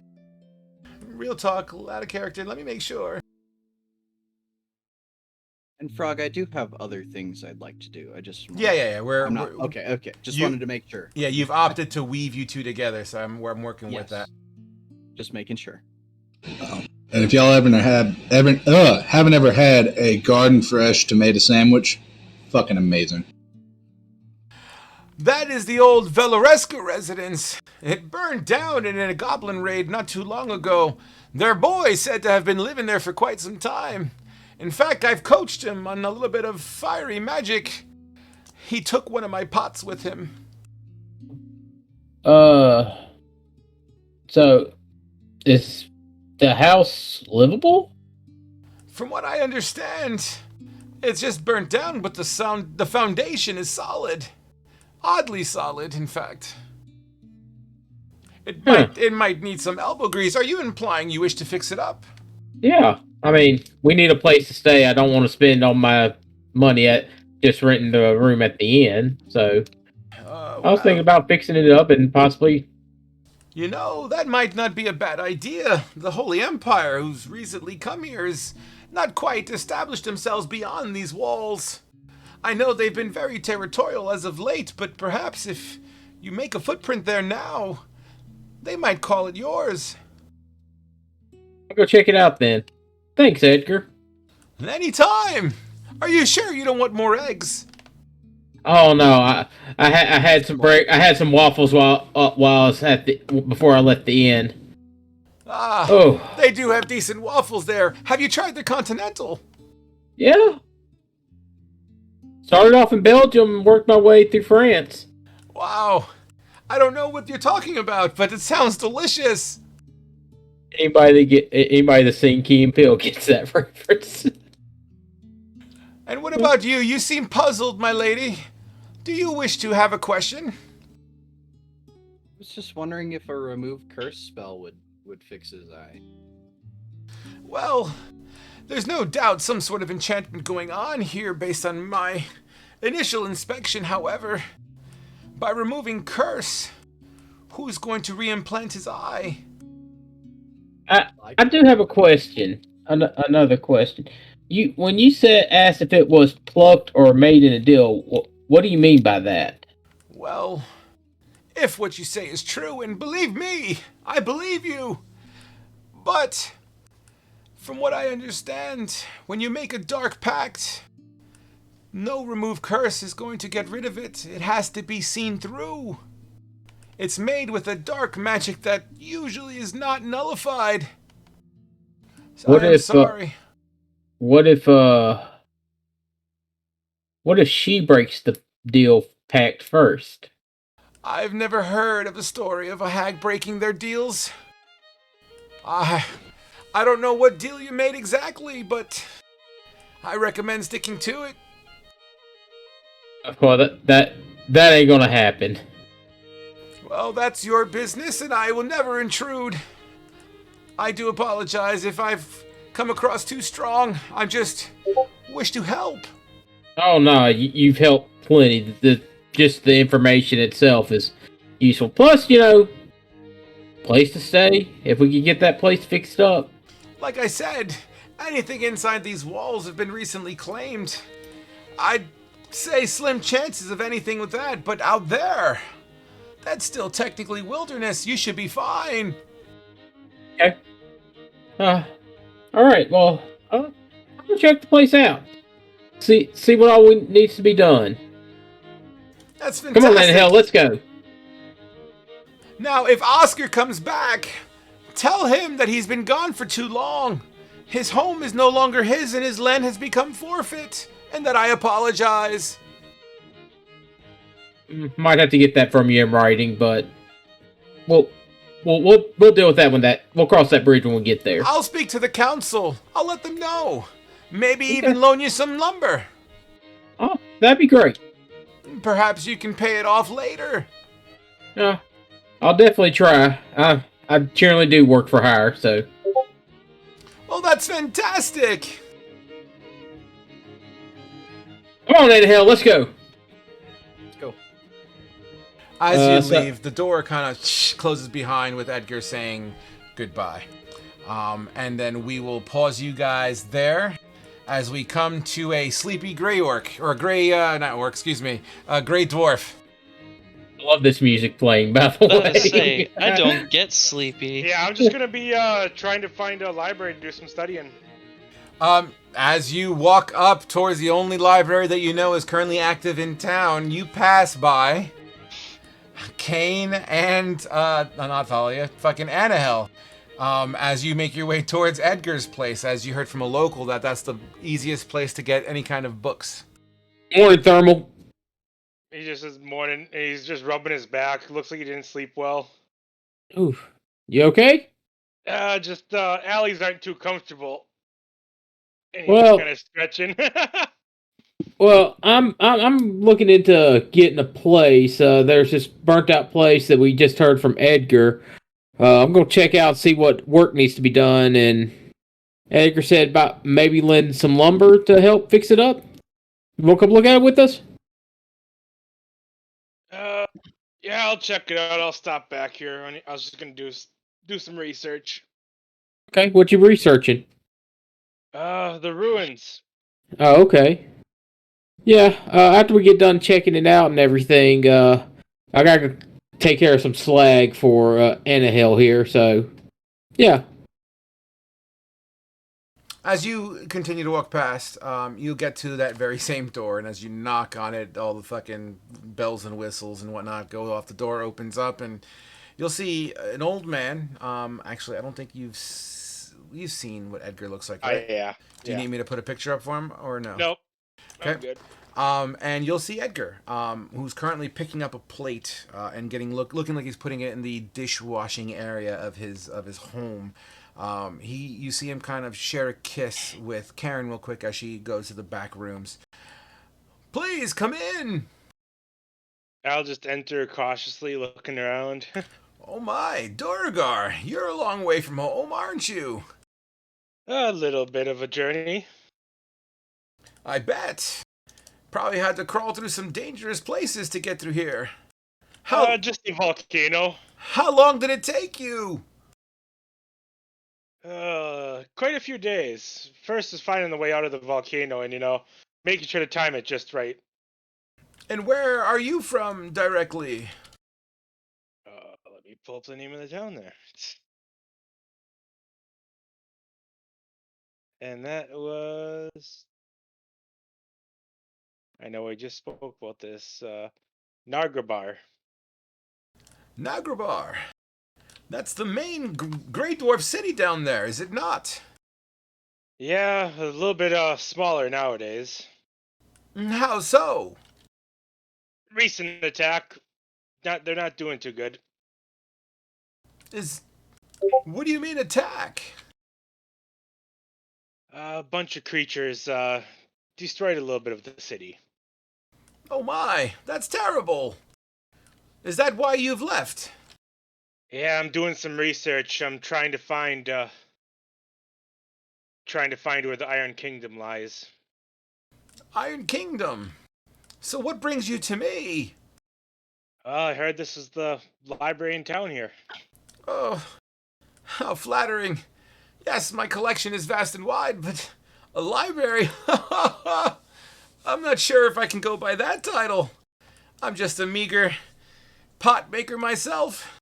Real talk, out of character. Let me make sure. And Frog, I do have other things I'd like to do. I just yeah. Okay. Just wanted to make sure. Yeah, you've opted to weave you two together, so I'm working with that. Just making sure. And if y'all haven't ever had a garden fresh tomato sandwich, fucking amazing. That is the old Villaresca residence. It burned down in a goblin raid not too long ago. Their boy said to have been living there for quite some time. In fact, I've coached him on a little bit of fiery magic. He took one of my pots with him. So, is the house livable? From what I understand, it's just burnt down, but the foundation is solid. Oddly solid, in fact. It might need some elbow grease. Are you implying you wish to fix it up? Yeah. I mean, we need a place to stay. I don't want to spend all my money at just renting the room at the inn. So I was thinking about fixing it up and possibly... You know, that might not be a bad idea. The Holy Empire, who's recently come here, has not quite established themselves beyond these walls. I know they've been very territorial as of late, but perhaps if you make a footprint there now, they might call it yours. I'll go check it out then. Thanks, Edgar. Anytime. Are you sure you don't want more eggs? Oh no, I had some I had some waffles while I was before I left the inn. They do have decent waffles there. Have you tried the Continental? Yeah. Started off in Belgium and worked my way through France. Wow. I don't know what you're talking about, but it sounds delicious. Anybody that's seen Key and Peele gets that reference. And what about you? You seem puzzled, my lady. Do you wish to have a question? I was just wondering if a remove curse spell would fix his eye. Well, there's no doubt some sort of enchantment going on here based on my initial inspection. However, by removing curse, who's going to reimplant his eye? I do have a question. Another question. When you asked if it was plucked or made in a deal, what do you mean by that? Well, if what you say is true, and believe me, I believe you. But from what I understand, when you make a dark pact, no remove curse is going to get rid of it. It has to be seen through. It's made with a dark magic that usually is not nullified. So I'm sorry. What if she breaks the deal pact first? I've never heard of the story of a hag breaking their deals. I don't know what deal you made exactly, but I recommend sticking to it. Of course, that ain't gonna happen. Well, that's your business, and I will never intrude. I do apologize if I've come across too strong. I just wish to help. Oh no, you've helped plenty. Just the information itself is useful. Plus, place to stay. If we could get that place fixed up. Like I said, anything inside these walls have been recently claimed. I'd say slim chances of anything with that, but out there, that's still technically wilderness. You should be fine. Okay. All right. Well, I'm gonna check the place out. See what all needs to be done. That's fantastic. Come on, then, hell, let's go. Now, if Oscar comes back, tell him that he's been gone for too long. His home is no longer his, and his land has become forfeit, and that I apologize. Might have to get that from you in writing, but we'll deal with that we'll cross that bridge when we get there. I'll speak to the council. I'll let them know. Maybe even loan you some lumber. Oh, that'd be great. Perhaps you can pay it off later. I'll definitely try. I generally do work for hire, so. Well, that's fantastic. Come on, then, hell, let's go. Let's go. As you leave, the door kind of closes behind with Edgar saying goodbye. And then we will pause you guys there as we come to a sleepy gray orc, or a gray, not orc, excuse me, a gray dwarf. I love this music playing, by the way. I was gonna say, I don't get sleepy. Yeah, I'm just gonna be trying to find a library to do some studying. As you walk up towards the only library that you know is currently active in town, you pass by Kane and, not Thalia, fucking Anahel. As you make your way towards Edgar's place, as you heard from a local that's the easiest place to get any kind of books. Morning, Thermal. He just is morning. He's just rubbing his back. Looks like he didn't sleep well. Ooh, you okay? Just alleys aren't too comfortable. And he's Well, kind of stretching. Well, I'm looking into getting a place. There's this burnt out place that we just heard from Edgar. I'm gonna check out, see what work needs to be done, and Edgar said about maybe lending some lumber to help fix it up. You wanna come look at it with us? Yeah, I'll check it out. I'll stop back here. I was just gonna do some research. Okay, what you researching? The ruins. Oh, okay. Yeah, after we get done checking it out and everything, I gotta take care of some slag for Anahel here, so yeah. As you continue to walk past, you get to that very same door, and as you knock on it, all the fucking bells and whistles and whatnot go off. The door opens up, and you'll see an old man. Actually, I don't think you've seen what Edgar looks like, right? Yeah. Do you need me to put a picture up for him, or no? Nope. Okay. I'm good. And you'll see Edgar, who's currently picking up a plate and looking like he's putting it in the dishwashing area of his home. You see him kind of share a kiss with Karen real quick as she goes to the back rooms. Please come in. I'll just enter cautiously, looking around. Oh my, Dorgar, you're a long way from home, aren't you? A little bit of a journey. I bet. Probably had to crawl through some dangerous places to get through here. Just a volcano. How long did it take you? Quite a few days. First is finding the way out of the volcano and, making sure to time it just right. And where are you from directly? Let me pull up the name of the town there. And that was... I know I just spoke about this. Nagrabar. Nagrabar. That's the main Great Dwarf city down there, is it not? Yeah, a little bit smaller nowadays. How so? Recent attack. They're not doing too good. What do you mean attack? A bunch of creatures destroyed a little bit of the city. Oh my, that's terrible. Is that why you've left? Yeah, I'm doing some research. I'm trying to find where the Iron Kingdom lies. Iron Kingdom? So what brings you to me? I heard this is the library in town here. Oh, how flattering. Yes, my collection is vast and wide, but a library? I'm not sure if I can go by that title. I'm just a meager pot maker myself.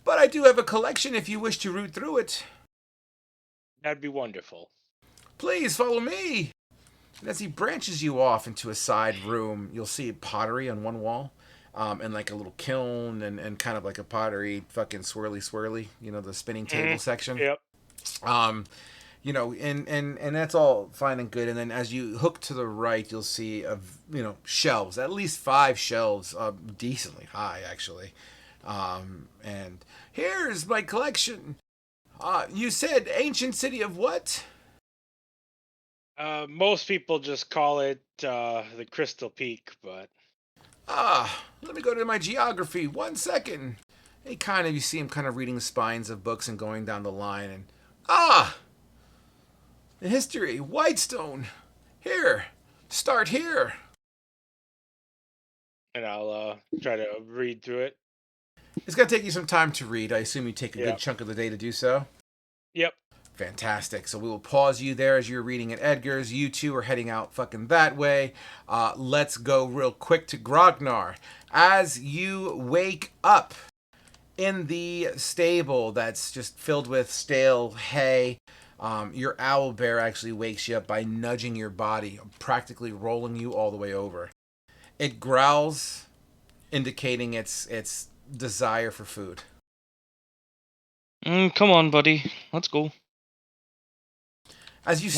But I do have a collection if you wish to root through it. That'd be wonderful. Please follow me. And as he branches you off into a side room, you'll see pottery on one wall. And like a little kiln and kind of like a pottery fucking swirly, the spinning table section. Yep. And that's all fine and good. And then as you hook to the right, you'll see shelves, at least 5 shelves, decently high actually. And here's my collection. You said ancient city of what? Most people just call it the Crystal Peak, but... Let me go to my geography. 1 second. You see him kind of reading the spines of books and going down the line and... The history. Whitestone. Here. Start here. And I'll try to read through it. It's going to take you some time to read. I assume you take a good chunk of the day to do so? Yep. Fantastic. So we will pause you there as you're reading at Edgar's. You two are heading out fucking that way. Let's go real quick to Grognar. As you wake up in the stable that's just filled with stale hay, your owl bear actually wakes you up by nudging your body, practically rolling you all the way over. It growls, indicating its desire for food. Come on, buddy. Let's go. As you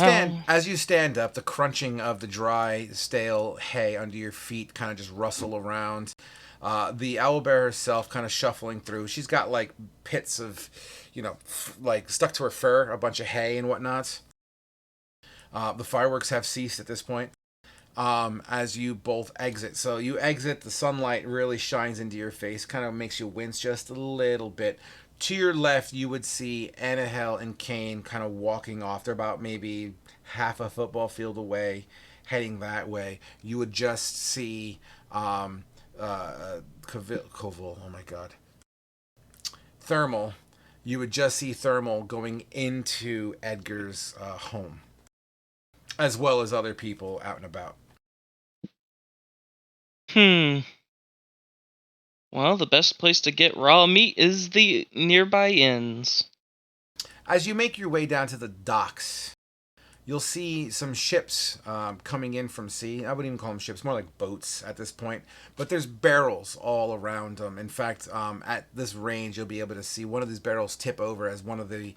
stand up, the crunching of the dry, stale hay under your feet kind of just rustle around. The owlbear herself kind of shuffling through. She's got like pits of, like stuck to her fur, a bunch of hay and whatnot. The fireworks have ceased at this point. As you both exit. So you exit, the sunlight really shines into your face, kind of makes you wince just a little bit. To your left, you would see Annahel and Kane kind of walking off. They're about maybe half a football field away, heading that way. You would just see Koval, oh my god. Thermal. You would just see Thermal going into Edgar's home, as well as other people out and about. Well, the best place to get raw meat is the nearby inns. As you make your way down to the docks, you'll see some ships coming in from sea. I wouldn't even call them ships, more like boats at this point. But there's barrels all around them. In fact, at this range, you'll be able to see one of these barrels tip over as one of the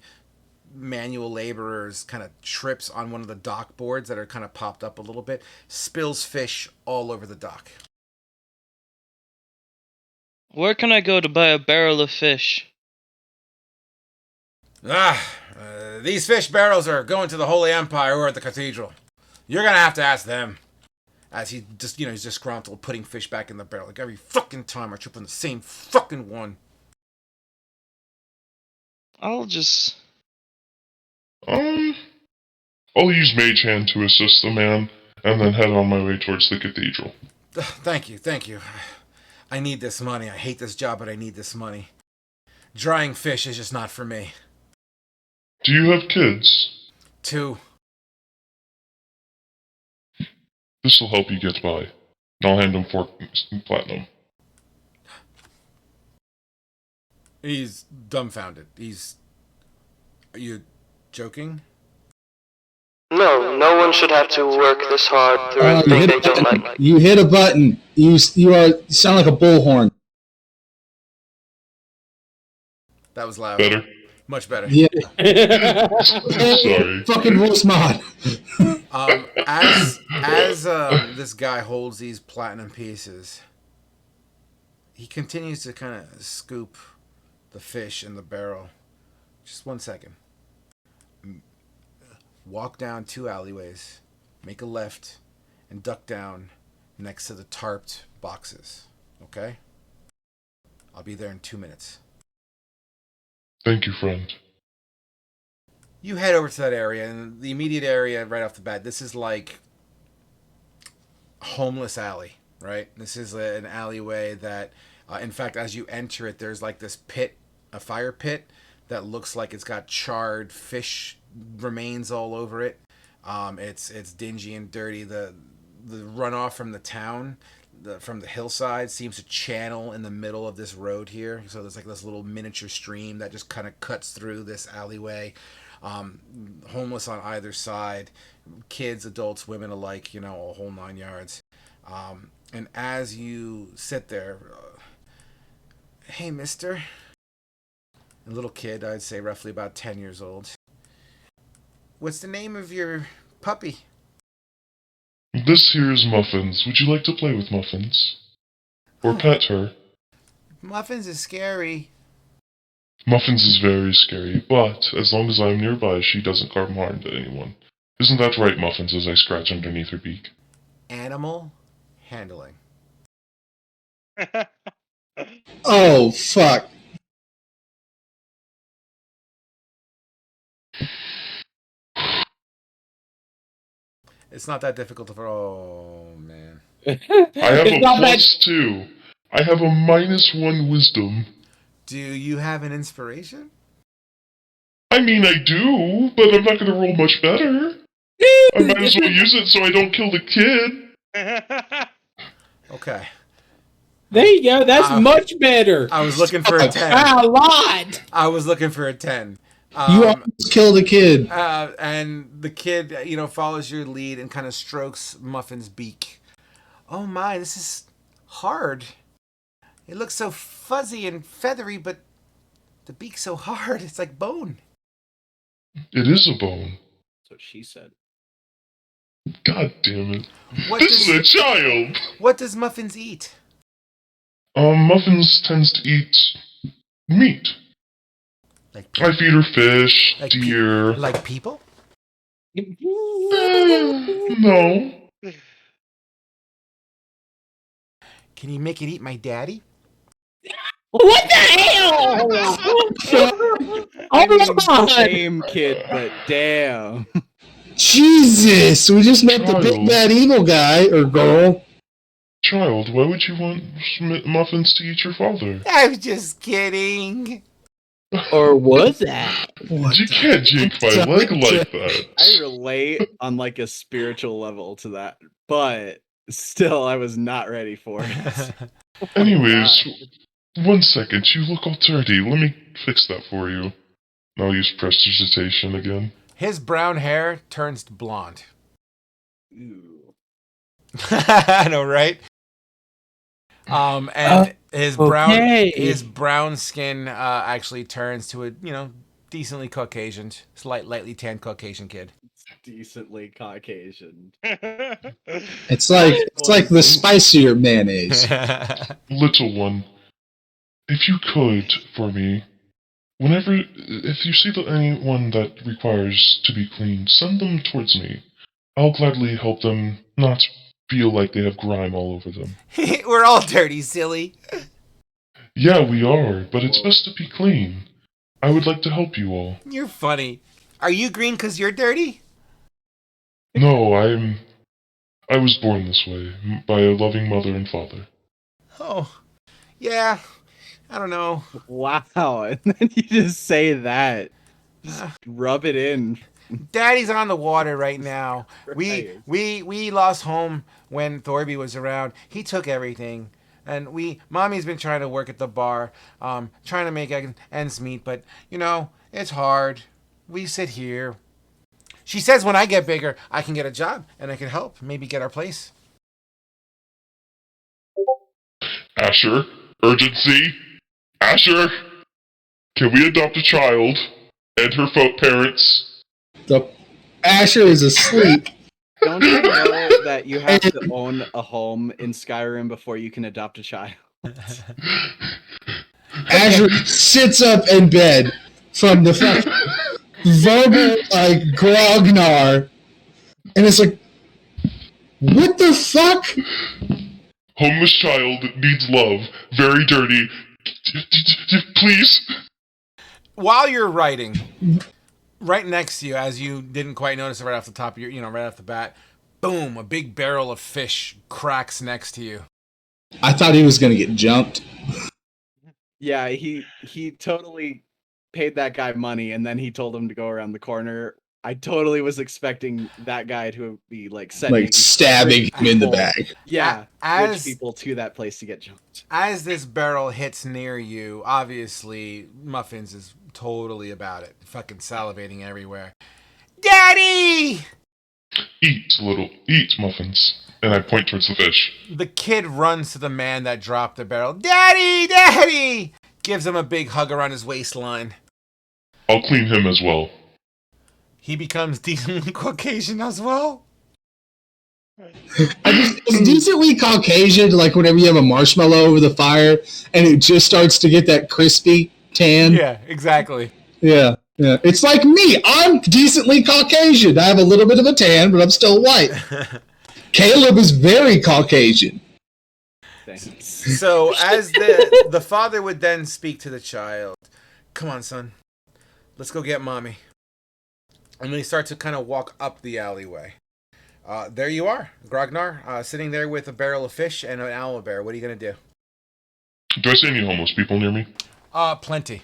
manual laborers kind of trips on one of the dock boards that are kind of popped up a little bit, spills fish all over the dock. Where can I go to buy a barrel of fish? These fish barrels are going to the Holy Empire or at the cathedral. You're gonna have to ask them. As he just, he's disgruntled, putting fish back in the barrel. Like every fucking time I trip on the same fucking one. I'll just... I'll use Mage Hand to assist the man, and then head on my way towards the cathedral. Thank you. I need this money. I hate this job, but I need this money. Drying fish is just not for me. Do you have kids? 2. This will help you get by. I'll hand him 4 platinum. He's dumbfounded. Are you joking? No one should have to work this hard through a thing they don't like. You hit a button. You sound like a bullhorn. That was loud. Better? Much better. Yeah. Sorry. Fucking voice mod. As this guy holds these platinum pieces, he continues to kind of scoop the fish in the barrel. Just 1 second. Walk down 2 alleyways, make a left, and duck down next to the tarped boxes. Okay? I'll be there in 2 minutes. Thank you, friend. You head over to that area, and the immediate area right off the bat, this is like homeless alley, right? This is an alleyway that, in fact, as you enter it, there's like this pit, a fire pit, that looks like it's got charred fish remains all over it. It's dingy and dirty. The runoff from the town, from the hillside, seems to channel in the middle of this road here. So there's like this little miniature stream that just kind of cuts through this alleyway. Homeless on either side, kids, adults, women alike, a whole 9 yards. And as you sit there, hey, mister. A little kid, I'd say roughly about 10 years old. What's the name of your puppy? This here is Muffins. Would you like to play with Muffins? Or pet her? Muffins is scary. Muffins is very scary, but as long as I'm nearby, she doesn't harm to anyone. Isn't that right, Muffins, as I scratch underneath her beak? Animal handling. Oh, fuck. It's not that difficult to... Oh, man. I have a +2. I have a -1 wisdom. Do you have an inspiration? I mean, I do, but I'm not going to roll much better. I might as well use it so I don't kill the kid. Okay. There you go. That's much better. I was looking for a 10. A lot. I was looking for a 10. You almost killed a kid. And the kid, follows your lead and kind of strokes Muffin's beak. Oh my, this is hard. It looks so fuzzy and feathery, but the beak's so hard. It's like bone. It is a bone. That's what she said. God damn it. This is a child! What does Muffins eat? Muffins tends to eat meat. I feed her fish, deer. Like people? No. Can you make it eat my daddy? What the hell? I mean, same kid, but damn. Jesus, we just met the big bad evil guy or girl. Child, why would you want Muffins to eat your father? I'm just kidding. Or was that? You can't yank my leg like that. I relate on like a spiritual level to that, but still, I was not ready for it. Anyways, 1 second. You look all dirty. Let me fix that for you. I'll use prestidigitation again. His brown hair turns blonde. Ooh. I know, right? And his brown skin actually turns to a decently Caucasian, lightly tanned Caucasian kid. It's decently Caucasian. It's like the spicier mayonnaise. Little one, if you could, for me, if you see anyone that requires to be cleaned, send them towards me. I'll gladly help them not feel like they have grime all over them. We're all dirty, silly. Yeah, we are, but it's best to be clean. I would like to help you all. You're funny. Are you green because you're dirty? No, I was born this way by a loving mother and father. Oh, yeah. I don't know. Wow, and then you just say that. Just rub it in. Daddy's on the water right now. Right. We lost home when Thorby was around. He took everything. And Mommy's been trying to work at the bar, trying to make ends meet, but, it's hard. We sit here. She says when I get bigger, I can get a job, and I can help, maybe get our place. Asher, urgency! Asher! Can we adopt a child and her parents? Asher is asleep. Don't you know that you have to own a home in Skyrim before you can adopt a child? Asher sits up in bed from the verbal grognar, and it's like, what the fuck? Homeless child needs love. Very dirty. Please. While you're writing, right next to you, as you didn't quite notice it right off the top of your, right off the bat, boom, a big barrel of fish cracks next to you. I thought he was going to get jumped. Yeah, he totally paid that guy money, and then he told him to go around the corner. I totally was expecting that guy to be stabbing him in the back. Yeah, rich people to that place to get jumped. As this barrel hits near you, obviously Muffins is totally about it, fucking salivating everywhere. Daddy! Eat, Muffins. And I point towards the fish. The kid runs to the man that dropped the barrel. Daddy! Daddy! Gives him a big hug around his waistline. I'll clean him as well. He becomes decently Caucasian as well. It's decently Caucasian, like whenever you have a marshmallow over the fire and it just starts to get that crispy tan. Yeah, exactly. Yeah. It's like me. I'm decently Caucasian. I have a little bit of a tan, but I'm still white. Caleb is very Caucasian. Thanks. So as the father would then speak to the child, come on, son, let's go get mommy. And they start to kind of walk up the alleyway. There you are, Grognar, sitting there with a barrel of fish and an owlbear. What are you going to do? Do I see any homeless people near me? Plenty.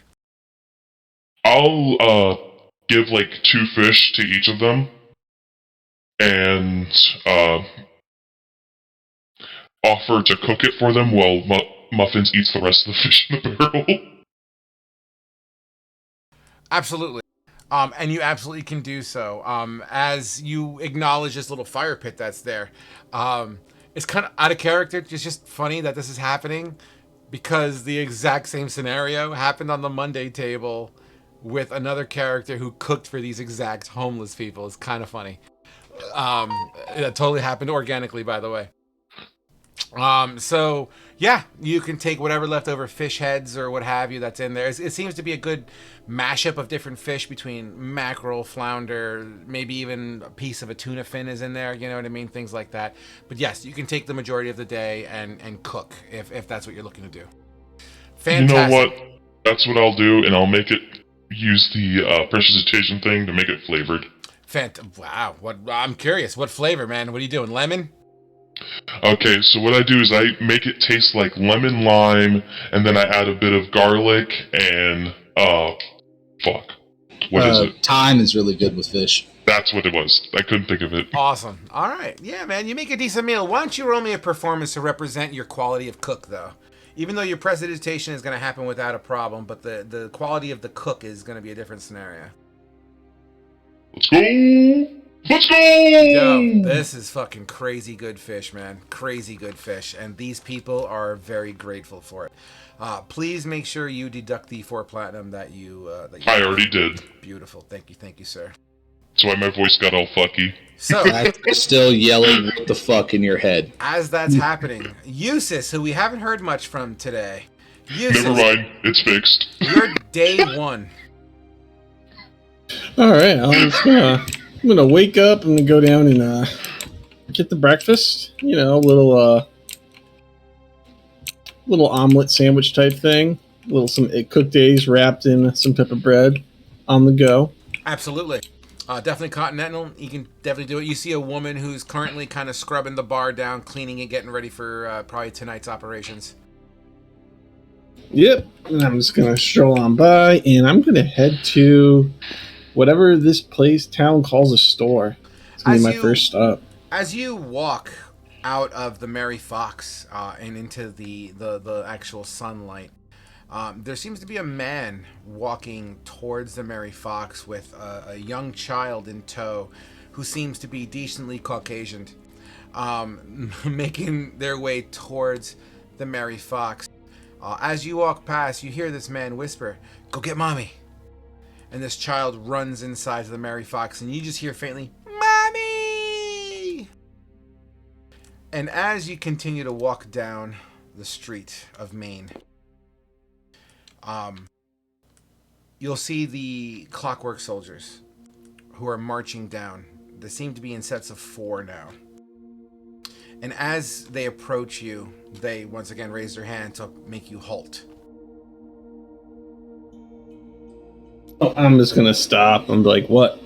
I'll give 2 fish to each of them. And offer to cook it for them while Muffins eats the rest of the fish in the barrel. Absolutely. And you absolutely can do so. As you acknowledge this little fire pit that's there. It's kind of out of character. It's just funny that this is happening because the exact same scenario happened on the Monday table with another character who cooked for these exact homeless people. It's kind of funny. It totally happened organically, by the way. So yeah, you can take whatever leftover fish heads or what have you that's in there. It seems to be a good mashup of different fish between mackerel, flounder, maybe even a piece of a tuna fin is in there. You know what I mean? Things like that. But yes, you can take the majority of the day and cook if that's what you're looking to do. Fantastic. You know what? That's what I'll do, and I'll use the prestidigitation thing to make it flavored. Wow. I'm curious. What flavor, man? What are you doing? Lemon? Okay, so what I do is I make it taste like lemon lime, and then I add a bit of garlic and what is it? Thyme is really good with fish. That's what it was. I couldn't think of it. Awesome. All right. Yeah, man, you make a decent meal. Why don't you roll me a performance to represent your quality of cook, though? Even though your prestidigitation is going to happen without a problem, but the quality of the cook is going to be a different scenario. Let's go! Let's go! Yo, this is fucking crazy good fish, man. Crazy good fish. And these people are very grateful for it. Please make sure you deduct the 4 platinum that you I already did. Beautiful. Thank you, sir. That's why my voice got all fucky. So, still yelling what the fuck in your head. As that's happening, Eustace, who we haven't heard much from today. Eustace, never mind, it's fixed. You're day 1. All right, I'm gonna wake up and go down and get the breakfast. You know, a little omelet sandwich type thing. Some cooked eggs wrapped in some pepper bread on the go. Absolutely. Definitely continental. You can definitely do it. You see a woman who's currently kind of scrubbing the bar down, cleaning it, getting ready for probably tonight's operations. Yep. And I'm just going to stroll on by, and I'm going to head to whatever this town calls a store. It's going to be my first stop. As you walk out of the Merry Fox and into the actual sunlight, there seems to be a man walking towards the Merry Fox with a young child in tow who seems to be decently Caucasian, making their way towards the Merry Fox. As you walk past, you hear this man whisper, "Go get mommy." And this child runs inside to the Merry Fox, and you just hear faintly, "Mommy!" And as you continue to walk down the street of Maine, you'll see the Clockwork Soldiers who are marching down. They seem to be in sets of 4 now. And as they approach you, they once again raise their hand to make you halt. Oh, I'm just going to stop and be like, what?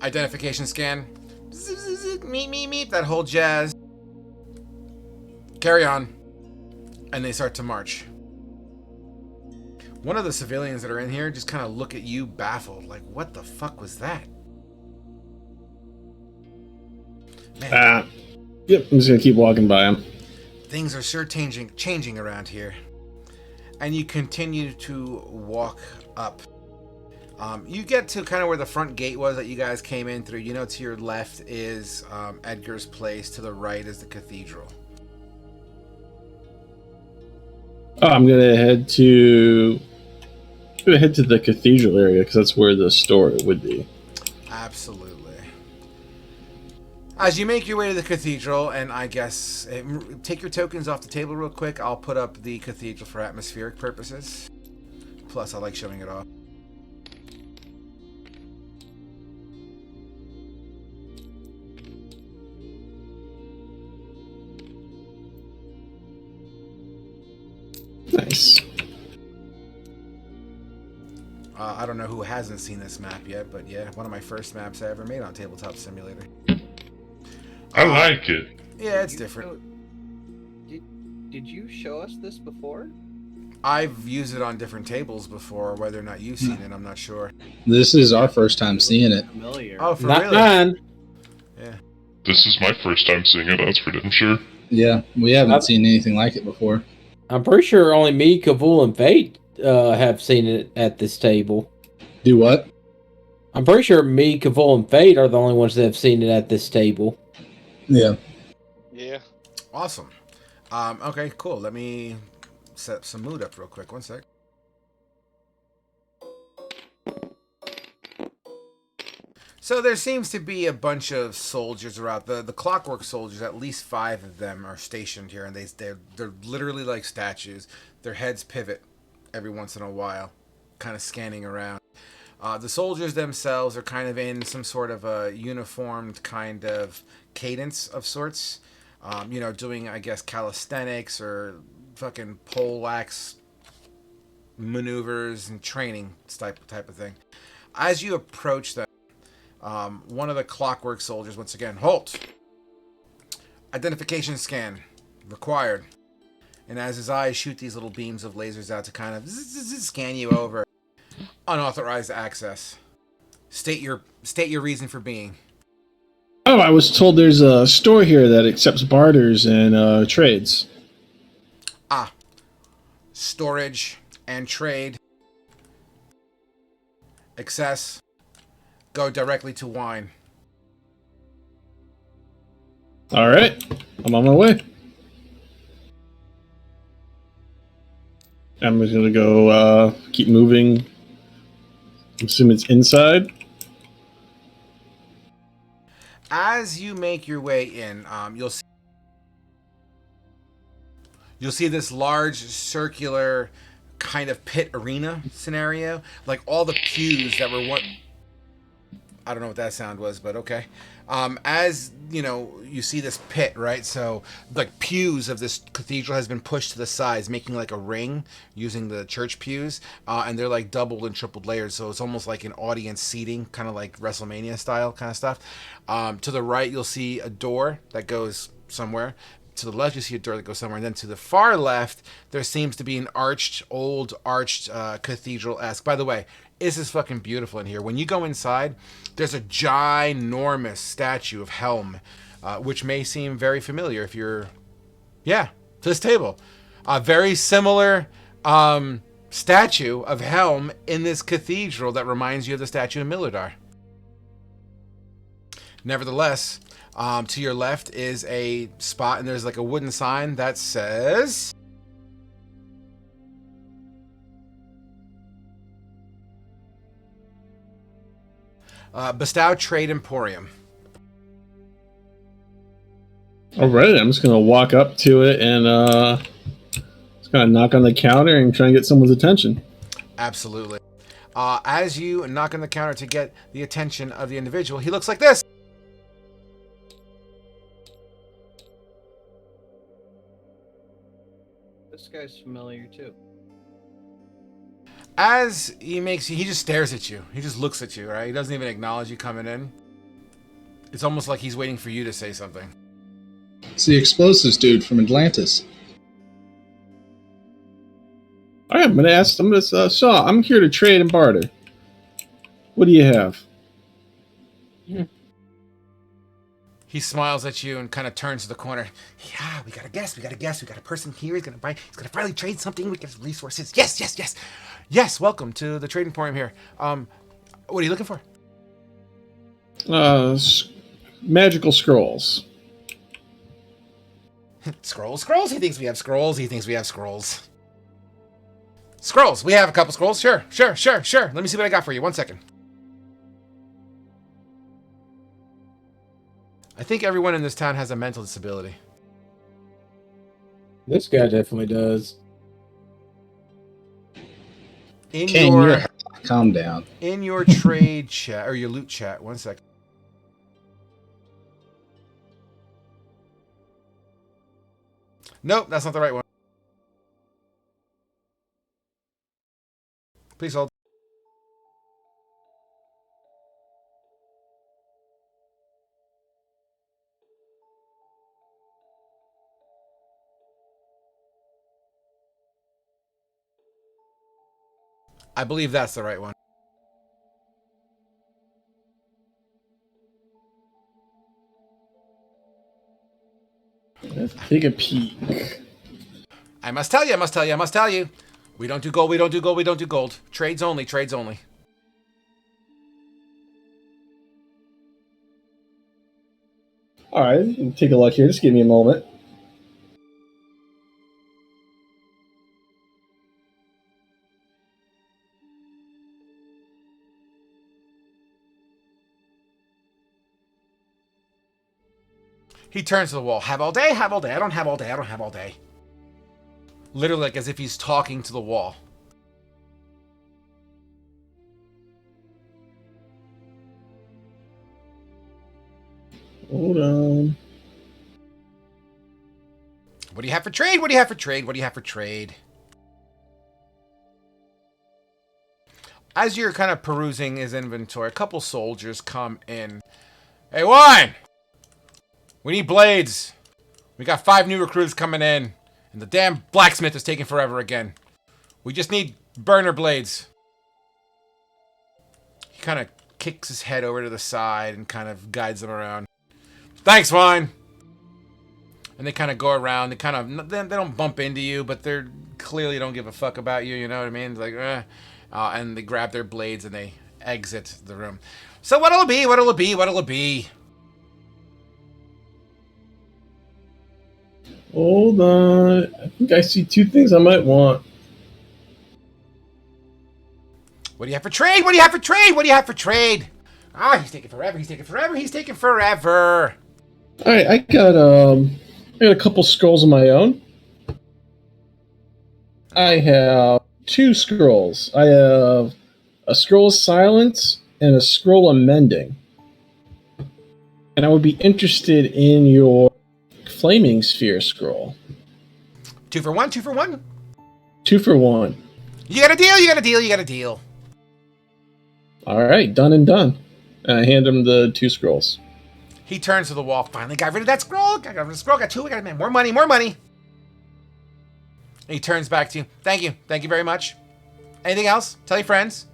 Identification scan. Meep, that whole jazz. Carry on. And they start to march. One of the civilians that are in here just kind of look at you baffled, like, what the fuck was that? Man. Yep, I'm just going to keep walking by him. Things are sure changing around here. And you continue to walk up. You get to kind of where the front gate was that you guys came in through. You know, to your left is Edgar's place. To the right is the cathedral. I'm gonna head to the cathedral area because that's where the store would be. Absolutely. As you make your way to the cathedral, and I guess take your tokens off the table real quick. I'll put up the cathedral for atmospheric purposes. Plus, I like showing it off. Nice. I don't know who hasn't seen this map yet, but yeah, one of my first maps I ever made on Tabletop Simulator. I like it. Yeah, it's different. Did you show us this before? I've used it on different tables before. Whether or not you've seen it, I'm not sure. This is our first time seeing it. Familiar. Oh, for Not really? mine. Yeah. This is my first time seeing it, that's for damn sure. Yeah, we haven't seen anything like it before. I'm pretty sure only me, Kavul, and Fate have seen it at this table. Do what? I'm pretty sure me, Kavul, and Fate are the only ones that have seen it at this table. Yeah. Yeah. Awesome. Okay, cool. Let me set some mood up real quick. One sec. So there seems to be a bunch of soldiers around. The Clockwork Soldiers, at least 5 of them are stationed here, and they're literally like statues. Their heads pivot every once in a while, kind of scanning around. The soldiers themselves are kind of in some sort of a uniformed kind of cadence of sorts. Doing, I guess, calisthenics or fucking poleaxe maneuvers and training type of thing. As you approach them, one of the Clockwork Soldiers, once again, halt! Identification scan required. And as his eyes shoot these little beams of lasers out to kind of scan you over, unauthorized access. State your reason for being. Oh, I was told there's a store here that accepts barters and trades. Storage and trade. Access. go directly to wine. All right, I'm on my way. I'm just gonna go keep moving. I assume it's inside. As you make your way in, you'll see this large circular kind of pit arena scenario, like all the pews that were what. I don't know what that sound was, but okay. As you know, you see this pit, right? So, like pews of this cathedral has been pushed to the sides, making like a ring using the church pews, and they're like doubled and tripled layers. So it's almost like an audience seating, kind of like WrestleMania style kind of stuff. To the right, you'll see a door that goes somewhere. To the left, you see a door that goes somewhere, and then to the far left, there seems to be an old arched cathedral-esque. By the way, this is fucking beautiful in here. When you go inside, there's a ginormous statue of Helm, which may seem very familiar if you're, to this table. A very similar statue of Helm in this cathedral that reminds you of the statue of Milidar. Nevertheless, to your left is a spot, and there's like a wooden sign that says... Bestow Trade Emporium. All right, I'm just gonna walk up to it and just gonna knock on the counter and try and get someone's attention. Absolutely. As you knock on the counter to get the attention of the individual, he looks like this. This guy's familiar too. As he just stares at you. He just looks at you, right? He doesn't even acknowledge you coming in. It's almost like he's waiting for you to say something. It's the explosives dude from Atlantis. All right, Shaw, I'm here to trade and barter. What do you have? He smiles at you and kind of turns to the corner. Yeah, we got a guest. We got a person here. He's going to finally trade something. We get resources. Yes. Yes, welcome to the Trading Emporium here. What are you looking for? Magical scrolls. Scrolls? He thinks we have scrolls. Scrolls. We have a couple scrolls. Sure. Let me see what I got for you. 1 second. I think everyone in this town has a mental disability. This guy definitely does. Calm down. In your trade chat, or your loot chat, 1 second. Nope, that's not the right one. Please hold. I believe that's the right one. Let's take a peek. I must tell you. We don't do gold. Trades only. All right, take a look here. Just give me a moment. He turns to the wall. Have all day. I don't have all day. Literally like as if he's talking to the wall. Hold on. What do you have for trade? As you're kind of perusing his inventory, a couple soldiers come in. Hey, Wine! We need blades. We got 5 new recruits coming in. And the damn blacksmith is taking forever again. We just need burner blades. He kind of kicks his head over to the side and kind of guides them around. Thanks, Vine. And they kind of go around. They don't bump into you, but they're clearly don't give a fuck about you. You know what I mean? Like, and they grab their blades and they exit the room. So what'll it be? What'll it be? What'll it be? Hold on. I think I see 2 things I might want. What do you have for trade? What do you have for trade? What do you have for trade? Ah, he's taking forever. He's taking forever. He's taking forever. All right, I got a couple scrolls of my own. I have 2 scrolls. I have a scroll of silence and a scroll of mending. And I would be interested in your flaming sphere scroll. 2 for 1. 2 for 1. 2 for 1. You got a deal. You got a deal. You got a deal. All right, done and done. And I hand him the 2 scrolls. He turns to the wall. Finally got rid of that scroll. Got rid of the scroll. Got 2. We got more money. More money. He turns back to you. Thank you. Thank you very much. Anything else? Tell your friends.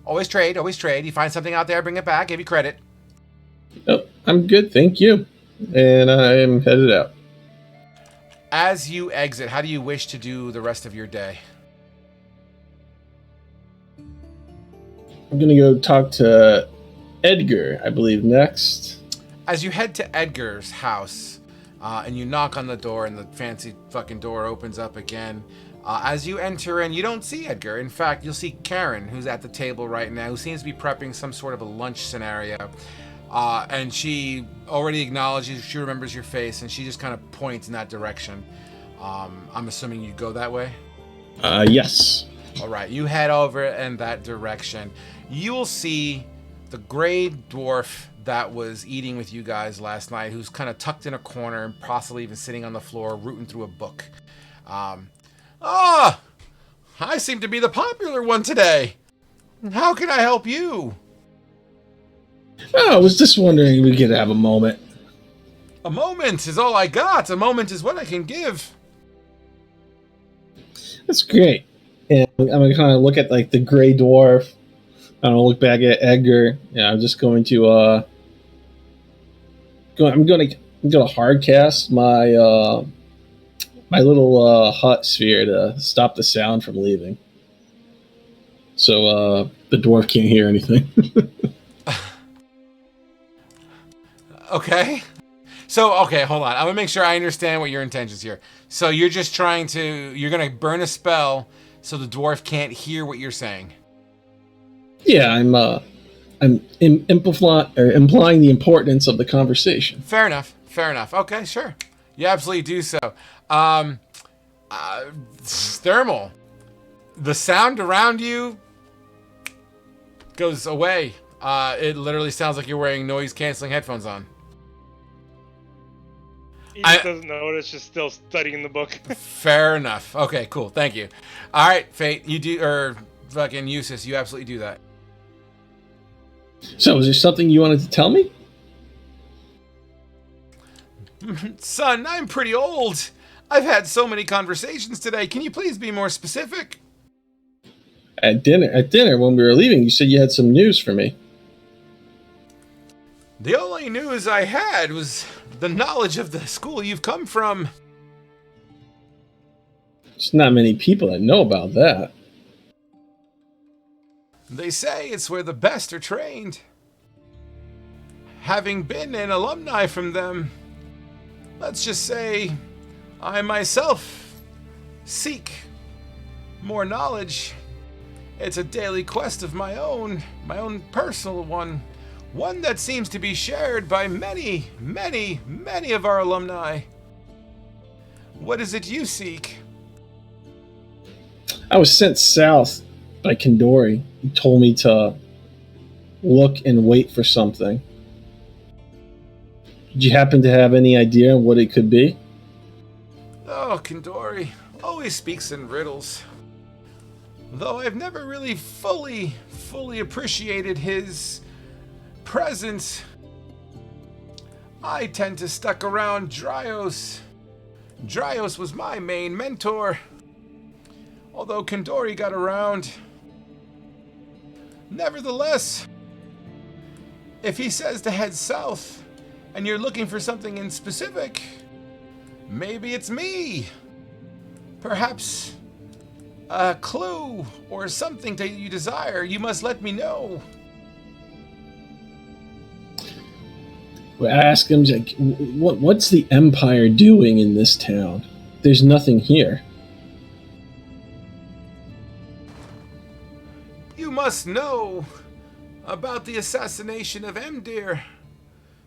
Always trade. Always trade. You find something out there, bring it back. Give you credit. Nope, I'm good. Thank you. And I am headed out. As you exit, how do you wish to do the rest of your day? I'm going to go talk to Edgar, I believe, next. As you head to Edgar's house, and you knock on the door, and the fancy fucking door opens up again. As you enter in, you don't see Edgar. In fact, you'll see Karen, who's at the table right now, who seems to be prepping some sort of a lunch scenario. And she already acknowledges, she remembers your face, and she just kind of points in that direction. I'm assuming you go that way? Yes. All right, you head over in that direction. You will see the gray dwarf that was eating with you guys last night, who's kind of tucked in a corner and possibly even sitting on the floor rooting through a book. I seem to be the popular one today. How can I help you? Oh, I was just wondering if we could have a moment. A moment is all I got. A moment is what I can give. That's great. And I'm going to kind of look at like the gray dwarf. I'm going to look back at Edgar. Yeah, I'm just going to I'm going to hard cast my my little hut sphere to stop the sound from leaving. So the dwarf can't hear anything. Okay. So, okay, hold on. I'm going to make sure I understand what your intentions here. So you're just trying to, you're going to burn a spell so the dwarf can't hear what you're saying. Yeah, I'm implying the importance of the conversation. Fair enough. Fair enough. Okay, sure. You absolutely do so. Thermal, the sound around you goes away. It literally sounds like you're wearing noise-canceling headphones on. He doesn't notice, just still studying the book. Fair enough. Okay, cool. Thank you. All right, Fate, you do, or fucking Eustace, you absolutely do that. So, is there something you wanted to tell me? Son, I'm pretty old. I've had so many conversations today. Can you please be more specific? At dinner, when we were leaving, you said you had some news for me. The only news I had was the knowledge of the school you've come from. There's not many people that know about that. They say it's where the best are trained. Having been an alumni from them, let's just say I myself seek more knowledge. It's a daily quest of my own personal one. One that seems to be shared by many, many, many of our alumni. What is it you seek? I was sent south by Kendori. He told me to look and wait for something. Did you happen to have any idea what it could be? Oh, Kendori always speaks in riddles. Though I've never really fully appreciated his presence. I tend to stuck around Dryos. Dryos was my main mentor. Although Kendori got around. Nevertheless, if he says to head south, and you're looking for something in specific, maybe it's me. Perhaps a clue or something that you desire, you must let me know. I ask him, like, what's the Empire doing in this town? There's nothing here. You must know about the assassination of Emdir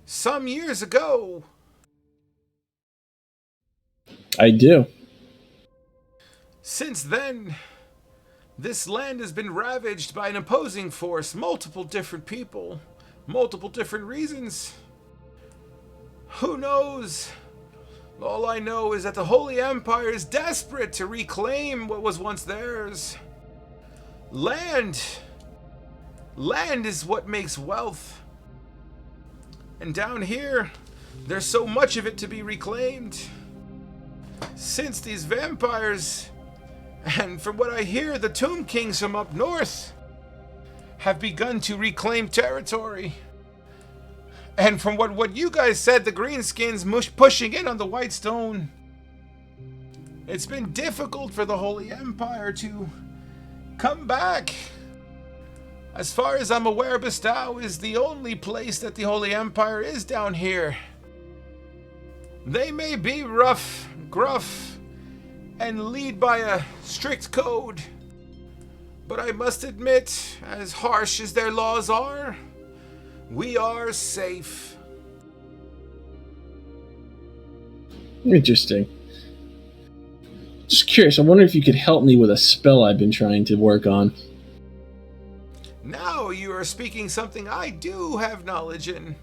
some years ago. I do. Since then, this land has been ravaged by an opposing force, multiple different people, multiple different reasons. Who knows? All I know is that the Holy Empire is desperate to reclaim what was once theirs. Land is what makes wealth. And down here, there's so much of it to be reclaimed. Since these vampires, and from what I hear, the Tomb Kings from up north have begun to reclaim territory. And from what you guys said, the Greenskins pushing in on the Whitestone, it's been difficult for the Holy Empire to come back. As far as I'm aware, Bestow is the only place that the Holy Empire is down here. They may be rough, gruff, and lead by a strict code, but I must admit, as harsh as their laws are, we are safe. Interesting. Just curious, I wonder if you could help me with a spell I've been trying to work on. Now you are speaking something I do have knowledge in.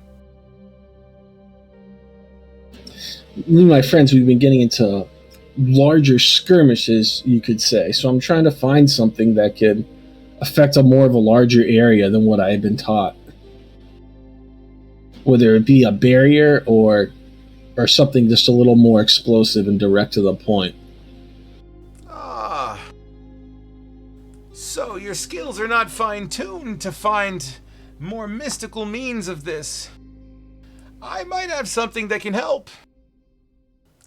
Me and my friends, we've been getting into larger skirmishes, you could say. So I'm trying to find something that could affect a more of a larger area than what I had been taught. Whether it be a barrier or something just a little more explosive and direct to the point. Ah. So your skills are not fine-tuned to find more mystical means of this. I might have something that can help.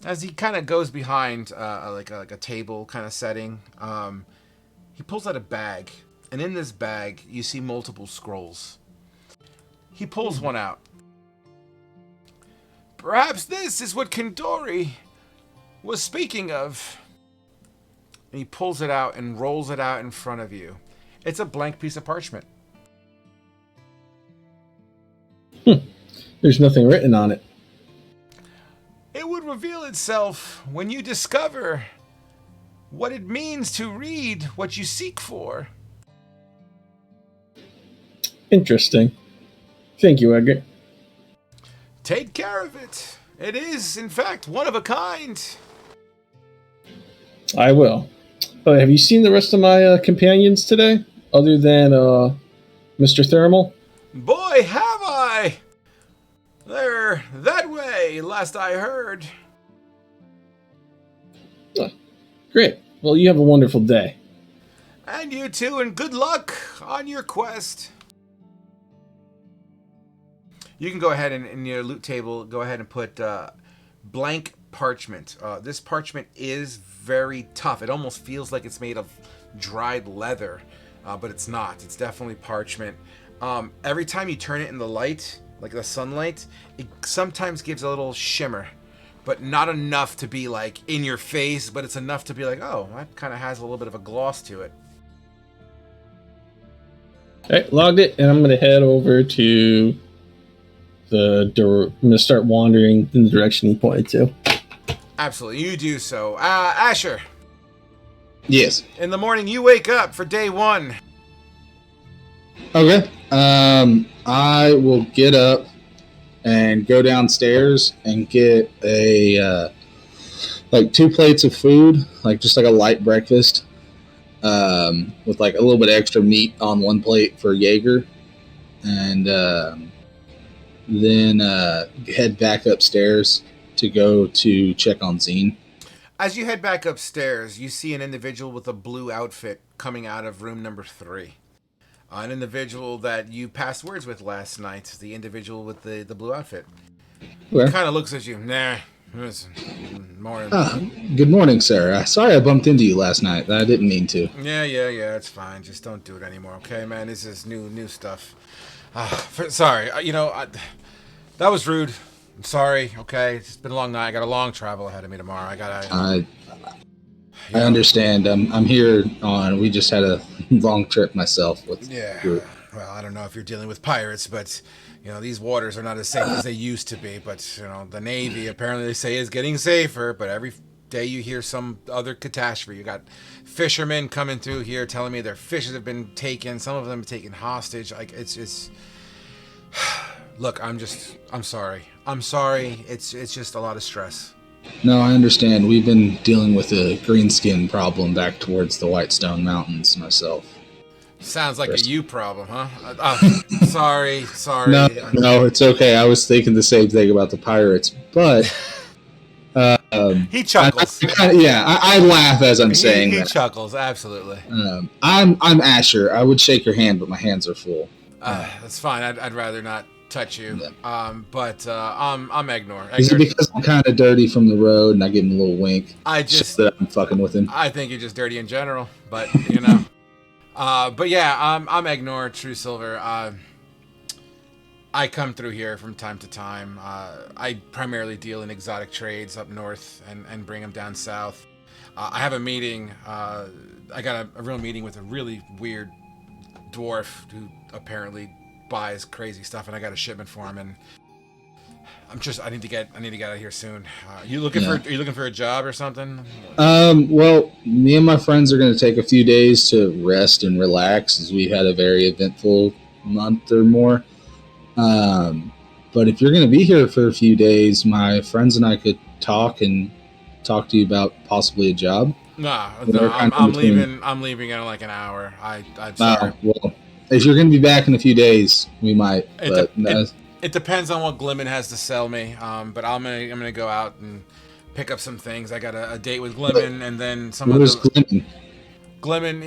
As he kind of goes behind like a table kind of setting, he pulls out a bag, and in this bag you see multiple scrolls. He pulls one out. Perhaps this is what Kandori was speaking of. And he pulls it out and rolls it out in front of you. It's a blank piece of parchment. There's nothing written on it. It would reveal itself when you discover what it means to read what you seek for. Interesting. Thank you, Edgar. Take care of it. It is, in fact, one of a kind. I will. Have you seen the rest of my companions today? Other than Mr. Thermal? Boy, have I! They're that way, last I heard. Great. Well, you have a wonderful day. And you too, and good luck on your quest. You can go ahead and in your loot table, go ahead and put blank parchment. This parchment is very tough. It almost feels like it's made of dried leather, but it's not. It's definitely parchment. Every time you turn it in the light, like the sunlight, it sometimes gives a little shimmer, but not enough to be like in your face, but it's enough to be like, oh, that kind of has a little bit of a gloss to it. Okay, logged it, and I'm going to head over to I'm going to start wandering in the direction he pointed to. Absolutely, you do so. Asher. Yes. In the morning, you wake up for day one. Okay. I will get up and go downstairs and get a like 2 plates of food, like just like a light breakfast, with like a little bit extra meat on 1 plate for Jaeger, and then head back upstairs to go to check on Zine. As you head back upstairs, you see an individual with a blue outfit coming out of room number 3. An individual that you passed words with last night, the individual with the blue outfit. Where? Kind of looks at you. Nah. Morning. Good morning, sir. Sorry I bumped into you last night. I didn't mean to. Yeah, it's fine. Just don't do it anymore, okay, man? This is new stuff. Sorry, That was rude. I'm sorry. Okay, it's been a long night. I got a long travel ahead of me tomorrow. I understand. I'm here on. We just had a long trip myself. Well, I don't know if you're dealing with pirates, but these waters are not as safe as they used to be. But the Navy apparently they say is getting safer. But every day you hear some other catastrophe. You got fishermen coming through here telling me their fishes have been taken. Some of them have taken hostage. Like it's. Look, I'm sorry. I'm sorry. It's just a lot of stress. No, I understand. We've been dealing with a greenskin problem back towards the Whitestone Mountains myself. Sounds like a you problem, huh? Sorry. No, it's okay. I was thinking the same thing about the pirates, but he chuckles. I laugh as I'm saying that. He chuckles, absolutely. I'm Asher. I would shake your hand, but my hands are full. That's fine. I'd rather not touch you. Yeah. But I'm Egnor. Is it because I'm kind of dirty from the road and I give him a little wink? So that I'm fucking with him. I think you're just dirty in general, but but yeah, I'm Egnor, True Silver. I come through here from time to time. I primarily deal in exotic trades up north and bring them down south. I have a meeting. I got a real meeting with a really weird dwarf who apparently buys crazy stuff, and I got a shipment for him, and I need to get out of here soon. Are you looking for a job or something? Well, me and my friends are going to take a few days to rest and relax as we had a very eventful month or more. But if you're going to be here for a few days, my friends and I could talk to you about possibly a job. No, I'm leaving. I'm leaving in like an hour. I'm sorry. Well, if you're going to be back in a few days, we might. It depends on what Glimmin has to sell me. But I'm gonna go out and pick up some things. I got a date with Glimmin, and then some other. Glimmin? Glimmin,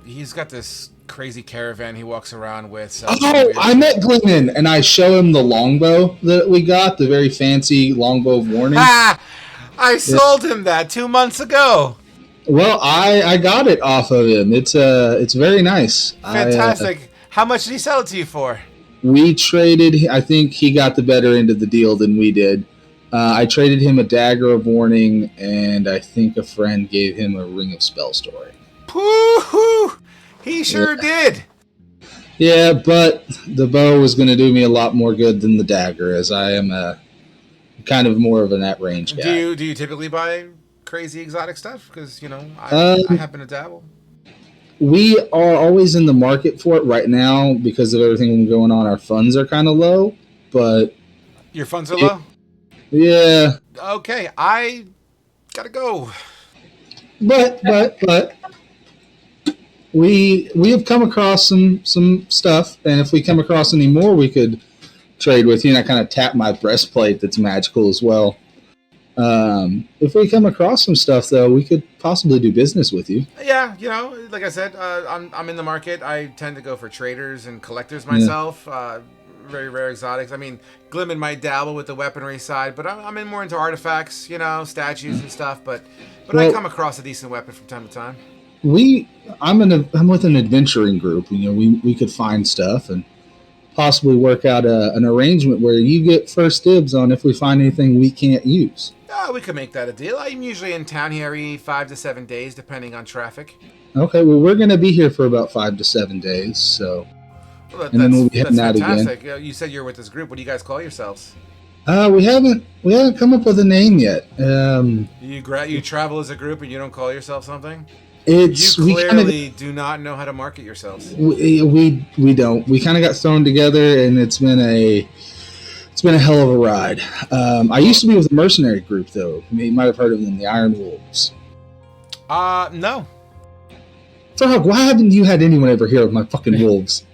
he's got this crazy caravan he walks around with. I met Glimmin, and I show him the longbow that we got, the very fancy longbow of warning. I sold him that 2 months ago. Well, I got it off of him. It's very nice. Fantastic. How much did he sell it to you for? We traded. I think he got the better end of the deal than we did. I traded him a dagger of warning, and I think a friend gave him a ring of spell story. Woo-hoo! He sure did. Yeah, but the bow was going to do me a lot more good than the dagger, as I am kind of more of an at-range guy. Do you typically buy crazy exotic stuff? Because I happen to dabble. We are always in the market for it right now because of everything going on. Our funds are kind of low, but your funds are low. Yeah. Okay, I gotta go. But we have come across some stuff, and if we come across any more, we could trade with you. And I kind of tap my breastplate that's magical as well. If we come across some stuff, though, we could possibly do business with you. Yeah, like I said, I'm in the market. I tend to go for traders and collectors myself. Yeah. Very rare exotics. I mean, Glimmin might dabble with the weaponry side, but I'm in more into artifacts, statues and stuff. But I come across a decent weapon from time to time. I'm with an adventuring group. We could find stuff and possibly work out an arrangement where you get first dibs on if we find anything we can't use. We could make that a deal. I'm usually in town here every 5 to 7 days, depending on traffic. Okay, well, we're going to be here for about 5 to 7 days, so... Well, and then we'll be heading out again. You said you're with this group. What do you guys call yourselves? We haven't come up with a name yet. You travel as a group and you don't call yourself something? You clearly do not know how to market yourselves. We don't. We kind of got thrown together, and it's been a hell of a ride. I used to be with a mercenary group, though. You might have heard of them, the Iron Wolves. No. Frog, why haven't you had anyone ever hear of my fucking wolves?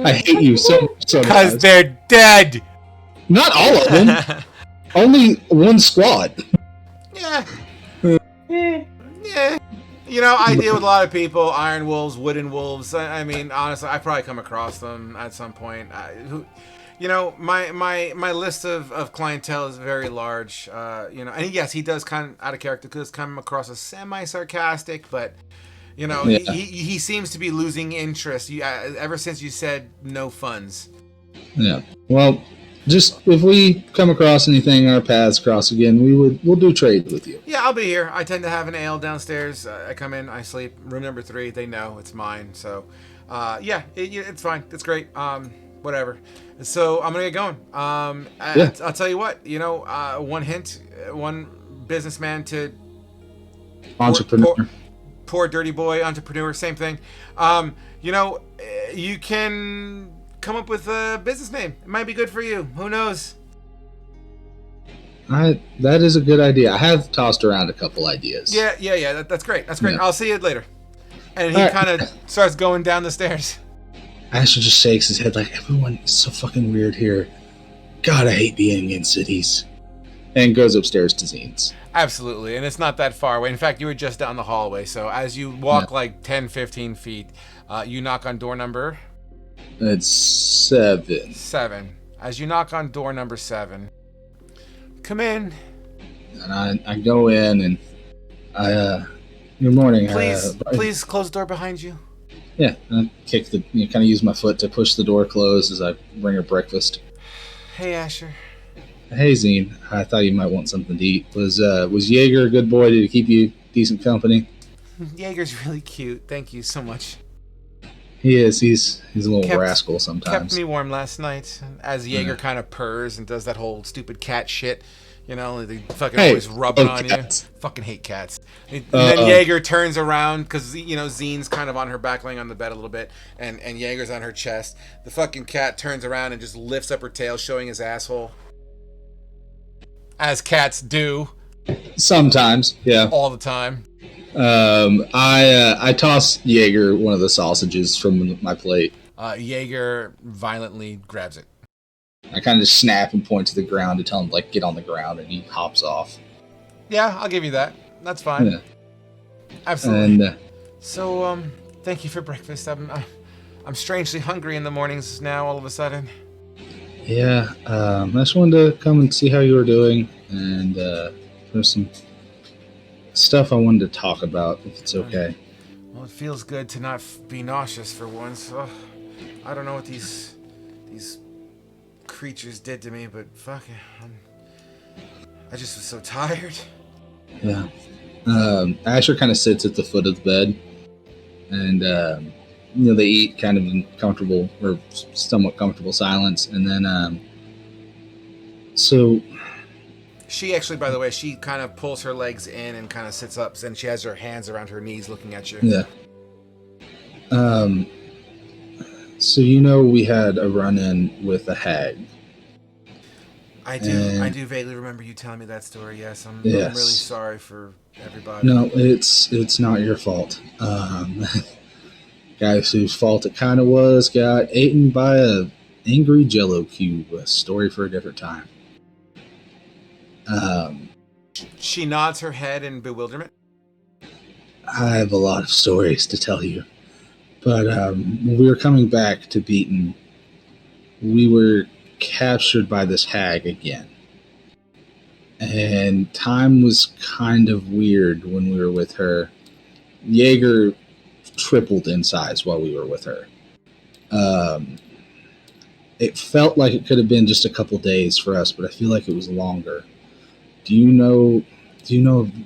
I hate you so much. Because they're dead. Not all of them. Only one squad. Yeah. Yeah. I deal with a lot of people. Iron wolves, wooden wolves. I mean, honestly, I probably come across them at some point. My list of clientele is very large. And yes, he does kind of out of character because come across as semi-sarcastic, but he seems to be losing interest. Ever since you said no funds. Yeah. Well, Just if we come across anything, our paths cross again, we'll do trade with you. Yeah, I'll be here. I tend to have an ale downstairs. I come in, I sleep. Room number 3, they know it's mine. So, it's fine. It's great. Whatever. So I'm gonna get going. I'll tell you what. One hint, one businessman to Entrepreneur. Poor dirty boy entrepreneur. Same thing. You can come up with a business name. It might be good for you. Who knows? That is a good idea. I have tossed around a couple ideas. Yeah. That's great. That's great. Yeah. I'll see you later. And he kind of starts going down the stairs. Asher just shakes his head like, everyone is so fucking weird here. God, I hate being in cities. And goes upstairs to Zine's. Absolutely. And it's not that far away. In fact, you were just down the hallway. So as you walk like 10, 15 feet, you knock on door number... It's 7. 7. As you knock on door number 7, come in. And I go in and good morning. Please close the door behind you. Yeah, I kick kind of use my foot to push the door closed as I bring her breakfast. Hey, Asher. Hey, Zine. I thought you might want something to eat. Was Jaeger a good boy? Did he keep you decent company? Jaeger's really cute. Thank you so much. He is. He's a little rascal sometimes. Kept me warm last night. As Jaeger kind of purrs and does that whole stupid cat shit. They fucking always rubbing on cats. You. Fucking hate cats. And then Jaeger turns around because, Zine's kind of on her back laying on the bed a little bit. And Jaeger's on her chest. The fucking cat turns around and just lifts up her tail, showing his asshole. As cats do. Sometimes, yeah. All the time. I toss Jaeger one of the sausages from my plate. Jaeger violently grabs it. I kind of just snap and point to the ground to tell him, get on the ground, and he hops off. Yeah, I'll give you that. That's fine. Yeah. Absolutely. And, so, thank you for breakfast. I'm strangely hungry in the mornings now, all of a sudden. Yeah, I just wanted to come and see how you were doing, and there's some stuff I wanted to talk about, if it's okay. Well, it feels good to not be nauseous for once. Oh, I don't know what these creatures did to me, but fuck it. I just was so tired. Yeah. Asher kind of sits at the foot of the bed, and they eat kind of in comfortable or somewhat comfortable silence, and then so she actually, by the way, she kind of pulls her legs in and kind of sits up, and she has her hands around her knees looking at you. Yeah. So we had a run-in with a hag. I do vaguely remember you telling me that story. Yes, I'm really sorry for everybody. No, it's not your fault. Guys whose fault it kind of was got eaten by a angry Jello cube. A story for a different time. She nods her head in bewilderment. I have a lot of stories to tell you. But when we were coming back to Beaton, we were captured by this hag again. And time was kind of weird when we were with her. Jaeger tripled in size while we were with her. It felt like it could have been just a couple days for us, but I feel like it was longer. Do you know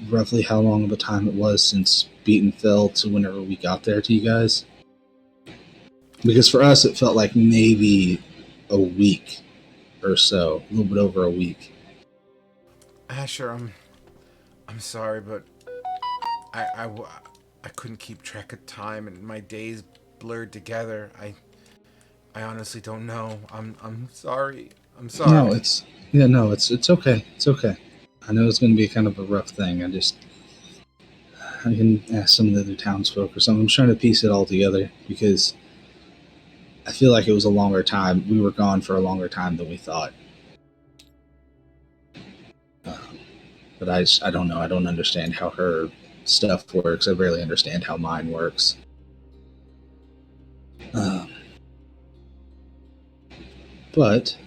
roughly how long of a time it was since Beaton fell to whenever we got there to you guys? Because for us, it felt like maybe a week or so, a little bit over a week. Asher, I'm sorry, but I couldn't keep track of time, and my days blurred together. I honestly don't know. I'm sorry. I'm sorry. No, it's okay. It's okay. I know it's going to be kind of a rough thing. I can ask some of the other townsfolk or something. I'm trying to piece it all together because I feel like it was a longer time. We were gone for a longer time than we thought. But I don't know. I don't understand how her stuff works. I barely understand how mine works. But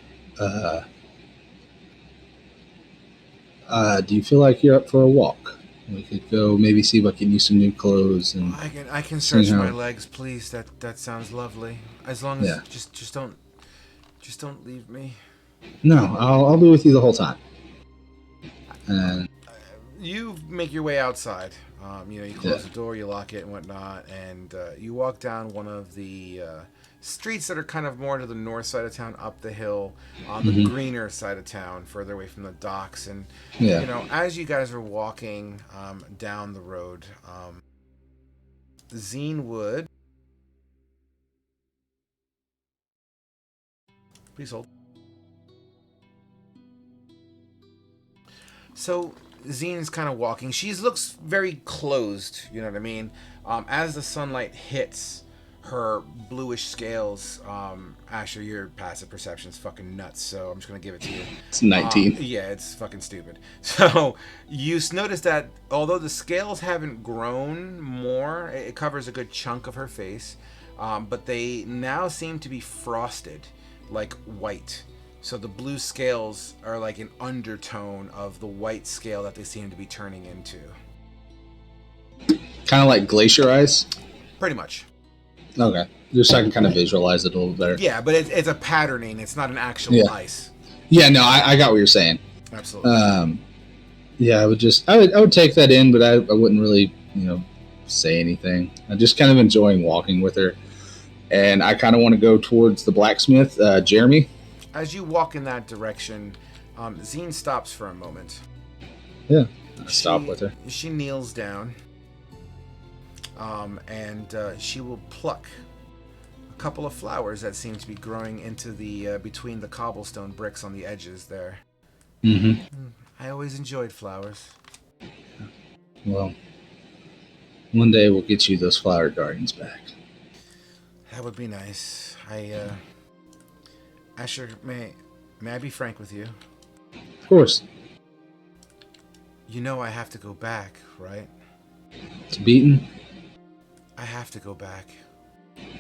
do you feel like you're up for a walk? We could go maybe see if I can use some new clothes and I can stretch my legs, please. That sounds lovely. As long as just don't leave me. No, I'll be with you the whole time. And you make your way outside. You close the door, you lock it and whatnot, and you walk down one of the streets that are kind of more to the north side of town, up the hill, on the greener side of town, further away from the docks. And as you guys are walking down the road, Zine would. Please hold. So Zine's kind of walking. She looks very closed, you know what I mean? As the sunlight hits her bluish scales, Asher, your passive perception's fucking nuts, so I'm just going to give it to you. It's 19. Yeah, it's fucking stupid. So you notice that although the scales haven't grown more, it covers a good chunk of her face, but they now seem to be frosted, like white. So the blue scales are like an undertone of the white scale that they seem to be turning into. Kind of like glacier ice? Pretty much. Okay. Just so I can kind of visualize it a little better. Yeah, but it's a patterning. It's not an actual ice. Yeah, no, I got what you're saying. Absolutely. Yeah, I would take that in, but I wouldn't really, say anything. I'm just kind of enjoying walking with her. And I kind of want to go towards the blacksmith, Jeremy. As you walk in that direction, Zine stops for a moment. Yeah, I stop with her. She kneels down, and she will pluck a couple of flowers that seem to be growing into the between the cobblestone bricks on the edges there. Mm-hmm. I always enjoyed flowers. Well, one day we'll get you those flower gardens back. That would be nice. Asher, may I be frank with you? Of course. You know I have to go back, right? To Beaton? I have to go back.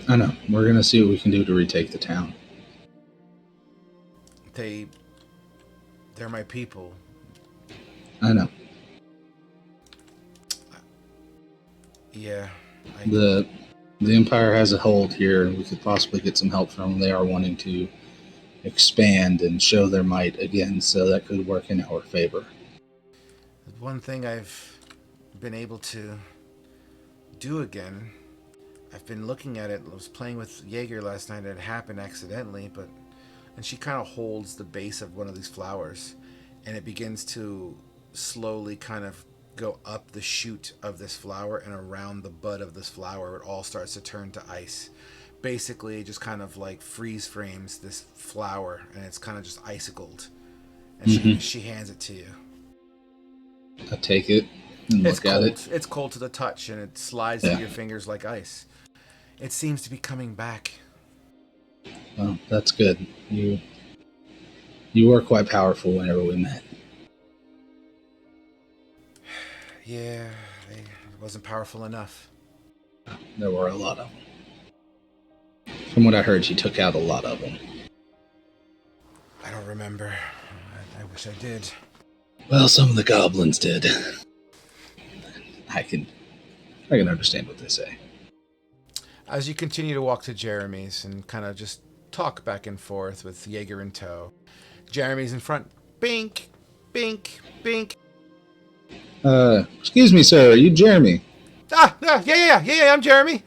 I know. We're going to see what we can do to retake the town. They're my people. I know. Yeah. The Empire has a hold here. We could possibly get some help from them. They are wanting to expand and show their might again, so that could work in our favor. One thing I've been able to do again, I've been looking at it. I was playing with Jaeger last night, and it happened accidentally, and she kind of holds the base of one of these flowers, and it begins to slowly kind of go up the shoot of this flower and around the bud of this flower. It all starts to turn to ice. Basically, it just kind of like freeze frames this flower, and it's kind of just icicled. And she hands it to you. I take it and look at it. It's cold to the touch, and it slides through your fingers like ice. It seems to be coming back. Well, that's good. You were quite powerful whenever we met. Yeah, it wasn't powerful enough. There were a lot of them. From what I heard, she took out a lot of them. I don't remember. I wish I did. Well, some of the goblins did. I can understand what they say. As you continue to walk to Jeremy's and kind of just talk back and forth with Jaeger in tow, Jeremy's in front. Bink, bink, bink. Excuse me, sir. Are you Jeremy? Yeah. I'm Jeremy.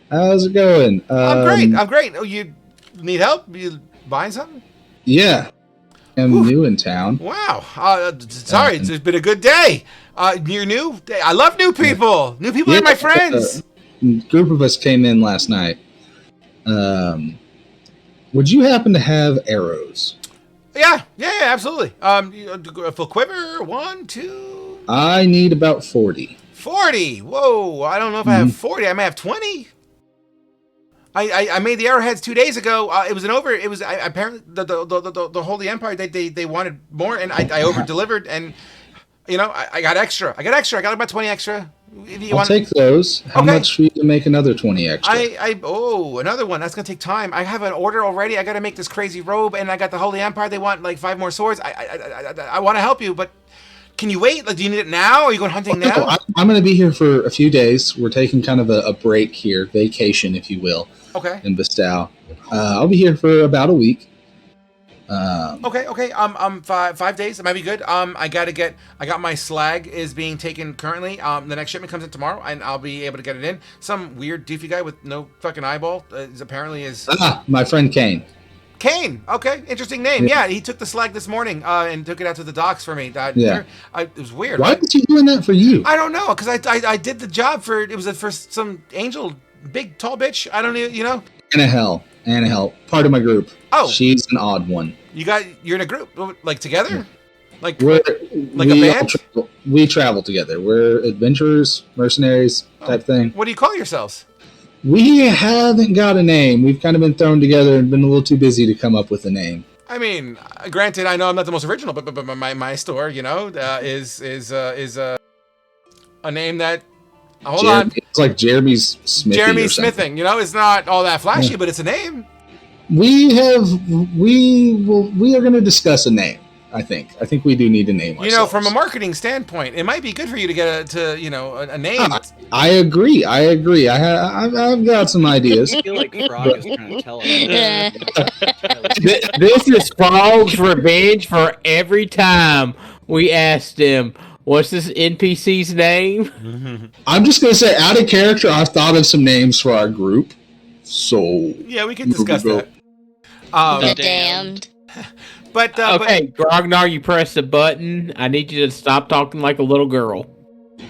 How's it going? I'm great. Oh, you need help? You buying something? Yeah. I'm new in town. Wow. Sorry, it's been a good day. You're new? I love new people. New people are my friends. A group of us came in last night. Would you happen to have arrows? Yeah, absolutely. For quiver, 1, 2. I need about 40. 40? Whoa, I don't know if I have 40. I may have 20. I made the arrowheads 2 days ago. Apparently the Holy Empire they wanted more, and I over delivered, and I got extra. I got about 20 extra. I'll take those. How much for you to make another 20 extra? Another one. That's gonna take time. I have an order already. I got to make this crazy robe, and I got the Holy Empire. They want like 5 more swords. I want to help you, but can you wait? Like, do you need it now? Are you going hunting now? No, I'm going to be here for a few days. We're taking kind of a break here, vacation, if you will. Okay. In Bestow. I'll be here for about a week. Okay. 5 days. It might be good. I got my slag is being taken currently. The next shipment comes in tomorrow, and I'll be able to get it in. Some weird doofy guy with no fucking eyeball apparently is. My friend Kane. Kane. Okay, interesting name. Yeah, he took the slag this morning and took it out to the docks for me. It was weird. Why was he doing that for you? I don't know, because I did the job for it was for some angel, big tall bitch. I don't even Anna Hell, part of my group. Oh, she's an odd one. You're in a group like together, like a band. We travel together. We're adventurers, mercenaries type thing. What do you call yourselves? We haven't got a name. We've kind of been thrown together and been a little too busy to come up with a name. I mean, granted, I know I'm not the most original, but my store, is a name that. Hold on. It's like Jeremy's Smithing. Jeremy's Smithing. It's not all that flashy, but it's a name. We are going to discuss a name. I think we do need a name. From a marketing standpoint, it might be good for you to get a name. I agree. I've got some ideas. I feel like Frog is trying to tell us. This is Frog's revenge for every time we asked him, what's this NPC's name? I'm just going to say, out of character, I've thought of some names for our group. So yeah, we can discuss that. Damned. But okay, Grognar, you press the button. I need you to stop talking like a little girl.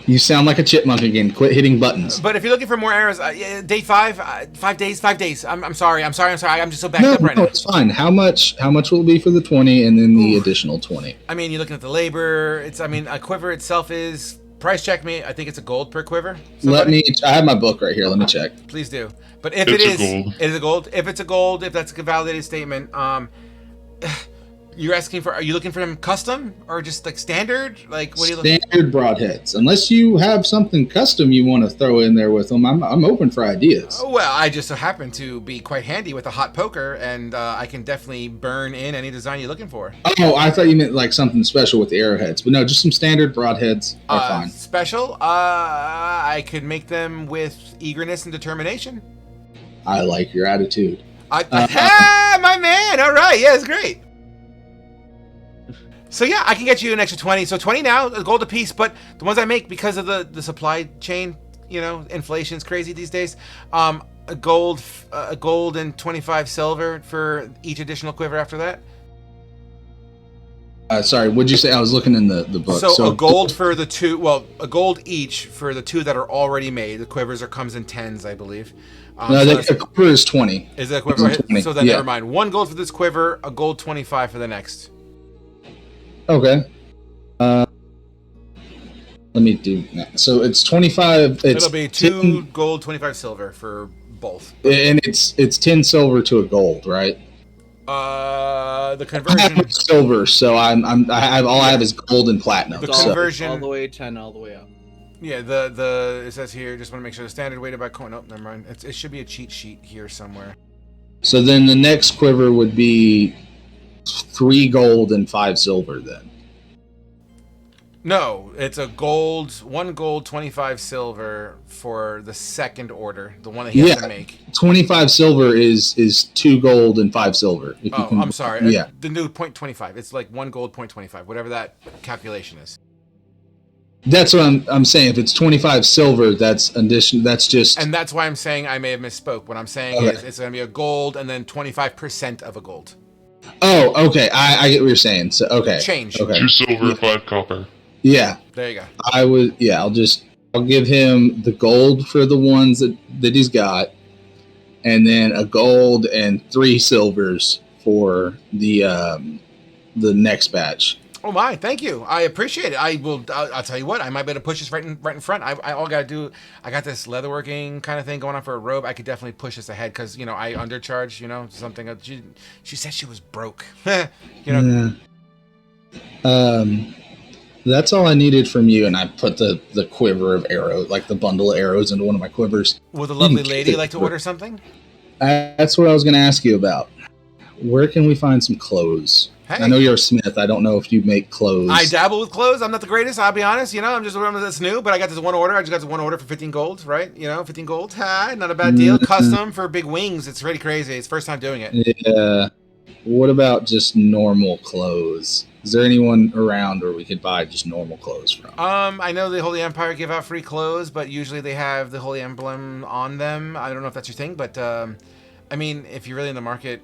You sound like a chipmunk again. Quit hitting buttons. But if you're looking for more arrows, day 5, 5 days, 5 days. I'm sorry. I'm just so backed up right now. No, it's fine. How much will it be for the 20 and then the additional 20? I mean, you're looking at the labor. A quiver itself is price check me. I think it's a gold per quiver. I have my book right here. Let me check. Please do. But if it is a gold. If it's a gold, if that's a validated statement, you're asking for? Are you looking for them custom or just like standard? Like what are you looking? Standard broadheads. Unless you have something custom you want to throw in there with them, I'm open for ideas. Oh, well, I just so happen to be quite handy with a hot poker, and I can definitely burn in any design you're looking for. Oh, I thought you meant like something special with the arrowheads, but no, just some standard broadheads are fine. Special? I could make them with eagerness and determination. I like your attitude. My man! All right, yeah, it's great. So yeah, I can get you an extra 20. So 20 now, a gold a piece. But the ones I make, because of the supply chain, inflation's crazy these days. A gold and 25 silver for each additional quiver after that. Sorry, what'd you say? I was looking in the book. So a gold for the two. Well, a gold each for the two that are already made. The quivers comes in 10s, I believe. No, the quiver is 20. Is that a quiver? So then never mind. 1 gold for this quiver, a gold 25 for the next. Okay. Let me do that. So it's 25. It'll be 2 gold, 25 silver for both. And it's 10 silver to a gold, right? The conversion. I have silver, so I have is gold and platinum. The conversion all the way 10, all the way up. Yeah, it says here. Just want to make sure the standard weighted by coin. Oh, never mind. It should be a cheat sheet here somewhere. So then the next quiver would be 3 gold and 5 silver. Then. No, it's a gold, 1 gold, 25 silver for the second order, the one that he has to make. 25 silver is 2 gold and 5 silver. I'm sorry. Yeah. The new 0.25. It's like 1 gold, 0.25, whatever that calculation is. That's what I'm saying. If it's 25 silver, that's addition. That's just. And that's why I'm saying I may have misspoke. What I'm saying is it's going to be a gold and then 25% of a gold. Oh, okay. I get what you're saying. So okay. Change. Okay. 2 silver, 5 copper. Yeah. There you go. I'll give him the gold for the ones that he's got, and then a gold and 3 silvers for the next batch. Oh my! Thank you. I appreciate it. I'll tell you what. I might be able to push this right in front. I all gotta do. I got this leatherworking kind of thing going on for a robe. I could definitely push this ahead because I undercharge. Something. She said she was broke. Yeah. That's all I needed from you, and I put the quiver of arrows, like the bundle of arrows, into one of my quivers. Would the lovely lady like to order something? That's what I was going to ask you about. Where can we find some clothes? Hey. I know you're a smith. I don't know if you make clothes. I dabble with clothes. I'm not the greatest, I'll be honest. I'm just one that's new, but I got this one order. I just got this one order for 15 gold, right? 15 gold. Not a bad deal. Custom for big wings. It's really crazy. It's first time doing it. Yeah. What about just normal clothes? Is there anyone around where we could buy just normal clothes from? I know the Holy Empire give out free clothes, but usually they have the Holy Emblem on them. I don't know if that's your thing, but I mean, if you're really in the market,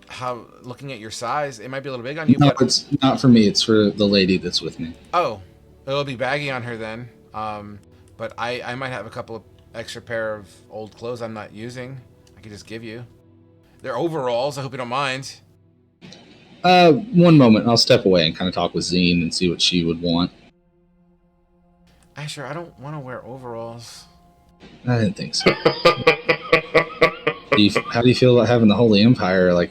how looking at your size, it might be a little big on you. No, but it's not for me. It's for the lady that's with me. Oh, it'll be baggy on her then. But I might have a couple of extra pair of old clothes I'm not using. I could just give you. They're overalls. I hope you don't mind. One moment. I'll step away and kind of talk with Zine and see what she would want. Asher, I don't want to wear overalls. I didn't think so. How do you feel about having the Holy Empire, like,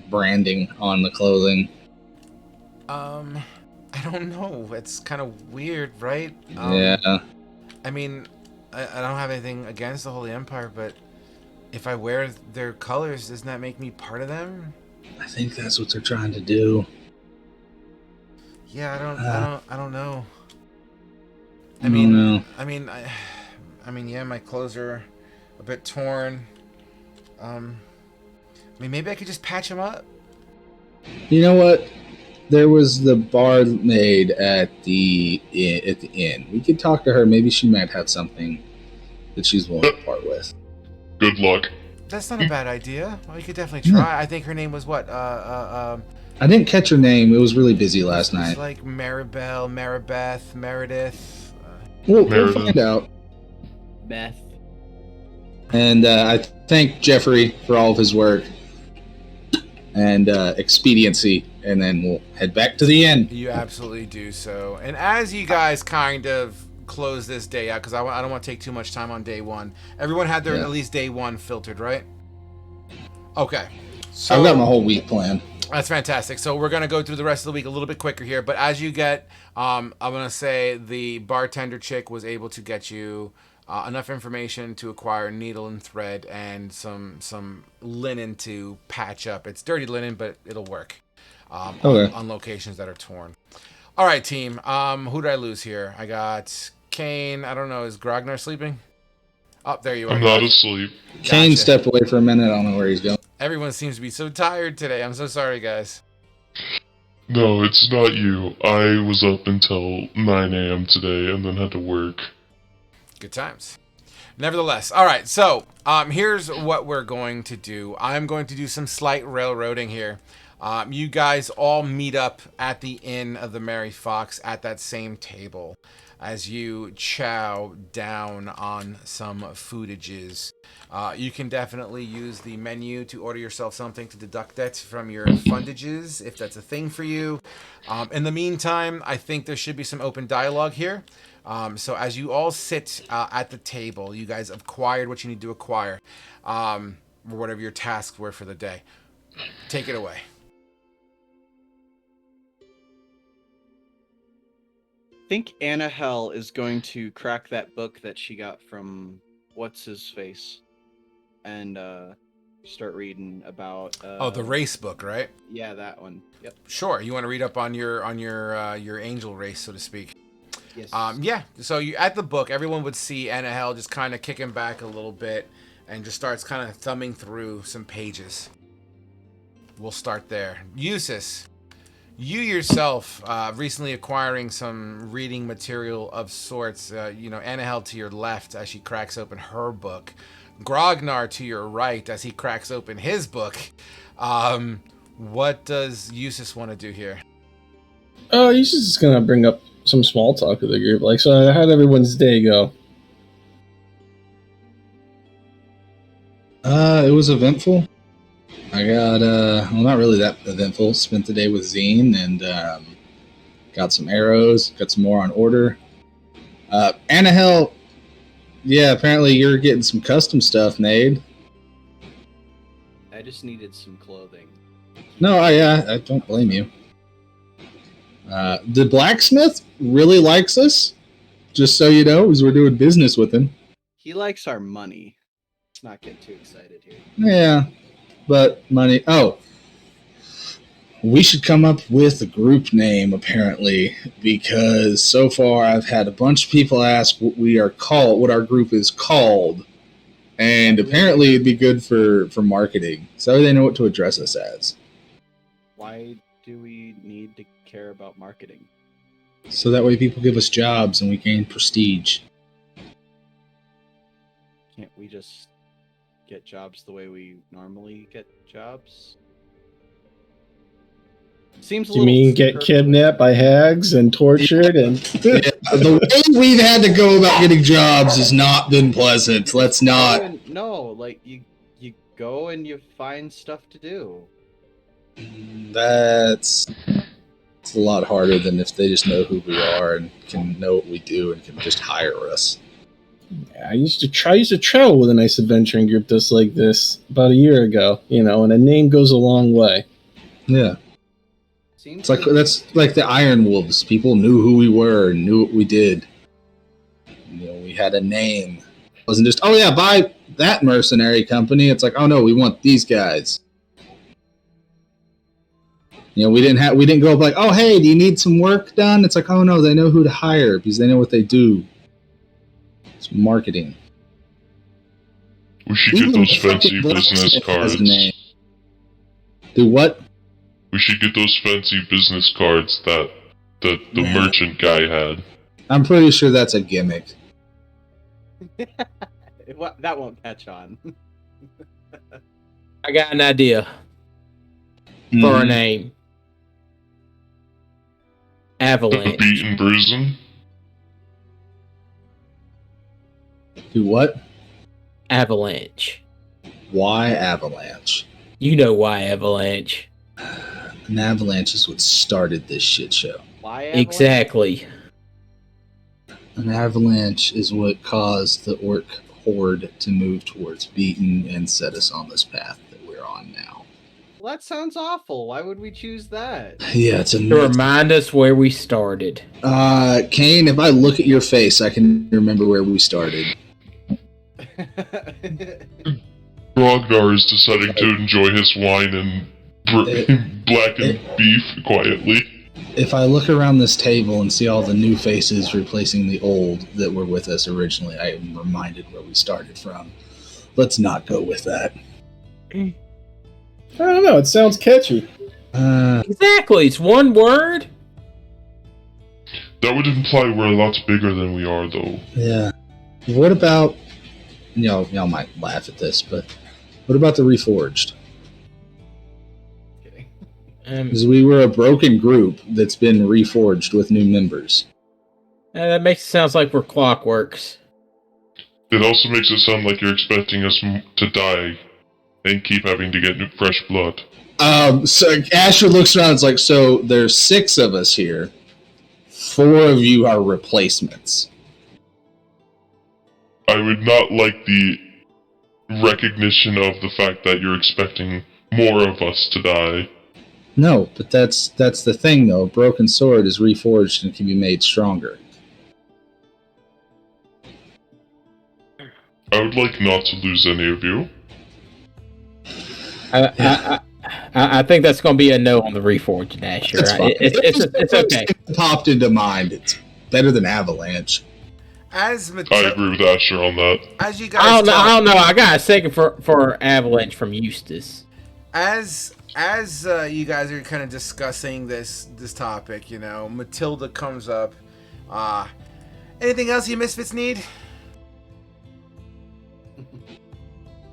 branding on the clothing? I don't know. It's kind of weird, right? Yeah. I mean, I don't have anything against the Holy Empire, but if I wear their colors, doesn't that make me part of them? I think that's what they're trying to do. Yeah, I don't know. I mean, yeah, my clothes are a bit torn. I mean, maybe I could just patch them up. You know what? There was the barmaid at the inn. We could talk to her. Maybe she might have something that she's willing to part with. Good luck. That's not a bad idea. Well, you could definitely try. I think her name was what? I didn't catch her name. It was really busy last night. It's like Maribel, Maribeth, Meredith. We'll find out. Beth. And I thank Jeffrey for all of his work and expediency, and then we'll head back to the inn. You absolutely do so. And as you guys kind of close this day out, because I don't want to take too much time on day one. Everyone had their at least day one filtered, right? Okay. So I've got my whole week planned. That's fantastic. So we're going to go through the rest of the week a little bit quicker here. But as you get, I'm going to say the bartender chick was able to get you enough information to acquire needle and thread and some linen to patch up. It's dirty linen, but it'll work on locations that are torn. All right, team. Who did I lose here? I got Kane. I don't know. Is Grognar sleeping? Oh, there you are. I'm not asleep. Kane stepped away for a minute. I don't know where he's going. Everyone seems to be so tired today. I'm so sorry, guys. No, it's not you. I was up until 9 a.m. today and then had to work. Good times. Nevertheless, all right, so here's what we're going to do. I'm going to do some slight railroading here. You guys all meet up at the Inn of the Merry Fox at that same table as you chow down on some foodages. You can definitely use the menu to order yourself something to deduct that from your fundages, if that's a thing for you. In the meantime, I think there should be some open dialogue here. So as you all sit at the table, you guys have acquired what you need to acquire, or whatever your tasks were for the day. Take it away. I think Annahel is going to crack that book that she got from what's-his-face and start reading about the race book, right? Yeah, that one. Yep. Sure. You want to read up on your angel race, so to speak. Yes. Yeah. So you at the book, everyone would see Annahel just kind of kicking back a little bit and just starts kind of thumbing through some pages. We'll start there. Eustace, you yourself recently acquiring some reading material of sorts. Annahel to your left as she cracks open her book. Grognar to your right as he cracks open his book. What does Eustace want to do here? Eustace is going to bring up some small talk with the group. Like, so how'd everyone's day go? It was eventful. I got, not really that eventful. Spent the day with Zine and got some arrows, got some more on order. Annahel, yeah, apparently you're getting some custom stuff made. I just needed some clothing. No, I don't blame you. The blacksmith really likes us, just so you know, as we're doing business with him. He likes our money. Let's not get too excited here. Yeah, but money. Oh, we should come up with a group name, apparently, because so far I've had a bunch of people ask what we are called, what our group is called, And apparently it'd be good for marketing. So they know what to address us as. Why do we need to care about marketing? So that way people give us jobs and we gain prestige. Can't we just get jobs the way we normally get jobs? Seems a You little mean get kidnapped by hags and tortured and the way we've had to go about getting jobs has not been pleasant. Let's not. No, like you go and you find stuff to do. That's it's a lot harder than if they just know who we are and can know what we do and can just hire us. I used to travel with a nice adventuring group just like this about a year ago, and a name goes a long way. Yeah. It's like that's like the Iron Wolves. People knew who we were and knew what we did. We had a name. It wasn't just, oh yeah, buy that mercenary company. It's like, oh no, we want these guys. We didn't go up like, oh hey, do you need some work done? It's like, oh no, they know who to hire because they know what they do. It's marketing. We should get those fancy business cards. Do what? We should get those fancy business cards that the merchant guy had. I'm pretty sure that's a gimmick. That won't catch on. I got an idea for a name. Avalanche. Beaten bruising. Do what? Avalanche. Why Avalanche? You know why Avalanche. An avalanche is what started this shit show. Why Avalanche? Exactly. An avalanche is what caused the orc horde to move towards Beaten and set us on this path that we're on now. Well, that sounds awful. Why would we choose that? Yeah, it's a to remind us where we started. Kane, if I look at your face, I can remember where we started. Ragnar is deciding to enjoy his wine and blackened beef quietly. If I look around this table and see all the new faces replacing the old that were with us originally, I am reminded where we started from. Let's not go with that. I don't know. It sounds catchy. Exactly. It's one word. That would imply we're a lot bigger than we are, though. Yeah. What about... Y'all might laugh at this, but what about the Reforged? Because we were a broken group that's been reforged with new members. That makes it sound like we're clockworks. It also makes it sound like you're expecting us to die and keep having to get new fresh blood. So Asher looks around and is like, so there's 6 of us here. 4 of you are replacements. I would not like the recognition of the fact that you're expecting more of us to die. No, but that's the thing, though. A broken sword is reforged and can be made stronger. I would like not to lose any of you. I think that's going to be a no on the Reforged, Asher. Right? It's okay. It popped into mind. It's better than Avalanche. I agree with Asher on that. As you guys, I don't know. I got a second for Avalanche from Eustace. As you guys are kind of discussing this topic, Matilda comes up. Anything else you misfits need?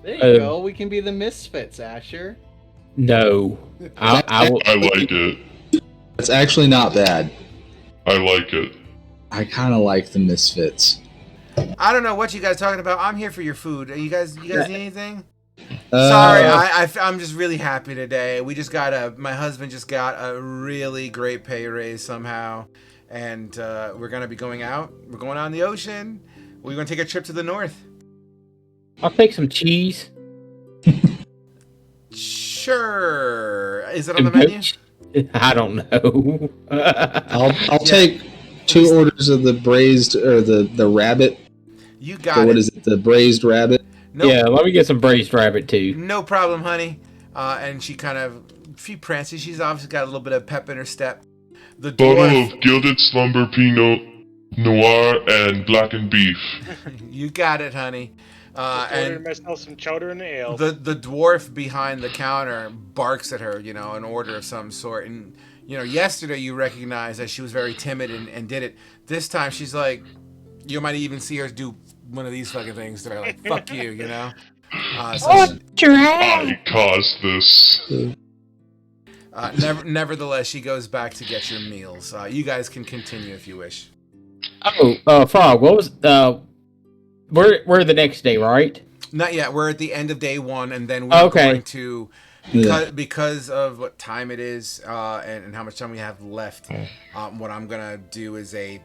There you go. We can be the misfits, Asher. No, I like it. It's actually not bad. I like it. I kind of like the misfits. I don't know what you guys are talking about. I'm here for your food. You guys need anything? Sorry, I'm just really happy today. My husband just got a really great pay raise somehow, and we're gonna be going out. We're going out in the ocean. We're gonna take a trip to the north. I'll take some cheese. Sure. Is it on the menu? I don't know. I'll take 2 orders of the braised or the rabbit. You got it. What is it? The braised rabbit. Nope. Yeah, let me get some braised rabbit too. No problem, honey. And she prances. She's obviously got a little bit of pep in her step. The bottle of gilded slumber Pinot Noir and blackened beef. You got it, honey. Ordered myself some chowder and ale. The dwarf behind the counter barks at her, an order of some sort. And, yesterday you recognized that she was very timid and did it. This time she's like, you might even see her do one of these fucking things to her, like, fuck you, I caused this. Nevertheless, she goes back to get your meals. You guys can continue if you wish. Frog, what was, we're the next day, right? Not yet. We're at the end of day 1, and then we're going to, because of what time it is and how much time we have left, what I'm going to do is a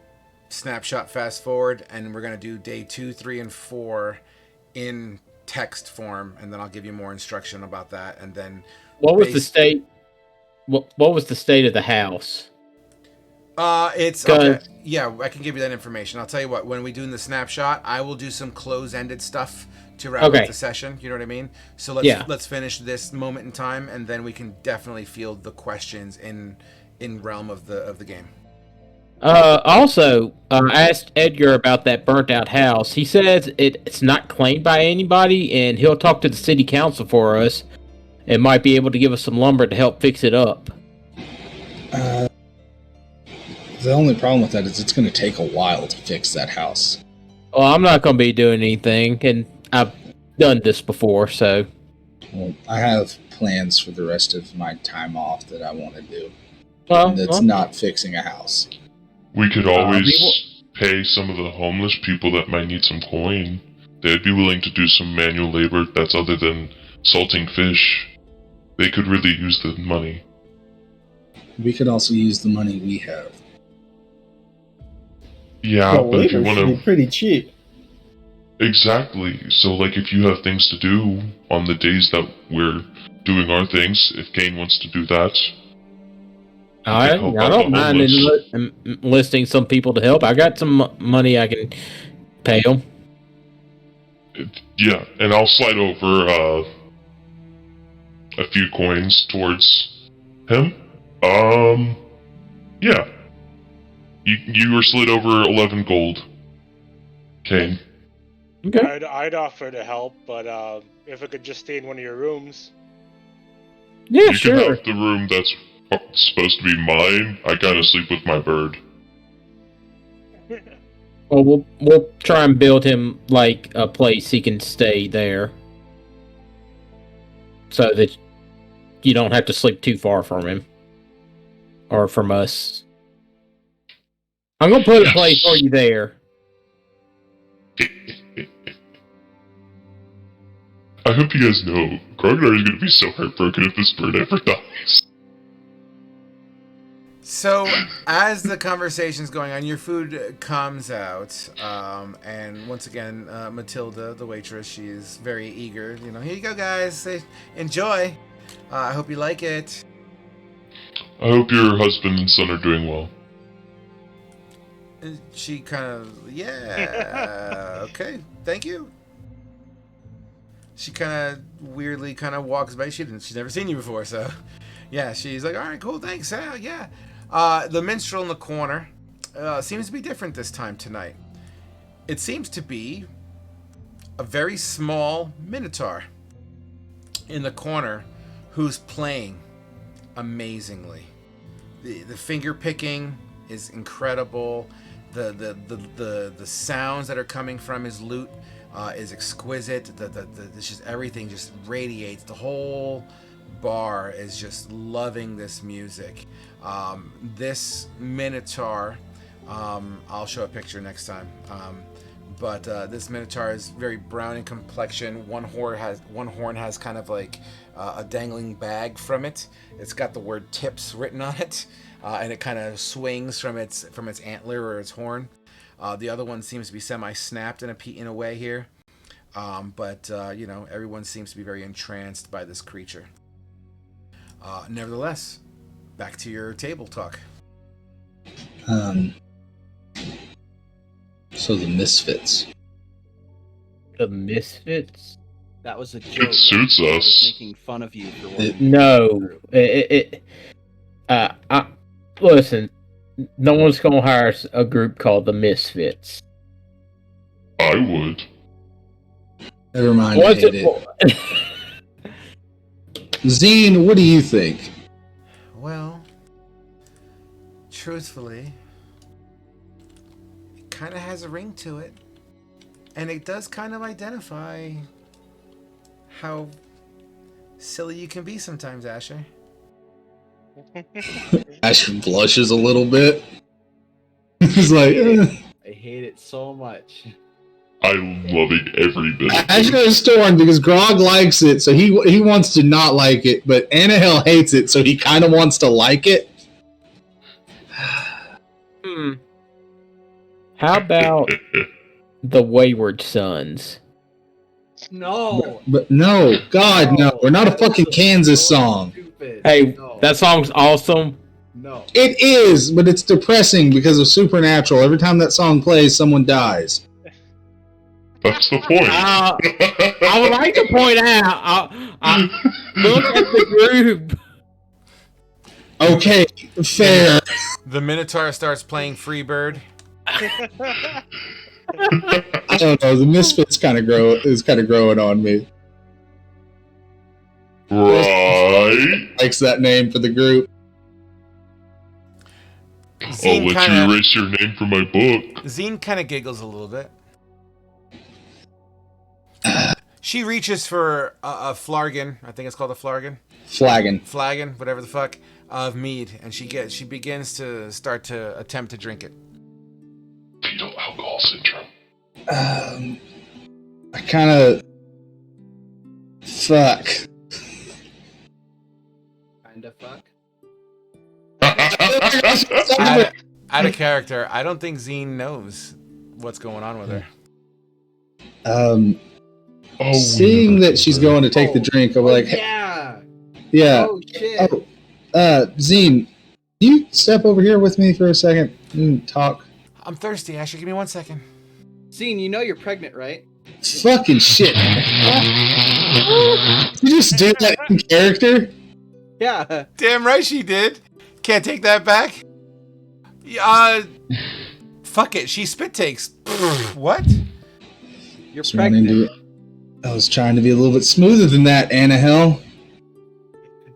snapshot fast forward, and we're going to do day 2, 3, and 4 in text form, and then I'll give you more instruction about that. And then what was the state of the house? It's okay. Yeah, I can give you that information. I'll tell you what, when we do the snapshot, I will do some close-ended stuff to wrap up the session. You know what I mean? So let's finish this moment in time, and then we can definitely field the questions in realm of the game. Also, I asked Edgar about that burnt-out house. He says it's not claimed by anybody, and he'll talk to the city council for us, and might be able to give us some lumber to help fix it up. The only problem with that is it's going to take a while to fix that house. Well, I'm not going to be doing anything, and I've done this before, so... Well, I have plans for the rest of my time off that I want to do. Well, that's not fixing a house. We could always pay some of the homeless people that might need some coin. They'd be willing to do some manual labor that's other than salting fish. They could really use the money. We could also use the money we have. Yeah, but if you want to... pretty cheap. Exactly. So, if you have things to do on the days that we're doing our things, if Kane wants to do that... I don't mind enlisting some people to help. I got some money I can pay them. Yeah, and I'll slide over a few coins towards him. Yeah. You were slid over 11 gold. Kane. Okay. I'd offer to help, but if I could just stay in one of your rooms. Yeah, you can have the room that's supposed to be mine. I gotta sleep with my bird. Well, we'll try and build him a place he can stay there, so that you don't have to sleep too far from him or from us. I'm gonna put a place for you there. I hope you guys know, Grognard is gonna be so heartbroken if this bird ever dies. So, as the conversation's going on, your food comes out, and once again, Matilda, the waitress, she's very eager. Here you go, guys. Enjoy. I hope you like it. I hope your husband and son are doing well. She kind of, okay, thank you. She kind of weirdly walks by. She's never seen you before, so yeah, she's like, all right, cool, thanks. Yeah. The minstrel in the corner seems to be different this time tonight. It seems to be a very small minotaur in the corner who's playing amazingly. The finger picking is incredible. The sounds that are coming from his lute is exquisite. Everything just radiates. The whole bar is just loving this music. This minotaur, I'll show a picture next time. But this minotaur is very brown in complexion. One horn has kind of a dangling bag from it. It's got the word "tips" written on it, and it kind of swings from its antler or its horn. The other one seems to be semi-snapped in a way here, but everyone seems to be very entranced by this creature. Nevertheless, back to your table talk. So the misfits. The misfits? That was a joke. It suits I was us. making fun of you for listen, no one's gonna hire a group called the Misfits. I would. Never mind. What's it? Zine, what do you think? Well, truthfully, it kind of has a ring to it. And it does kind of identify how silly you can be sometimes, Asher. Asher blushes a little bit. He's like, I hate it so much. I'm loving every bit. Asher is torn because Grog likes it, so he wants to not like it, but Annahel hates it, so he kind of wants to like it. How about the Wayward Sons? No. But no, God, no. We're not a fucking Kansas song. Hey, that song's awesome. No. It is, but it's depressing because of Supernatural. Every time that song plays, someone dies. That's the point. I would like to point out, look at the group. Okay, fair. The Minotaur starts playing Freebird. I don't know. The Misfits is kind of growing on me. Right. Likes that name for the group. Zine I'll let you erase your name from my book. Zine kind of giggles a little bit. She reaches for a flargon. I think it's called a flargon. Flagon, whatever the fuck, of mead, and she begins to attempt to drink it. Fetal alcohol syndrome. I kind of fuck. Kinda fuck. Out of character. I don't think Zine knows what's going on with her. Seeing that she's going to take the drink, I'm like, yeah. Oh shit. Zine, you step over here with me for a second and talk. I'm thirsty, Asher. Give me 1 second. Zine, you know you're pregnant, right? Fucking shit. You just do that in character? Yeah. Damn right she did. Can't take that back. Fuck it. She spit takes. What? You're pregnant. I was trying to be a little bit smoother than that, Annahel.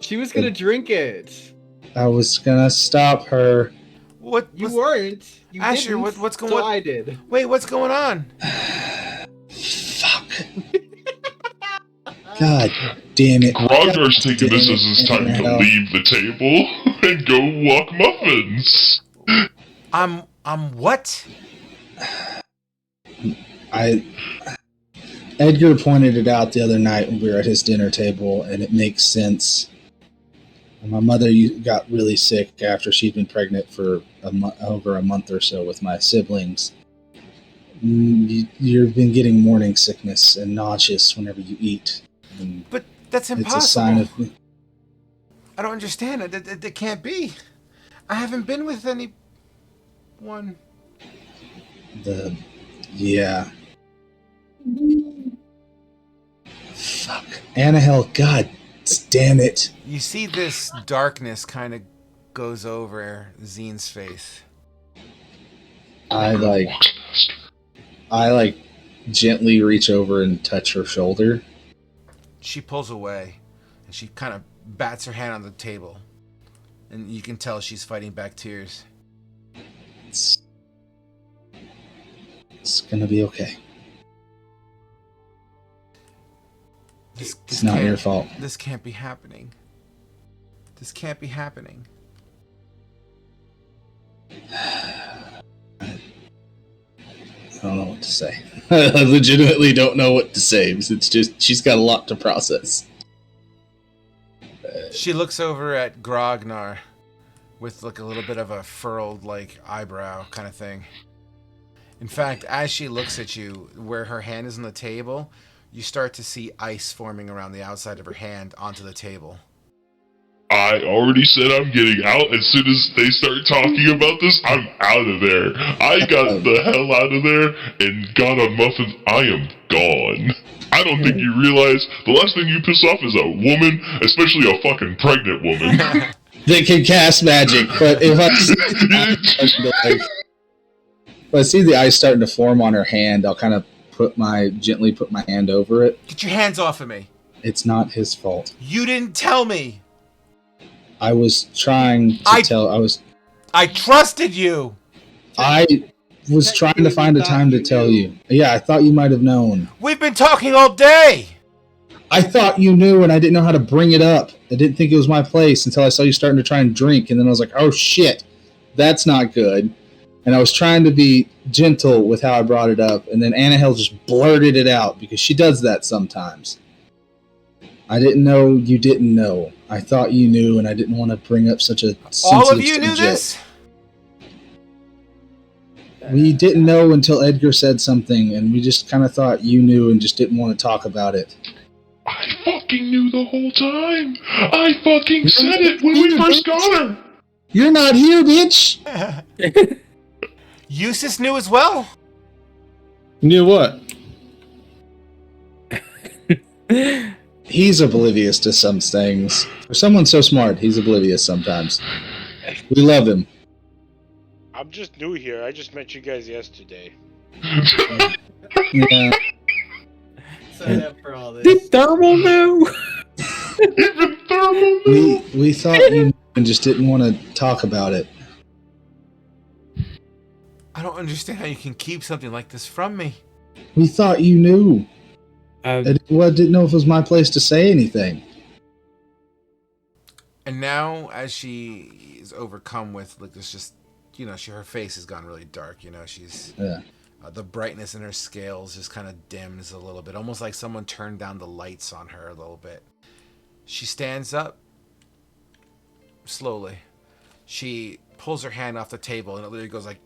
She was gonna drink it. I was gonna stop her. What? You weren't. You Asher, didn't, what's going on? So I did. Wait, what's going on? Fuck. God damn it. Grogdar's taking this as his time to leave the table and go walk muffins. I'm what? Edgar pointed it out the other night when we were at his dinner table, and it makes sense. My mother got really sick after she'd been pregnant for over a month or so with my siblings. You've been getting morning sickness and nauseous whenever you eat. But that's impossible. It's a sign of... I don't understand it. It can't be. I haven't been with anyone. Yeah. Fuck. Annahel, God damn it. You see this darkness kind of goes over Zine's face. I gently reach over and touch her shoulder. She pulls away, and she kind of bats her hand on the table. And you can tell she's fighting back tears. It's gonna be okay. It's not your fault. This can't be happening. This can't be happening. I don't know what to say. I legitimately don't know what to say. It's just, she's got a lot to process. She looks over at Grognar with like a little bit of a furrowed like eyebrow kind of thing. In fact, as she looks at you, where her hand is on the table, you start to see ice forming around the outside of her hand onto the table. I already said I'm getting out. As soon as they start talking about this, I'm out of there. I got the hell out of there and got a muffin. I am gone. I don't think you realize the last thing you piss off is a woman, especially a fucking pregnant woman. That can cast magic, but if I see the ice starting to form on her hand, I'll kind of gently put my hand over it. Get your hands off of me. It's not his fault. You didn't tell me. I was trying to tell. I trusted you. I was trying to find a time to tell you. Yeah, I thought you might have known. We've been talking all day. I thought you knew, and I didn't know how to bring it up. I didn't think it was my place until I saw you starting to try and drink, and then I was like, oh shit, that's not good. And I was trying to be gentle with how I brought it up, and then Annahel just blurted it out, because she does that sometimes. I didn't know you didn't know. I thought you knew, and I didn't want to bring up such a sensitive All of you subject. knew this? We didn't know until Edgar said something, and we just kind of thought you knew and just didn't want to talk about it. I fucking knew the whole time. I fucking said it when we first got her. You're not here, bitch. Eustace knew as well. Knew what? He's oblivious to some things. For someone so smart, he's oblivious sometimes. We love him. I'm just new here. I just met you guys yesterday. Yeah. Sign up for all this. Did Thermal know? Even Thermal knew. We thought you knew and just didn't want to talk about it. I don't understand how you can keep something like this from me. We thought you knew. I didn't know if it was my place to say anything. And now, as she is overcome with, like, this just, you know, her face has gone really dark, you know, she's... Yeah. The brightness in her scales just kind of dims a little bit, almost like someone turned down the lights on her a little bit. She stands up slowly. She pulls her hand off the table, and it literally goes like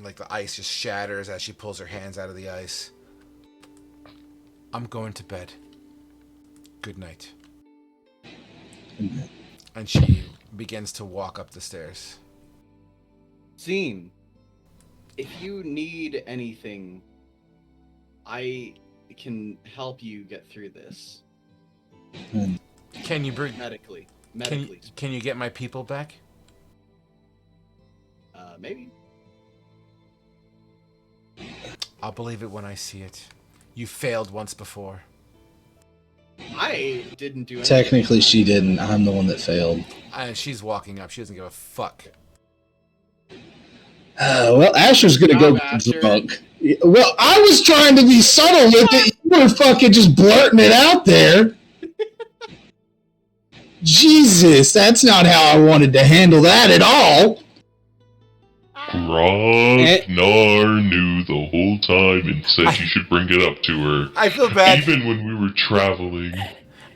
the ice just shatters as she pulls her hands out of the ice. I'm going to bed. Good night. Good night. And she begins to walk up the stairs. Scene. If you need anything, I can help you get through this. Can you bring medically? Can you get my people back? Maybe. I'll believe it when I see it. You failed once before. I didn't do anything. Technically, she didn't. I'm the one that failed. She's walking up. She doesn't give a fuck. Well, Asher's gonna go drunk. Well, I was trying to be subtle with it. You were fucking just blurting it out there. Jesus, that's not how I wanted to handle that at all. Ragnar knew the whole time and said you should bring it up to her. I feel bad. Even when we were traveling.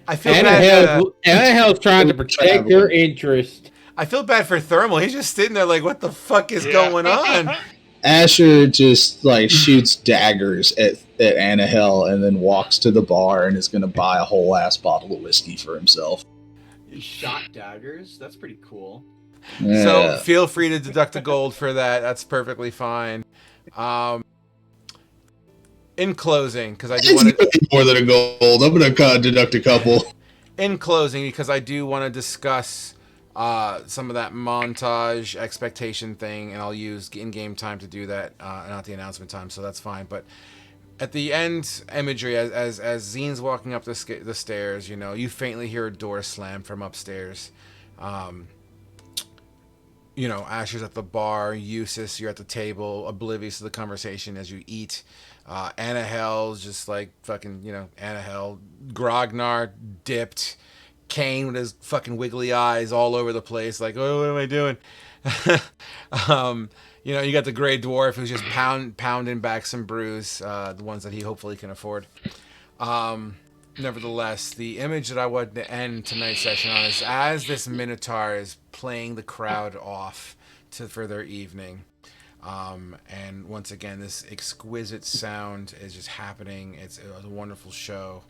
I feel bad. Annahel's trying to protect her interest. I feel bad for Thermal. He's just sitting there like, what the fuck is going on? Asher just like shoots daggers at Annahel and then walks to the bar and is gonna buy a whole ass bottle of whiskey for himself. You shot daggers? That's pretty cool. Yeah. So feel free to deduct a gold for that. That's perfectly fine. In closing, because I do want to more than a gold. I'm gonna deduct a couple. In closing, because I do want to discuss some of that montage expectation thing, and I'll use in-game time to do that, not the announcement time, so that's fine. But at the end imagery, as Zine's walking up the stairs, you know, you faintly hear a door slam from upstairs. You know, Asher's at the bar, Eustace, you're at the table, oblivious to the conversation as you eat. Annahel's just like fucking, you know, Annahel. Grognar dipped. Kane with his fucking wiggly eyes all over the place, like, oh, what am I doing? You know, you got the Grey Dwarf who's just pounding back some brews, the ones that he hopefully can afford. Nevertheless, the image that I wanted to end tonight's session on is as this Minotaur is playing the crowd off for their evening. And once again, this exquisite sound is just happening. It's a wonderful show.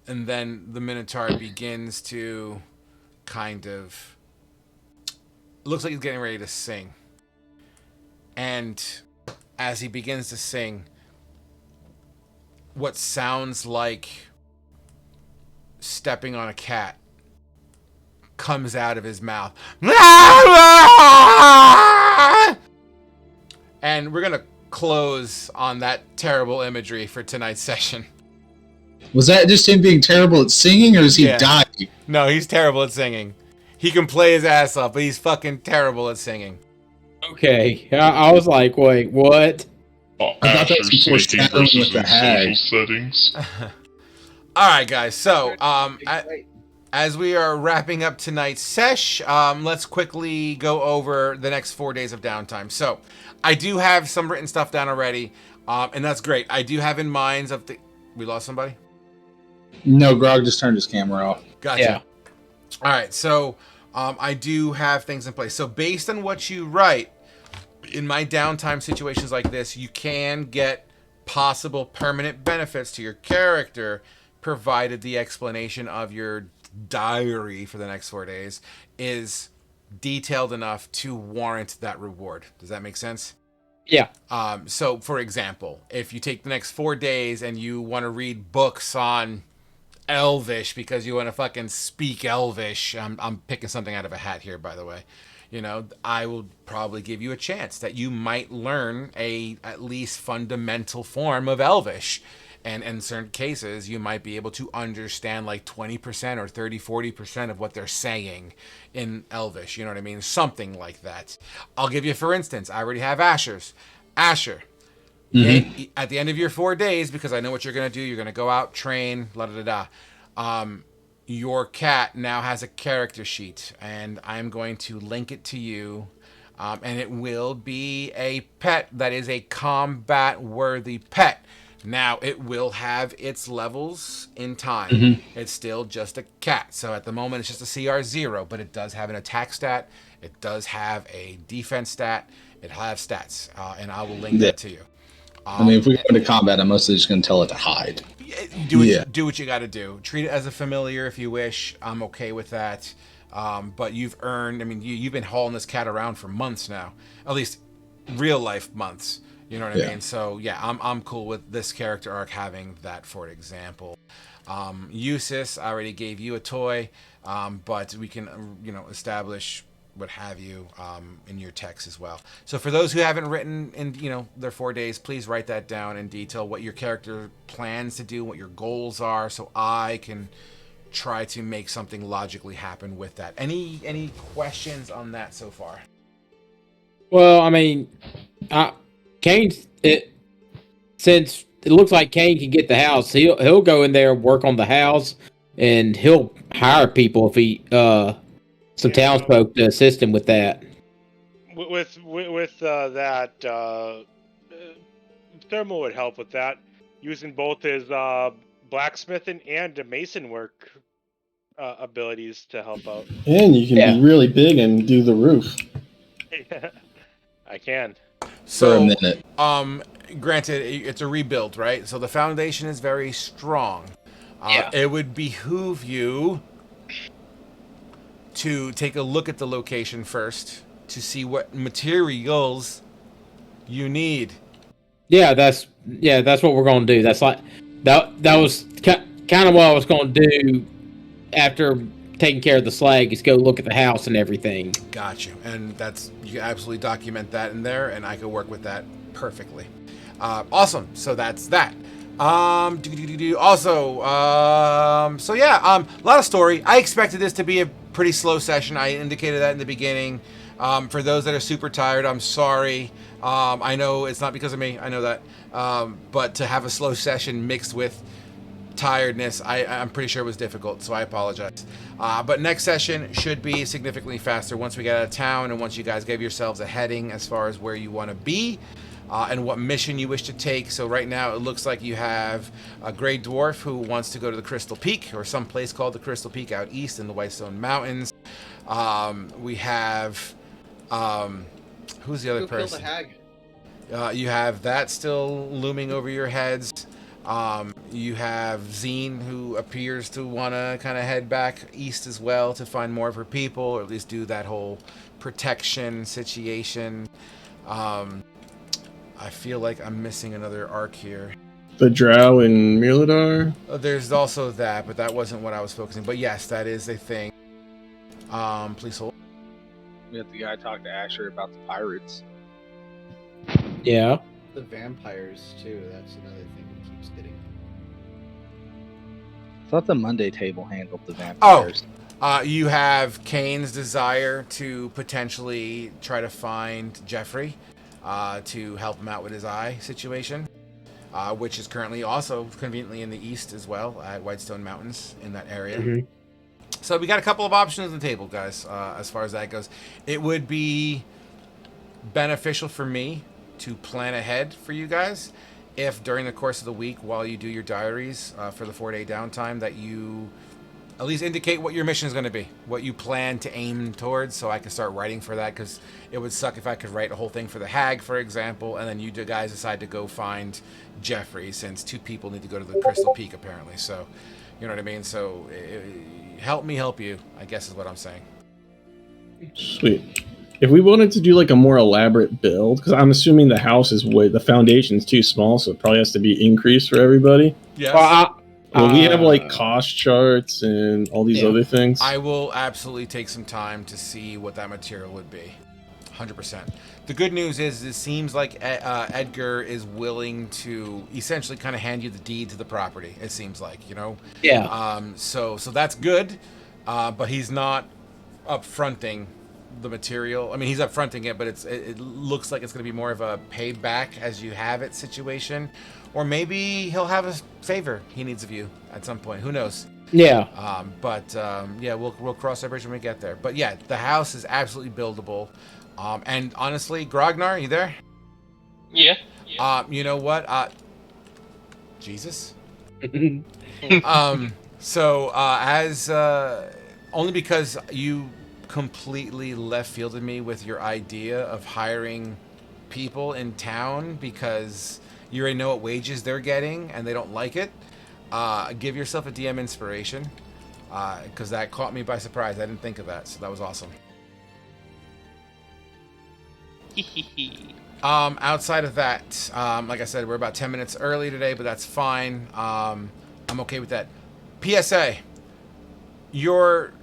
And then the Minotaur begins to kind of... looks like he's getting ready to sing. And as he begins to sing, what sounds like stepping on a cat comes out of his mouth. And we're going to close on that terrible imagery for tonight's session. Was that just him being terrible at singing, or is he dying? No, he's terrible at singing. He can play his ass off, but he's fucking terrible at singing. Okay, I was like, wait, what? I thought that was foreshadowing versus in social settings. All right, guys. So, as we are wrapping up tonight's sesh, let's quickly go over the next 4 days of downtime. So, I do have some written stuff down already, and that's great. I do have in mind of the. We lost somebody? No, Grog just turned his camera off. Gotcha. Yeah. All right, so I do have things in place. So, based on what you write, in my downtime situations like this, you can get possible permanent benefits to your character, provided the explanation of your diary for the next 4 days is detailed enough to warrant that reward. Does that make sense? Yeah. So, for example, if you take the next 4 days and you want to read books on Elvish because you want to fucking speak Elvish, I'm picking something out of a hat here, by the way. You know, I will probably give you a chance that you might learn a at least fundamental form of Elvish. And in certain cases, you might be able to understand like 20% or 30, 40% of what they're saying in Elvish. You know what I mean? Something like that. I'll give you, for instance, I already have Asher's. Asher, at the end of your 4 days, because I know what you're going to do, you're going to go out, train, your cat now has a character sheet, and I'm going to link it to you. And it will be a pet that is a combat-worthy pet. Now, it will have its levels in time. It's still just a cat. So at the moment, it's just a CR0, but it does have an attack stat. It does have a defense stat. It has stats, and I will link that to you. I mean, if we go into combat, I'm mostly just going to tell it to hide. Do what you got to do. Treat it as a familiar if you wish. I'm okay with that. But you've earned, I mean, you've been hauling this cat around for months now. At least real life months. You know what I mean? So, yeah, I'm cool with this character arc having that, for example. Eustace, I already gave you a toy, but we can, establish what have you in your text as well. So for those who haven't written in, their 4 days, please write that down in detail, what your character plans to do, what your goals are, so I can try to make something logically happen with that. Any questions on that so far? Well, I mean, since it looks like Kane can get the house, he'll go in there and work on the house, and he'll hire people if he some townsfolk to assist him with that. With that, Thermal would help with that, using both his blacksmithing and mason work abilities to help out. And you can be really big and do the roof. I can. So, for a minute. Granted, it's a rebuild, right? So the foundation is very strong. It would behoove you to take a look at the location first to see what materials you need. That's what we're going to do. That's like that was kind of what I was going to do after taking care of the slag, is go look at the house and everything. Got you. And you absolutely document that in there, and I could work with that perfectly. Awesome. So that's that. Also, so yeah, a lot of story. I expected this to be a pretty slow session. I indicated that in the beginning. For those that are super tired, I'm sorry. I know it's not because of me. I know that. But to have a slow session mixed with tiredness, I'm pretty sure it was difficult, so I apologize. But next session should be significantly faster once we get out of town and once you guys give yourselves a heading as far as where you want to be. And what mission you wish to take. So right now it looks like you have a Grey Dwarf who wants to go to the Crystal Peak, or some place called the Crystal Peak out east in the Whitestone Mountains. We have who's the other person? Kill the hag. You have that still looming over your heads. You have Zine, who appears to want to kind of head back east as well to find more of her people, or at least do that whole protection situation. I feel like I'm missing another arc here. The Drow in Mirladar? There's also that, but that wasn't what I was focusing. But yes, that is a thing. Please hold. We have the guy talk to Asher about the pirates. Yeah. The vampires too. That's another thing that keeps getting. I thought the Monday table handled the vampires. You have Kane's desire to potentially try to find Jeffrey to help him out with his eye situation, which is currently also conveniently in the east as well at Whitestone Mountains in that area. Mm-hmm. So we got a couple of options on the table, guys, as far as that goes. It would be beneficial for me to plan ahead for you guys if during the course of the week while you do your diaries for the 4-day downtime that you at least indicate what your mission is going to be, what you plan to aim towards, so I can start writing for that, because it would suck if I could write a whole thing for the hag, for example, and then you guys decide to go find Jeffrey, since 2 people need to go to the Crystal Peak apparently. So you know what I mean? So help me help you, I guess is what I'm saying. Sweet. If we wanted to do like a more elaborate build, because I'm assuming the house is the foundation's too small, so it probably has to be increased for everybody. Yes. Well, we have like cost charts and all these other things. I will absolutely take some time to see what that material would be. 100%. The good news is it seems like Edgar is willing to essentially kind of hand you the deed to the property, it seems like, you know? Yeah. So that's good, but he's not upfronting the material. I mean, he's upfronting it, but it looks like it's going to be more of a payback as you have it situation. Or maybe he'll have a favor he needs of you at some point. Who knows? Yeah. Yeah, we'll cross that bridge when we get there. But yeah, the house is absolutely buildable. And honestly, Grognar, you there? Yeah. You know what? Jesus. So as only because you completely left fielded me with your idea of hiring people in town because you already know what wages they're getting and they don't like it. Give yourself a DM inspiration, because that caught me by surprise. I didn't think of that, so that was awesome. Outside of that, like I said, we're about 10 minutes early today, but that's fine. I'm okay with that. PSA,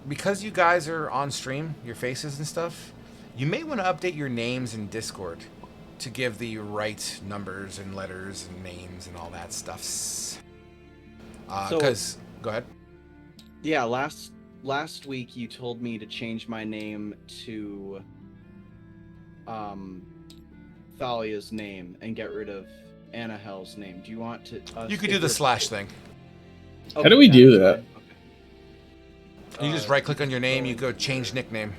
because you guys are on stream, your faces and stuff, you may want to update your names in Discord to give the right numbers and letters and names and all that stuff. Because go ahead. Yeah, last week you told me to change my name to Thalia's name and get rid of Anahel's name. Do you want to? You could do the slash thing. How do we do that? Okay. You just right click on your name. You go change nickname.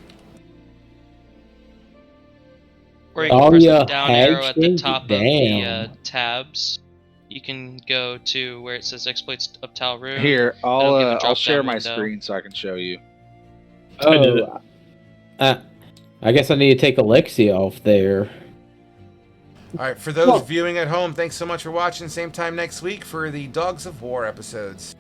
Or you can press the down arrow at the top of the tabs. You can go to where it says Exploits of Tal Rune. Here, I'll share my screen so I can show you. Oh, I guess I need to take Alexia off there. All right, for those viewing at home, thanks so much for watching. Same time next week for the Dogs of War episodes.